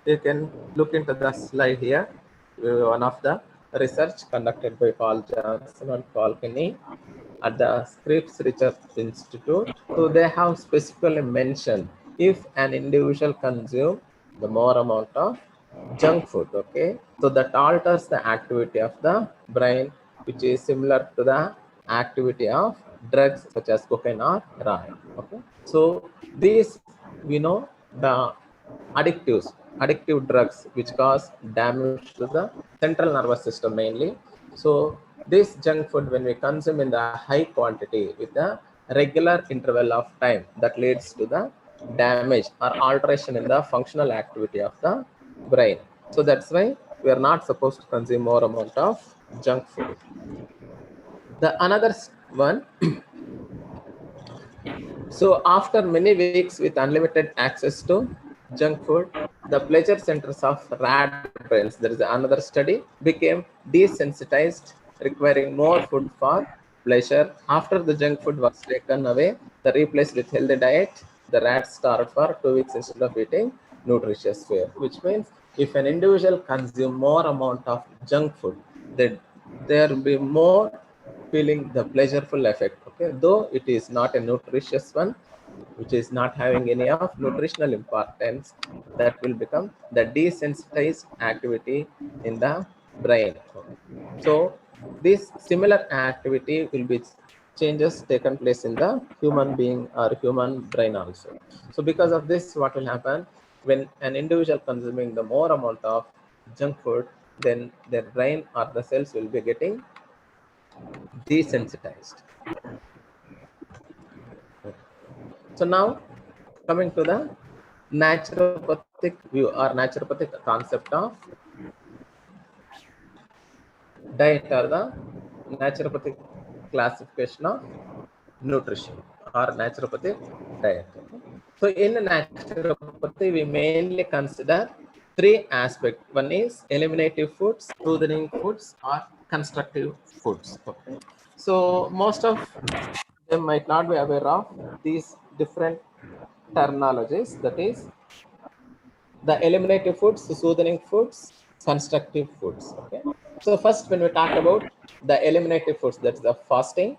you can look into the slide here. One of the research conducted by Paul Johnson and Paul Kinney at the Scripps Research Institute. So they have specifically mentioned if an individual consumes the more amount of junk food, okay, so that alters the activity of the brain, which is similar to the activity of drugs such as cocaine or heroin. Okay, so these we know the addictive drugs which cause damage to the central nervous system mainly. So this junk food, when we consume in the high quantity with the regular interval of time, that leads to the damage or alteration in the functional activity of the brain. So that's why we are not supposed to consume more amount of junk food. The another one, so after many weeks with unlimited access to junk food, the pleasure centers of rat brains, there is another study, became desensitized, requiring more food for pleasure. After the junk food was taken away, the replaced with healthy diet, the rats starved for 2 weeks instead of eating nutritious fare, which means if an individual consume more amount of junk food, then there will be more feeling the pleasureful effect. Okay, though it is not a nutritious one, which is not having any of nutritional importance, that will become the desensitized activity in the brain. So this similar activity will be changes taken place in the human being or human brain also. So because of this, what will happen when an individual consuming the more amount of junk food, then their brain or the cells will be getting desensitized. So now coming to the naturopathic view or naturopathic concept of diet or the naturopathic classification of nutrition or naturopathic diet. So in naturopathy, we mainly consider three aspects. One is eliminative foods, soothing foods, or constructive foods. Okay. So most of they might not be aware of these different terminologies, that is the eliminative foods, soothing foods, constructive foods. Okay. So first, when we talk about the eliminative foods, that's the fasting.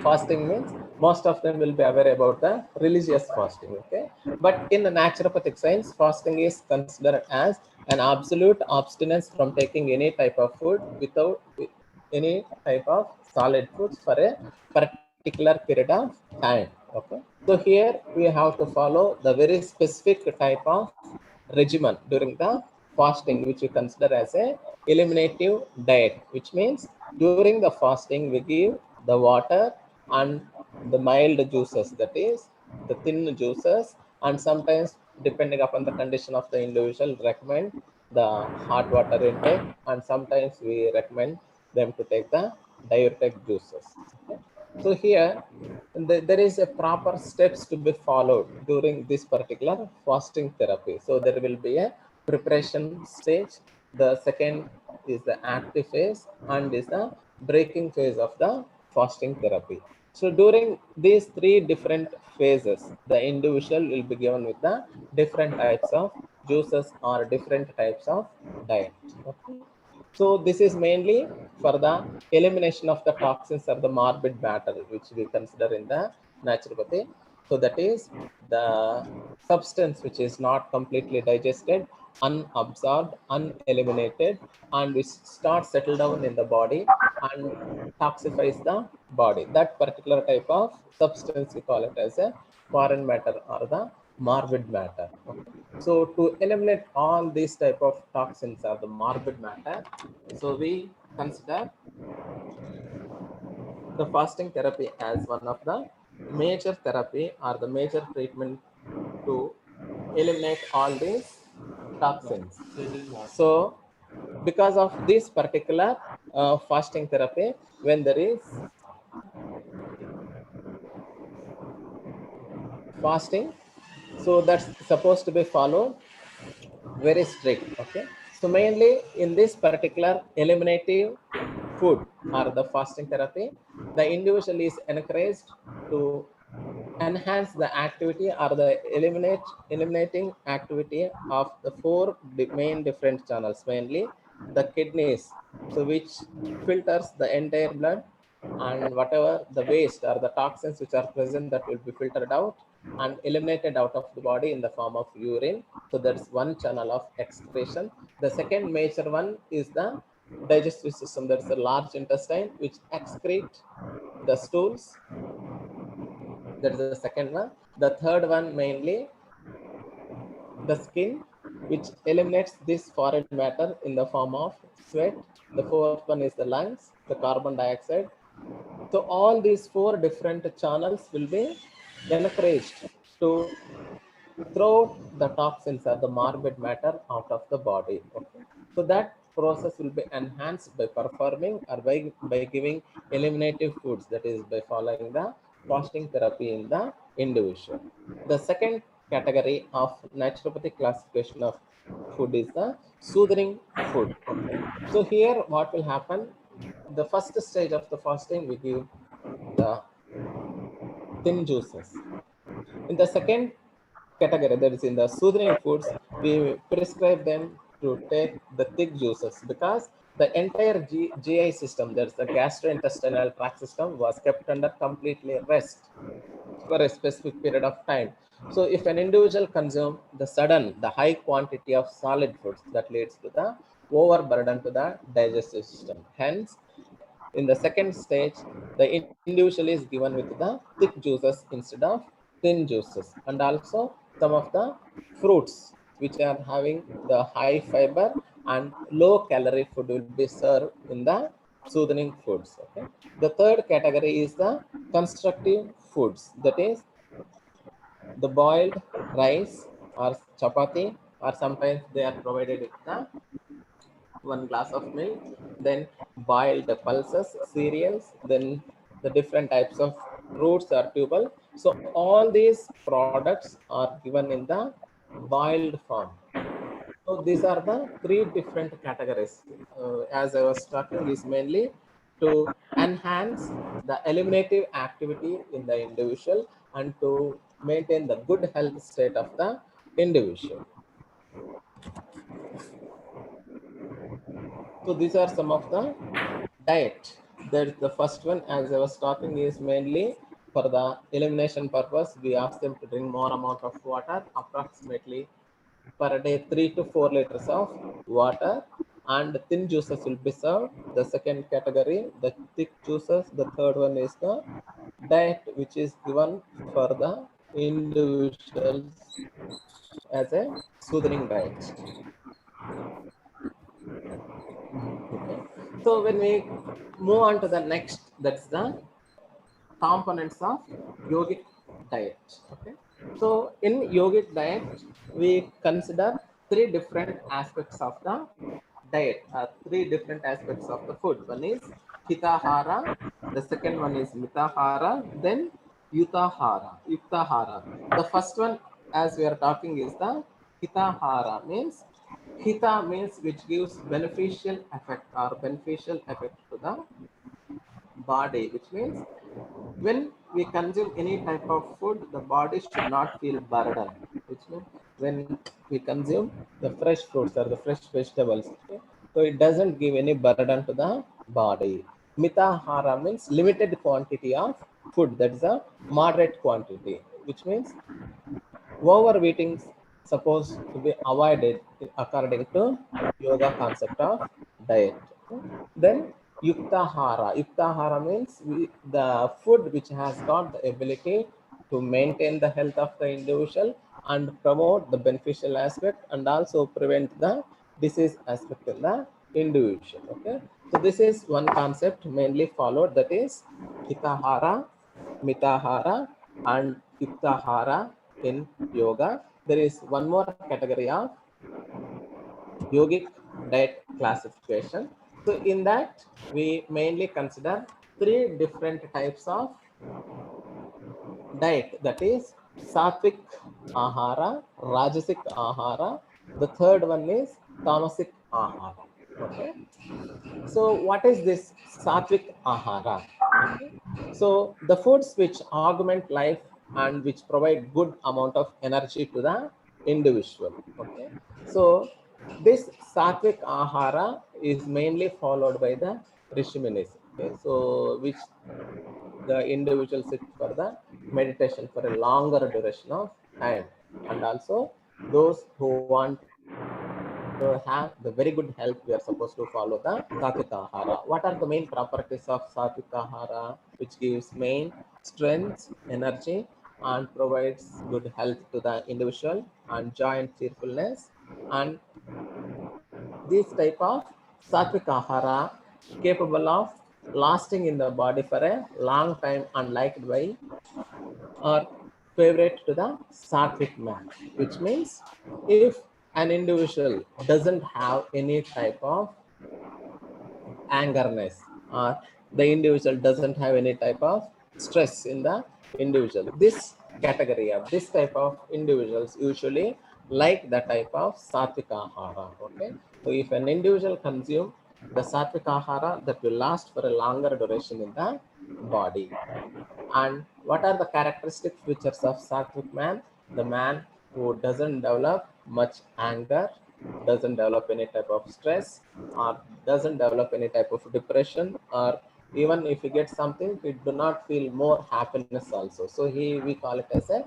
Fasting means most of them will be aware about the religious fasting. Okay. But in the naturopathic science, fasting is considered as an absolute abstinence from taking any type of food without any type of solid foods for a particular period of time. Okay. So here we have to follow the very specific type of regimen during the fasting, which we consider as a eliminative diet, which means during the fasting we give the water and the mild juices, that is the thin juices, and sometimes depending upon the condition of the individual recommend the hot water intake, and sometimes we recommend them to take the diuretic juices. Okay. So here there is a proper steps to be followed during this particular fasting therapy. So there will be a preparation stage, the second is the active phase, and is the breaking phase of the fasting therapy. So during these three different phases, the individual will be given with the different types of juices or different types of diet. Okay. So this is mainly for the elimination of the toxins or the morbid matter, which we consider in the naturopathy. So that is the substance which is not completely digested, unabsorbed, uneliminated, and which starts settle down in the body and toxifies the body. That particular type of substance we call it as a foreign matter or the morbid matter. Okay. So to eliminate all these type of toxins or the morbid matter, so we consider the fasting therapy as one of the major therapy or the major treatment to eliminate all these toxins. So because of this particular fasting therapy, when there is fasting, so that's supposed to be followed very strict. Okay. So mainly in this particular eliminative food or the fasting therapy, the individual is encouraged to enhance the activity or the eliminating activity of the four main different channels, mainly the kidneys, so which filters the entire blood, and whatever the waste or the toxins which are present, that will be filtered out and eliminated out of the body in the form of urine. So that's one channel of excretion. The second major one is the digestive system. There's a large intestine which excrete the stools. That is the second one. The third one mainly the skin, which eliminates this foreign matter in the form of sweat. The fourth one is the lungs, the carbon dioxide. So all these four different channels will be encouraged to throw the toxins or the morbid matter out of the body. Okay. So that process will be enhanced by performing or by giving eliminative foods, that is by following the fasting therapy in the individual. The second category of naturopathic classification of food is the soothing food. Okay. So here what will happen, the first stage of the fasting we give the thin juices. In the second category, that is in the soothing foods, we prescribe them to take the thick juices, because the entire GI system, that's the gastrointestinal tract system, was kept under completely rest for a specific period of time. So if an individual consume the high quantity of solid foods, that leads to the overburden to the digestive system. Hence, in the second stage, the individual is given with the thick juices instead of thin juices, and also some of the fruits which are having the high fiber and low calorie food will be served in the soothing foods. Okay. The third category is the constructive foods, that is the boiled rice or chapati, or sometimes they are provided with the 1 glass of milk, then boiled pulses, cereals, then the different types of roots or tubal. So all these products are given in the boiled form. So these are the three different categories. As I was talking, is mainly to enhance the eliminative activity in the individual and to maintain the good health state of the individual. So these are some of the diet. There's the first one, as I was talking, is mainly for the elimination purpose. We ask them to drink more amount of water, approximately per day 3 to 4 liters of water, and thin juices will be served. The second category, the thick juices. The third one is the diet which is given for the individuals as a soothing diet. Okay. So when we move on to the next, that's the components of yogic diet. Okay. So in yogic diet, we consider three different aspects of the diet, three different aspects of the food. One is hitahara, the second one is mitahara, then yuktahara. The first one, as we are talking, is the hitahara. Means hita means which gives beneficial effect or beneficial effect to the body, which means when we consume any type of food, the body should not feel burden. Which means when we consume the fresh fruits or the fresh vegetables, okay, so it doesn't give any burden to the body. Mitahara means limited quantity of food, that is a moderate quantity, which means overeating is supposed to be avoided according to yoga concept of diet. Then yuktahara means the food which has got the ability to maintain the health of the individual and promote the beneficial aspect and also prevent the disease aspect in the individual. Okay, so this is one concept mainly followed, that is hitahara, mitahara and yuktahara in yoga. There is one more category of yogic diet classification. So in that, we mainly consider three different types of diet, that is sattvic ahara, rajasic ahara. The third one is tamasic ahara. Okay. So what is this sattvic ahara? Okay. So the foods which augment life and which provide good amount of energy to the individual. Okay. So this sattvic ahara is mainly followed by the Rishiminis. Okay. So which the individual sit for the meditation for a longer duration of time, and also those who want to have the very good health, we are supposed to follow the Satvika Ahara. What are the main properties of Satvika Ahara? Which gives main strength, energy, and provides good health to the individual and joy and cheerfulness. And this type of Satvika Ahara capable of lasting in the body for a long time and liked by or favorite to the sattvic man, which means if an individual doesn't have any type of angerness or the individual doesn't have any type of stress in the individual, this category of this type of individuals usually like the type of sattvic ahara. Okay, so if an individual consume the sattvic ahara, that will last for a longer duration in the body. And what are the characteristic features of sattvic man? The man who doesn't develop much anger, doesn't develop any type of stress, or doesn't develop any type of depression, or even if he gets something, he do not feel more happiness also. So we call it as a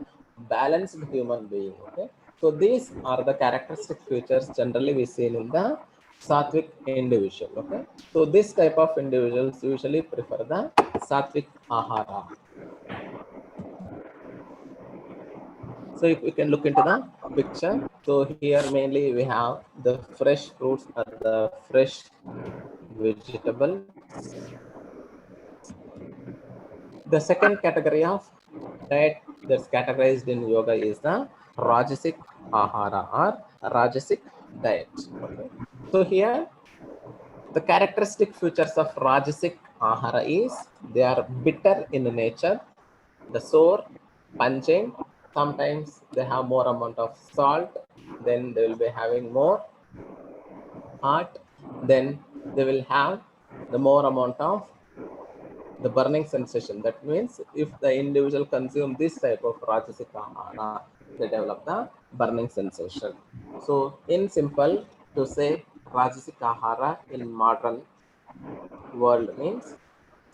balanced human being. Okay, so these are the characteristic features generally we see in the sattvic individual. Okay, so this type of individuals usually prefer the sattvic ahara. So if we can look into the picture, so here mainly we have the fresh fruits or the fresh vegetable. The second category of diet that's categorized in yoga is the Rajasic ahara or Rajasic diet. Okay. So here the characteristic features of Rajasic ahara is they are bitter in nature, the sour, pungent. Sometimes they have more amount of salt, then they will be having more hot, then they will have the more amount of the burning sensation. That means if the individual consume this type of Rajasic ahara, they develop the burning sensation. So in simple, to say Rajasic ahara in modern world means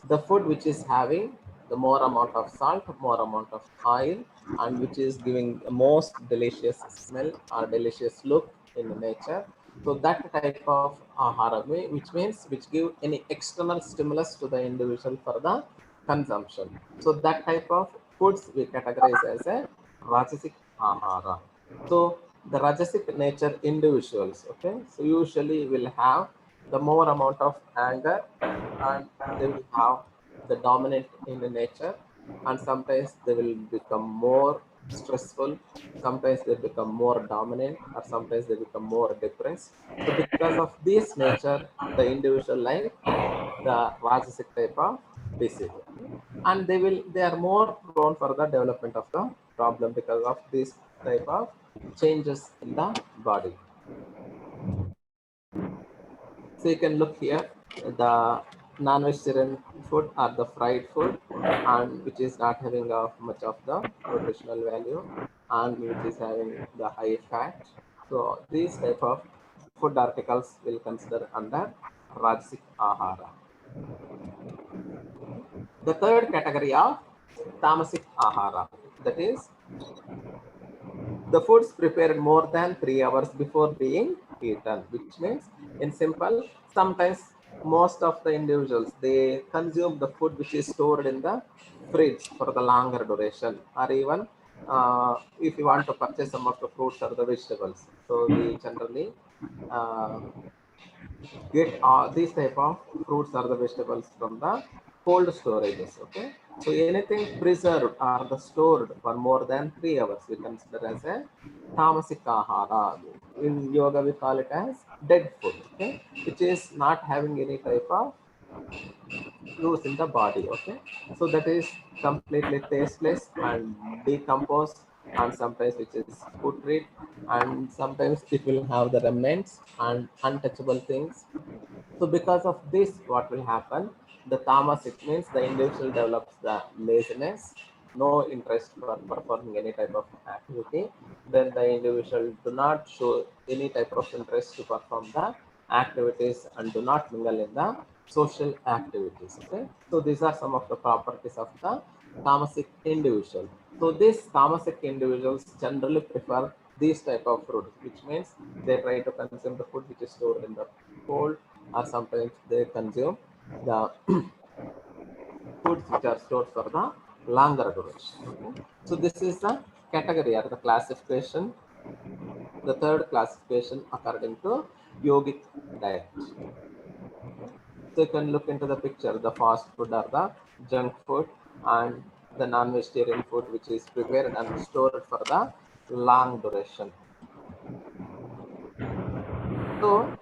the food which is having the more amount of salt, more amount of oil, and which is giving the most delicious smell or delicious look in nature. So that type of ahara, which means which give any external stimulus to the individual for the consumption. So that type of foods we categorize as a Rajasic ahara. So the Rajasic nature individuals, okay, so usually will have the more amount of anger, and they will have the dominant in the nature, and sometimes they will become more stressful, sometimes they become more dominant, or sometimes they become more depressed. So because of this nature, the individual like the Rajasic type of behavior, and they are more prone for the development of the problem because of this type of changes in the body. So you can look here, the non-vegetarian food or the fried food, and which is not having much of the nutritional value, and which is having the high fat. So these type of food articles will consider under Rajasic ahara. The third category of Tamasic ahara, that is the foods prepared more than 3 hours before being eaten, which means in simple, sometimes most of the individuals, they consume the food which is stored in the fridge for the longer duration, or even if you want to purchase some of the fruits or the vegetables. So we generally get these type of fruits or the vegetables from the cold storages. Okay, so anything preserved or the stored for more than 3 hours we consider as a tamasic ahara. In yoga we call it as dead food, okay, which is not having any type of use in the body. Okay, so that is completely tasteless and decomposed, and sometimes which is putrid, and sometimes it will have the remnants and untouchable things. So because of this, what will happen? The tamasic means the individual develops the laziness, no interest for performing any type of activity. Then the individual do not show any type of interest to perform the activities and do not mingle in the social activities. Okay, so these are some of the properties of the tamasic individual. So these tamasic individuals generally prefer this type of food, which means they try to consume the food which is stored in the cold, or sometimes they consume the foods which are stored for the longer duration. Okay? So this is the category or the classification, the third classification according to yogic diet. So you can look into the picture, the fast food or the junk food, and the non-vegetarian food which is prepared and stored for the long duration. So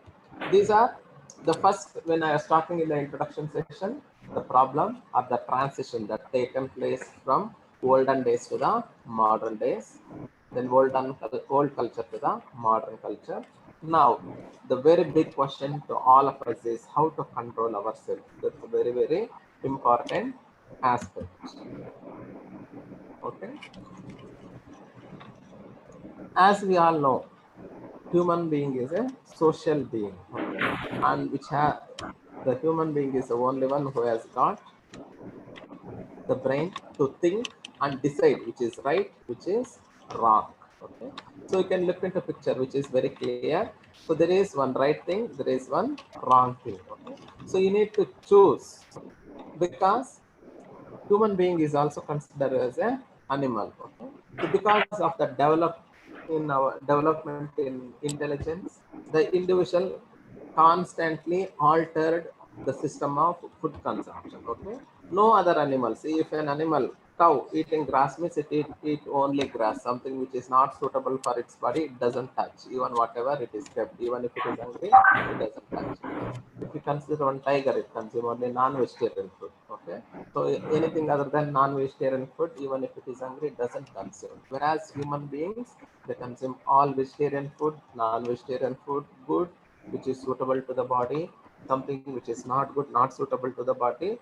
these are the first, when I was talking in the introduction session, the problem or the transition that taken place from olden days to the modern days, then old culture to the modern culture. Now, the very big question to all of us is how to control ourselves. That's a very, very important aspect. Okay. As we all know, human being is a social being, okay? And the human being is the only one who has got the brain to think and decide which is right, which is wrong. Okay, so you can look into a picture which is very clear. So there is one right thing, there is one wrong thing. Okay, so you need to choose, because human being is also considered as an animal. Okay, so because of the development in intelligence, the individual constantly altered the system of food consumption. Okay, no other animals. See, if an animal, cow eating grass means it eat only grass, something which is not suitable for its body, it doesn't touch. Even whatever it is kept, even if it is hungry, it doesn't touch. If you consider one tiger, it consumes only non-vegetarian food. Okay, so anything other than non-vegetarian food, even if it is hungry, it doesn't consume. Whereas human beings, they consume all vegetarian food, non-vegetarian food, good, which is suitable to the body, something which is not good, not suitable to the body.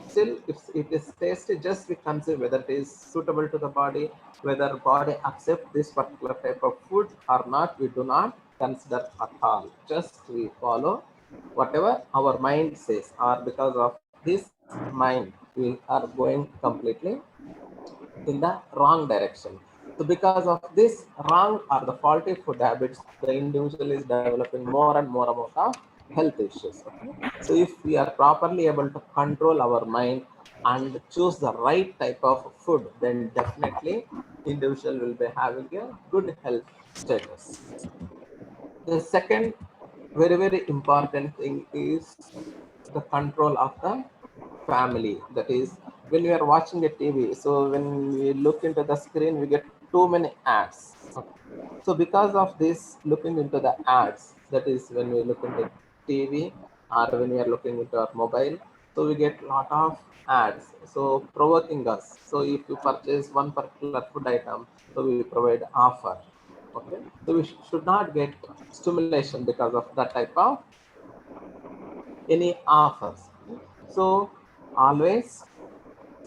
Still, if it is tasty, just we consider whether it is suitable to the body, whether body accept this particular type of food or not, we do not consider at all. Just we follow whatever our mind says, or because of this mind, we are going completely in the wrong direction. So because of this wrong or the faulty food habits, the individual is developing more and more amount of health issues. Okay? So if we are properly able to control our mind and choose the right type of food, then definitely individual will be having a good health status. The second very, very important thing is the control of the family. That is, when we are watching a TV, so when we look into the screen, we get too many ads. Okay. So because of this, looking into the ads, that is when we look into TV or when we are looking into our mobile, so we get a lot of ads, so provoking us. So if you purchase one particular food item, so we provide offer. Okay, so we should not get stimulation because of that type of any offers. So always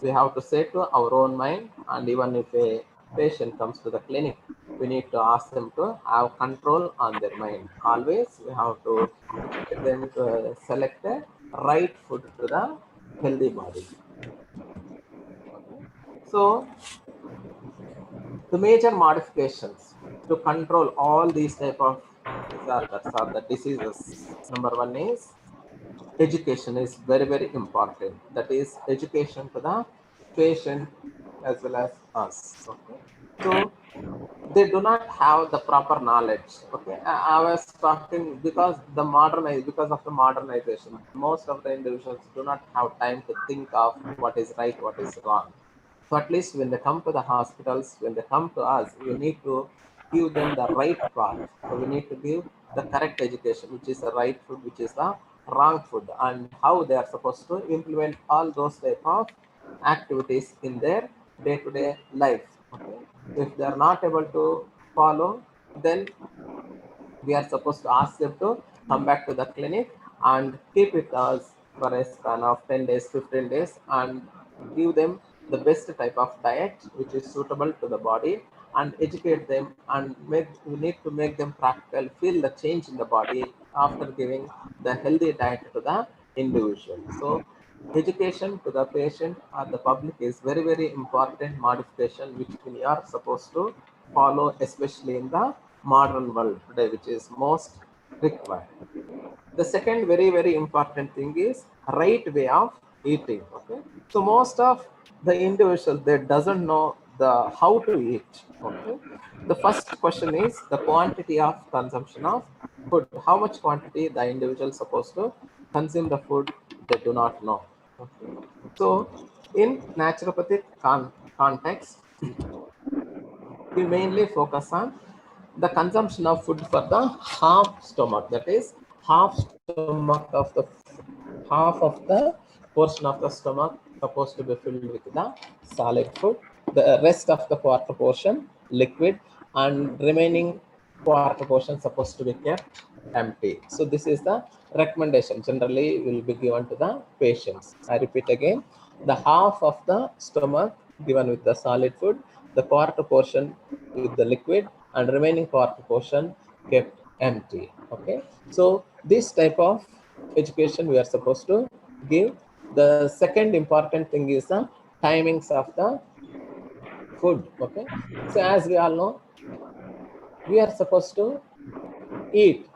we have to say to our own mind, and even if a patient comes to the clinic, we need to ask them to have control on their mind. Always we have to get them to select the right food to the healthy body. Okay. So the major modifications to control all these type of disorders or the diseases. Number one is education is very, very important. That is education to the patient as well as us. Okay. So they do not have the proper knowledge. Okay. I was talking because because of the modernization, most of the individuals do not have time to think of what is right, what is wrong. So at least when they come to the hospitals, when they come to us, we need to give them the right path. So we need to give the correct education, which is the right food, which is the wrong food, and how they are supposed to implement all those type of activities in their day-to-day life. Okay? If they are not able to follow, then we are supposed to ask them to come back to the clinic and keep with us for a span of 10 days, 15 days, and give them the best type of diet which is suitable to the body, and educate them, and we need to make them practical, feel the change in the body after giving the healthy diet to the individual. So education to the patient or the public is very, very important modification which we are supposed to follow, especially in the modern world today, which is most required. The second very, very important thing is right way of eating. Okay, so most of the individuals, they doesn't know the how to eat. Okay, the first question is the quantity of consumption of food. How much quantity the individual is supposed to consume the food, they do not know. Okay, so in naturopathic context, we mainly focus on the consumption of food for the half stomach. That is, half stomach of the half of the portion of the stomach supposed to be filled with the solid food. The rest of the quarter portion liquid, and remaining quarter portion supposed to be kept empty. So this is the recommendation generally will be given to the patients. I repeat again, the half of the stomach given with the solid food, the quarter portion with the liquid, and remaining quarter portion kept empty. Okay, so this type of education we are supposed to give. The second important thing is the timings of the food. Okay, so as we all know, we are supposed to eat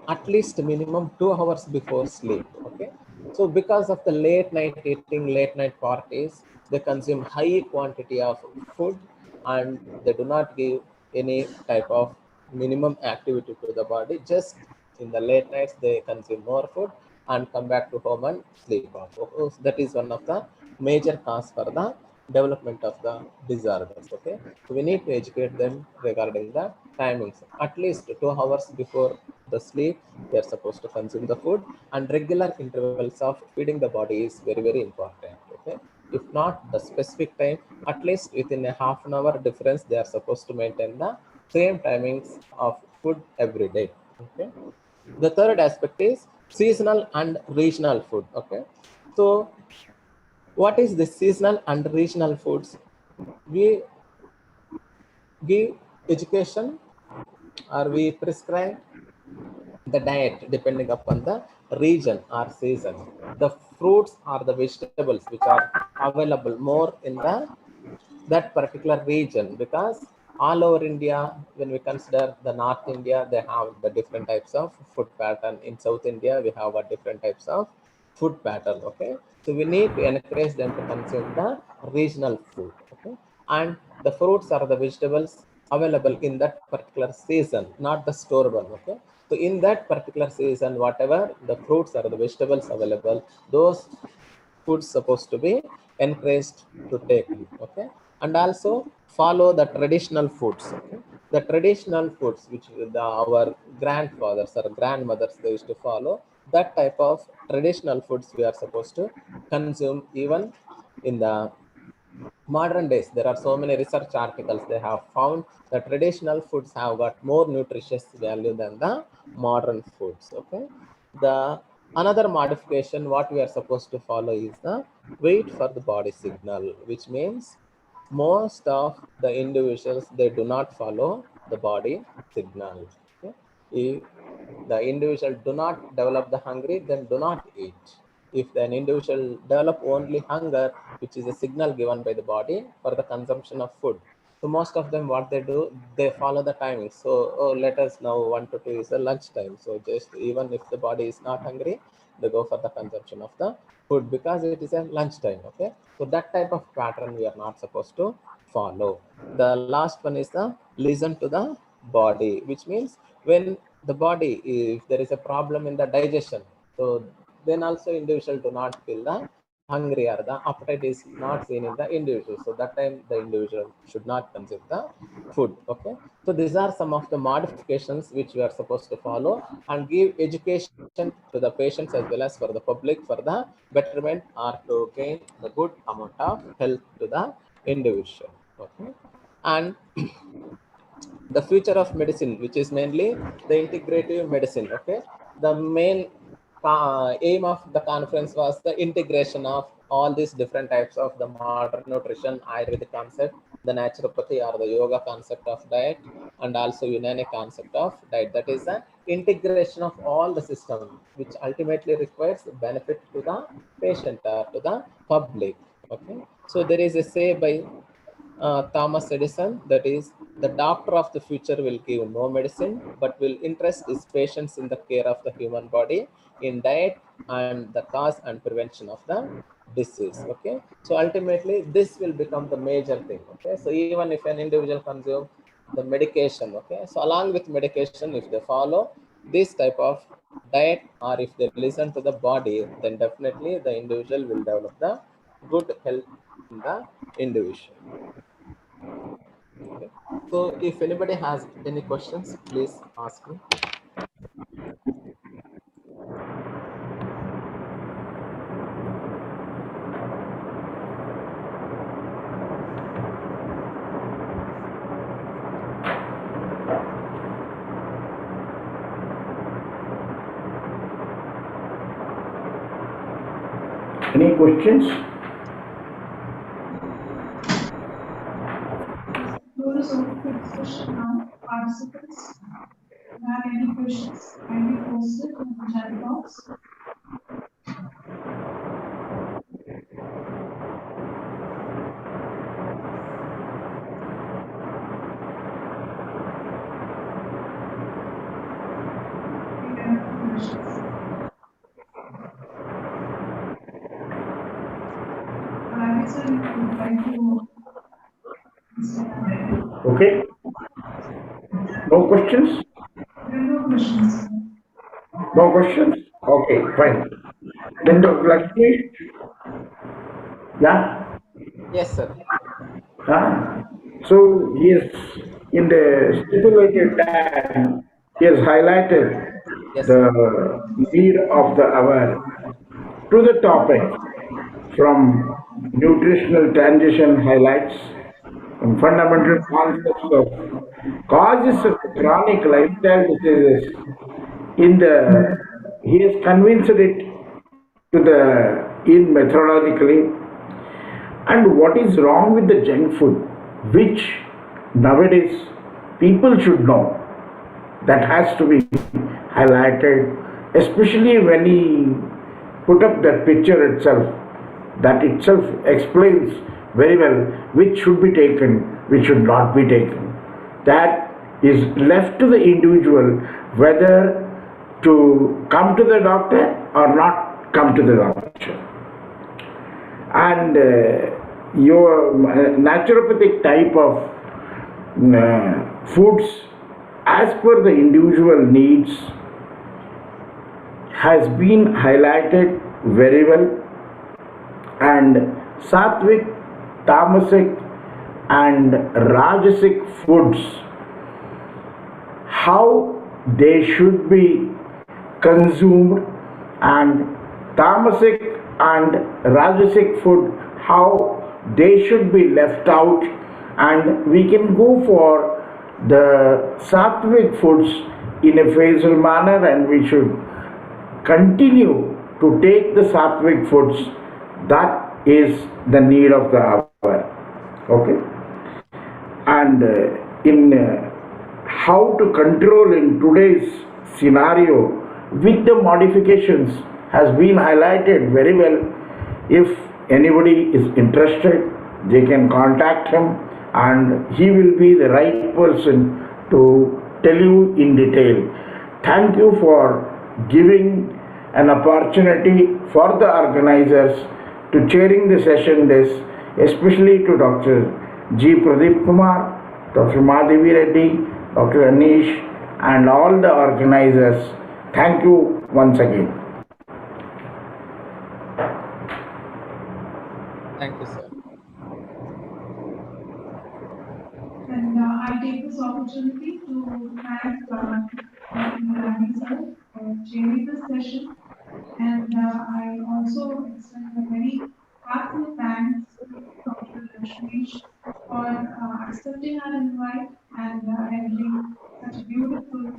at least minimum 2 hours before sleep. Okay, so because of the late night eating, late night parties, they consume high quantity of food, and they do not give any type of minimum activity to the body. Just in the late nights they consume more food and come back to home and sleep off. That is one of the major cause for the development of the disorders. Okay, so we need to educate them regarding the timings. At least 2 hours before the sleep, they are supposed to consume the food, and regular intervals of feeding the body is very, very important. Okay, if not the specific time, at least within a half an hour difference, they are supposed to maintain the same timings of food every day. Okay, the third aspect is seasonal and regional food. Okay, so What is the seasonal and regional foods? We give education or we prescribe the diet depending upon the region or season. The fruits or the vegetables which are available more in that particular region, because all over India, when we consider the North India, they have the different types of food pattern. In South India, we have a different types of food pattern. Okay, so we need to encourage them to consume the regional food. Okay, and the fruits or the vegetables available in that particular season, not the store one. Okay, so in that particular season, whatever the fruits or the vegetables available, those foods supposed to be encouraged to take. Okay, and also follow the traditional foods. Okay, the traditional foods which our grandfathers or grandmothers they used to follow, that type of traditional foods we are supposed to consume. Even in the modern days, there are so many research articles they have found that traditional foods have got more nutritious value than the modern foods. Okay, the another modification what we are supposed to follow is the wait for the body signal, which means most of the individuals they do not follow the body signal. Okay? If the individual do not develop the hungry, then do not eat. If an individual develop only hunger, which is a signal given by the body for the consumption of food, so most of them what they do, they follow the timing. So let us now 1 to 2 is the lunch time. So just even if the body is not hungry, they go for the consumption of the food because it is a lunch time. Okay, so that type of pattern we are not supposed to follow. The last one is the listen to the body, which means when the body, if there is a problem in the digestion, so then also individual do not feel the hungry or the appetite is not seen in the individual. So that time the individual should not consume the food. Okay, so these are some of the modifications which we are supposed to follow and give education to the patients as well as for the public for the betterment or to gain the good amount of health to the individual. Okay, and the future of medicine, which is mainly the integrative medicine. Okay, the main aim of the conference was the integration of all these different types of the modern nutrition, Ayurvedic concept, the naturopathy or the yoga concept of diet, and also Unani concept of diet. That is the integration of all the system, which ultimately requires benefit to the patient or to the public. Okay, so there is a say by Thomas Edison, that is, the doctor of the future will give no medicine, but will interest his patients in the care of the human body, in diet, and the cause and prevention of the disease. Okay, so ultimately this will become the major thing. Okay, so even if an individual consumes the medication, okay, so along with medication, if they follow this type of diet or if they listen to the body, then definitely the individual will develop the good health in the individual. Okay. So if anybody has any questions, please ask me. Any questions? Floor is open for discussion now. Participants who have any questions, kindly post it in the chat box. Okay. No questions? No questions. No questions? Okay, fine. Then Dr. Lakshmi? Yeah? Yes, sir. So he is in the stipulated time, he has highlighted the need of the hour to the topic from nutritional transition highlights and fundamental concepts of causes of chronic lifestyle diseases he has convinced it to the in methodologically and what is wrong with the junk food, which nowadays people should know. That has to be highlighted, especially when he put up that picture itself. That itself explains very well which should be taken, which should not be taken. That is left to the individual whether to come to the doctor or not come to the doctor. And your naturopathic type of foods as per the individual needs has been highlighted very well, and sattvic, tamasic and rajasic foods, how they should be consumed, and tamasic and rajasic food, how they should be left out, and we can go for the sattvic foods in a phasal manner, and we should continue to take the sattvic foods. That is the need of the hour. Okay, and in how to control in today's scenario with the modifications has been highlighted very well. If anybody is interested, they can contact him, and he will be the right person to tell you in detail. Thank you for giving an opportunity for the organizers to chairing the session this, especially to Dr. G. Pradeep Kumar, Dr. Madhavi Reddy, Dr. Anish, and all the organizers. Thank you once again. Thank you, sir. And I take this opportunity to thank Dr. Rani sir for chairing this session. And I also extend a very heartfelt thanks to Dr. Rashmesh for accepting our invite and handling such a beautiful,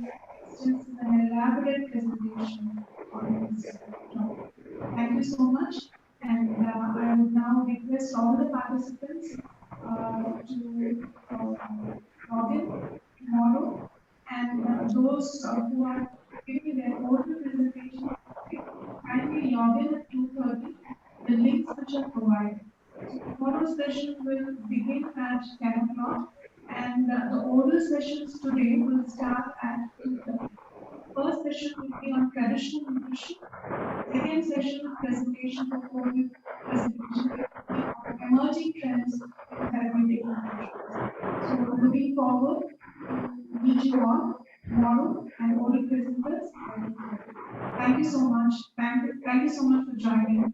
extensive and elaborate presentation on this topic. Thank you so much. And I would now request all the participants to log in tomorrow, and those who are giving their oral presentation, kindly log in at 2:30. The links which are provided. So tomorrow's session will begin at 10 o'clock, and the oral sessions today will start at 2:30. First session will be on traditional nutrition. Second session presentation for COVID presentation will be on emerging trends in therapeutic nutrition. So looking forward to meet you all tomorrow and oral presenters. Thank you so much. Thank you so much for joining.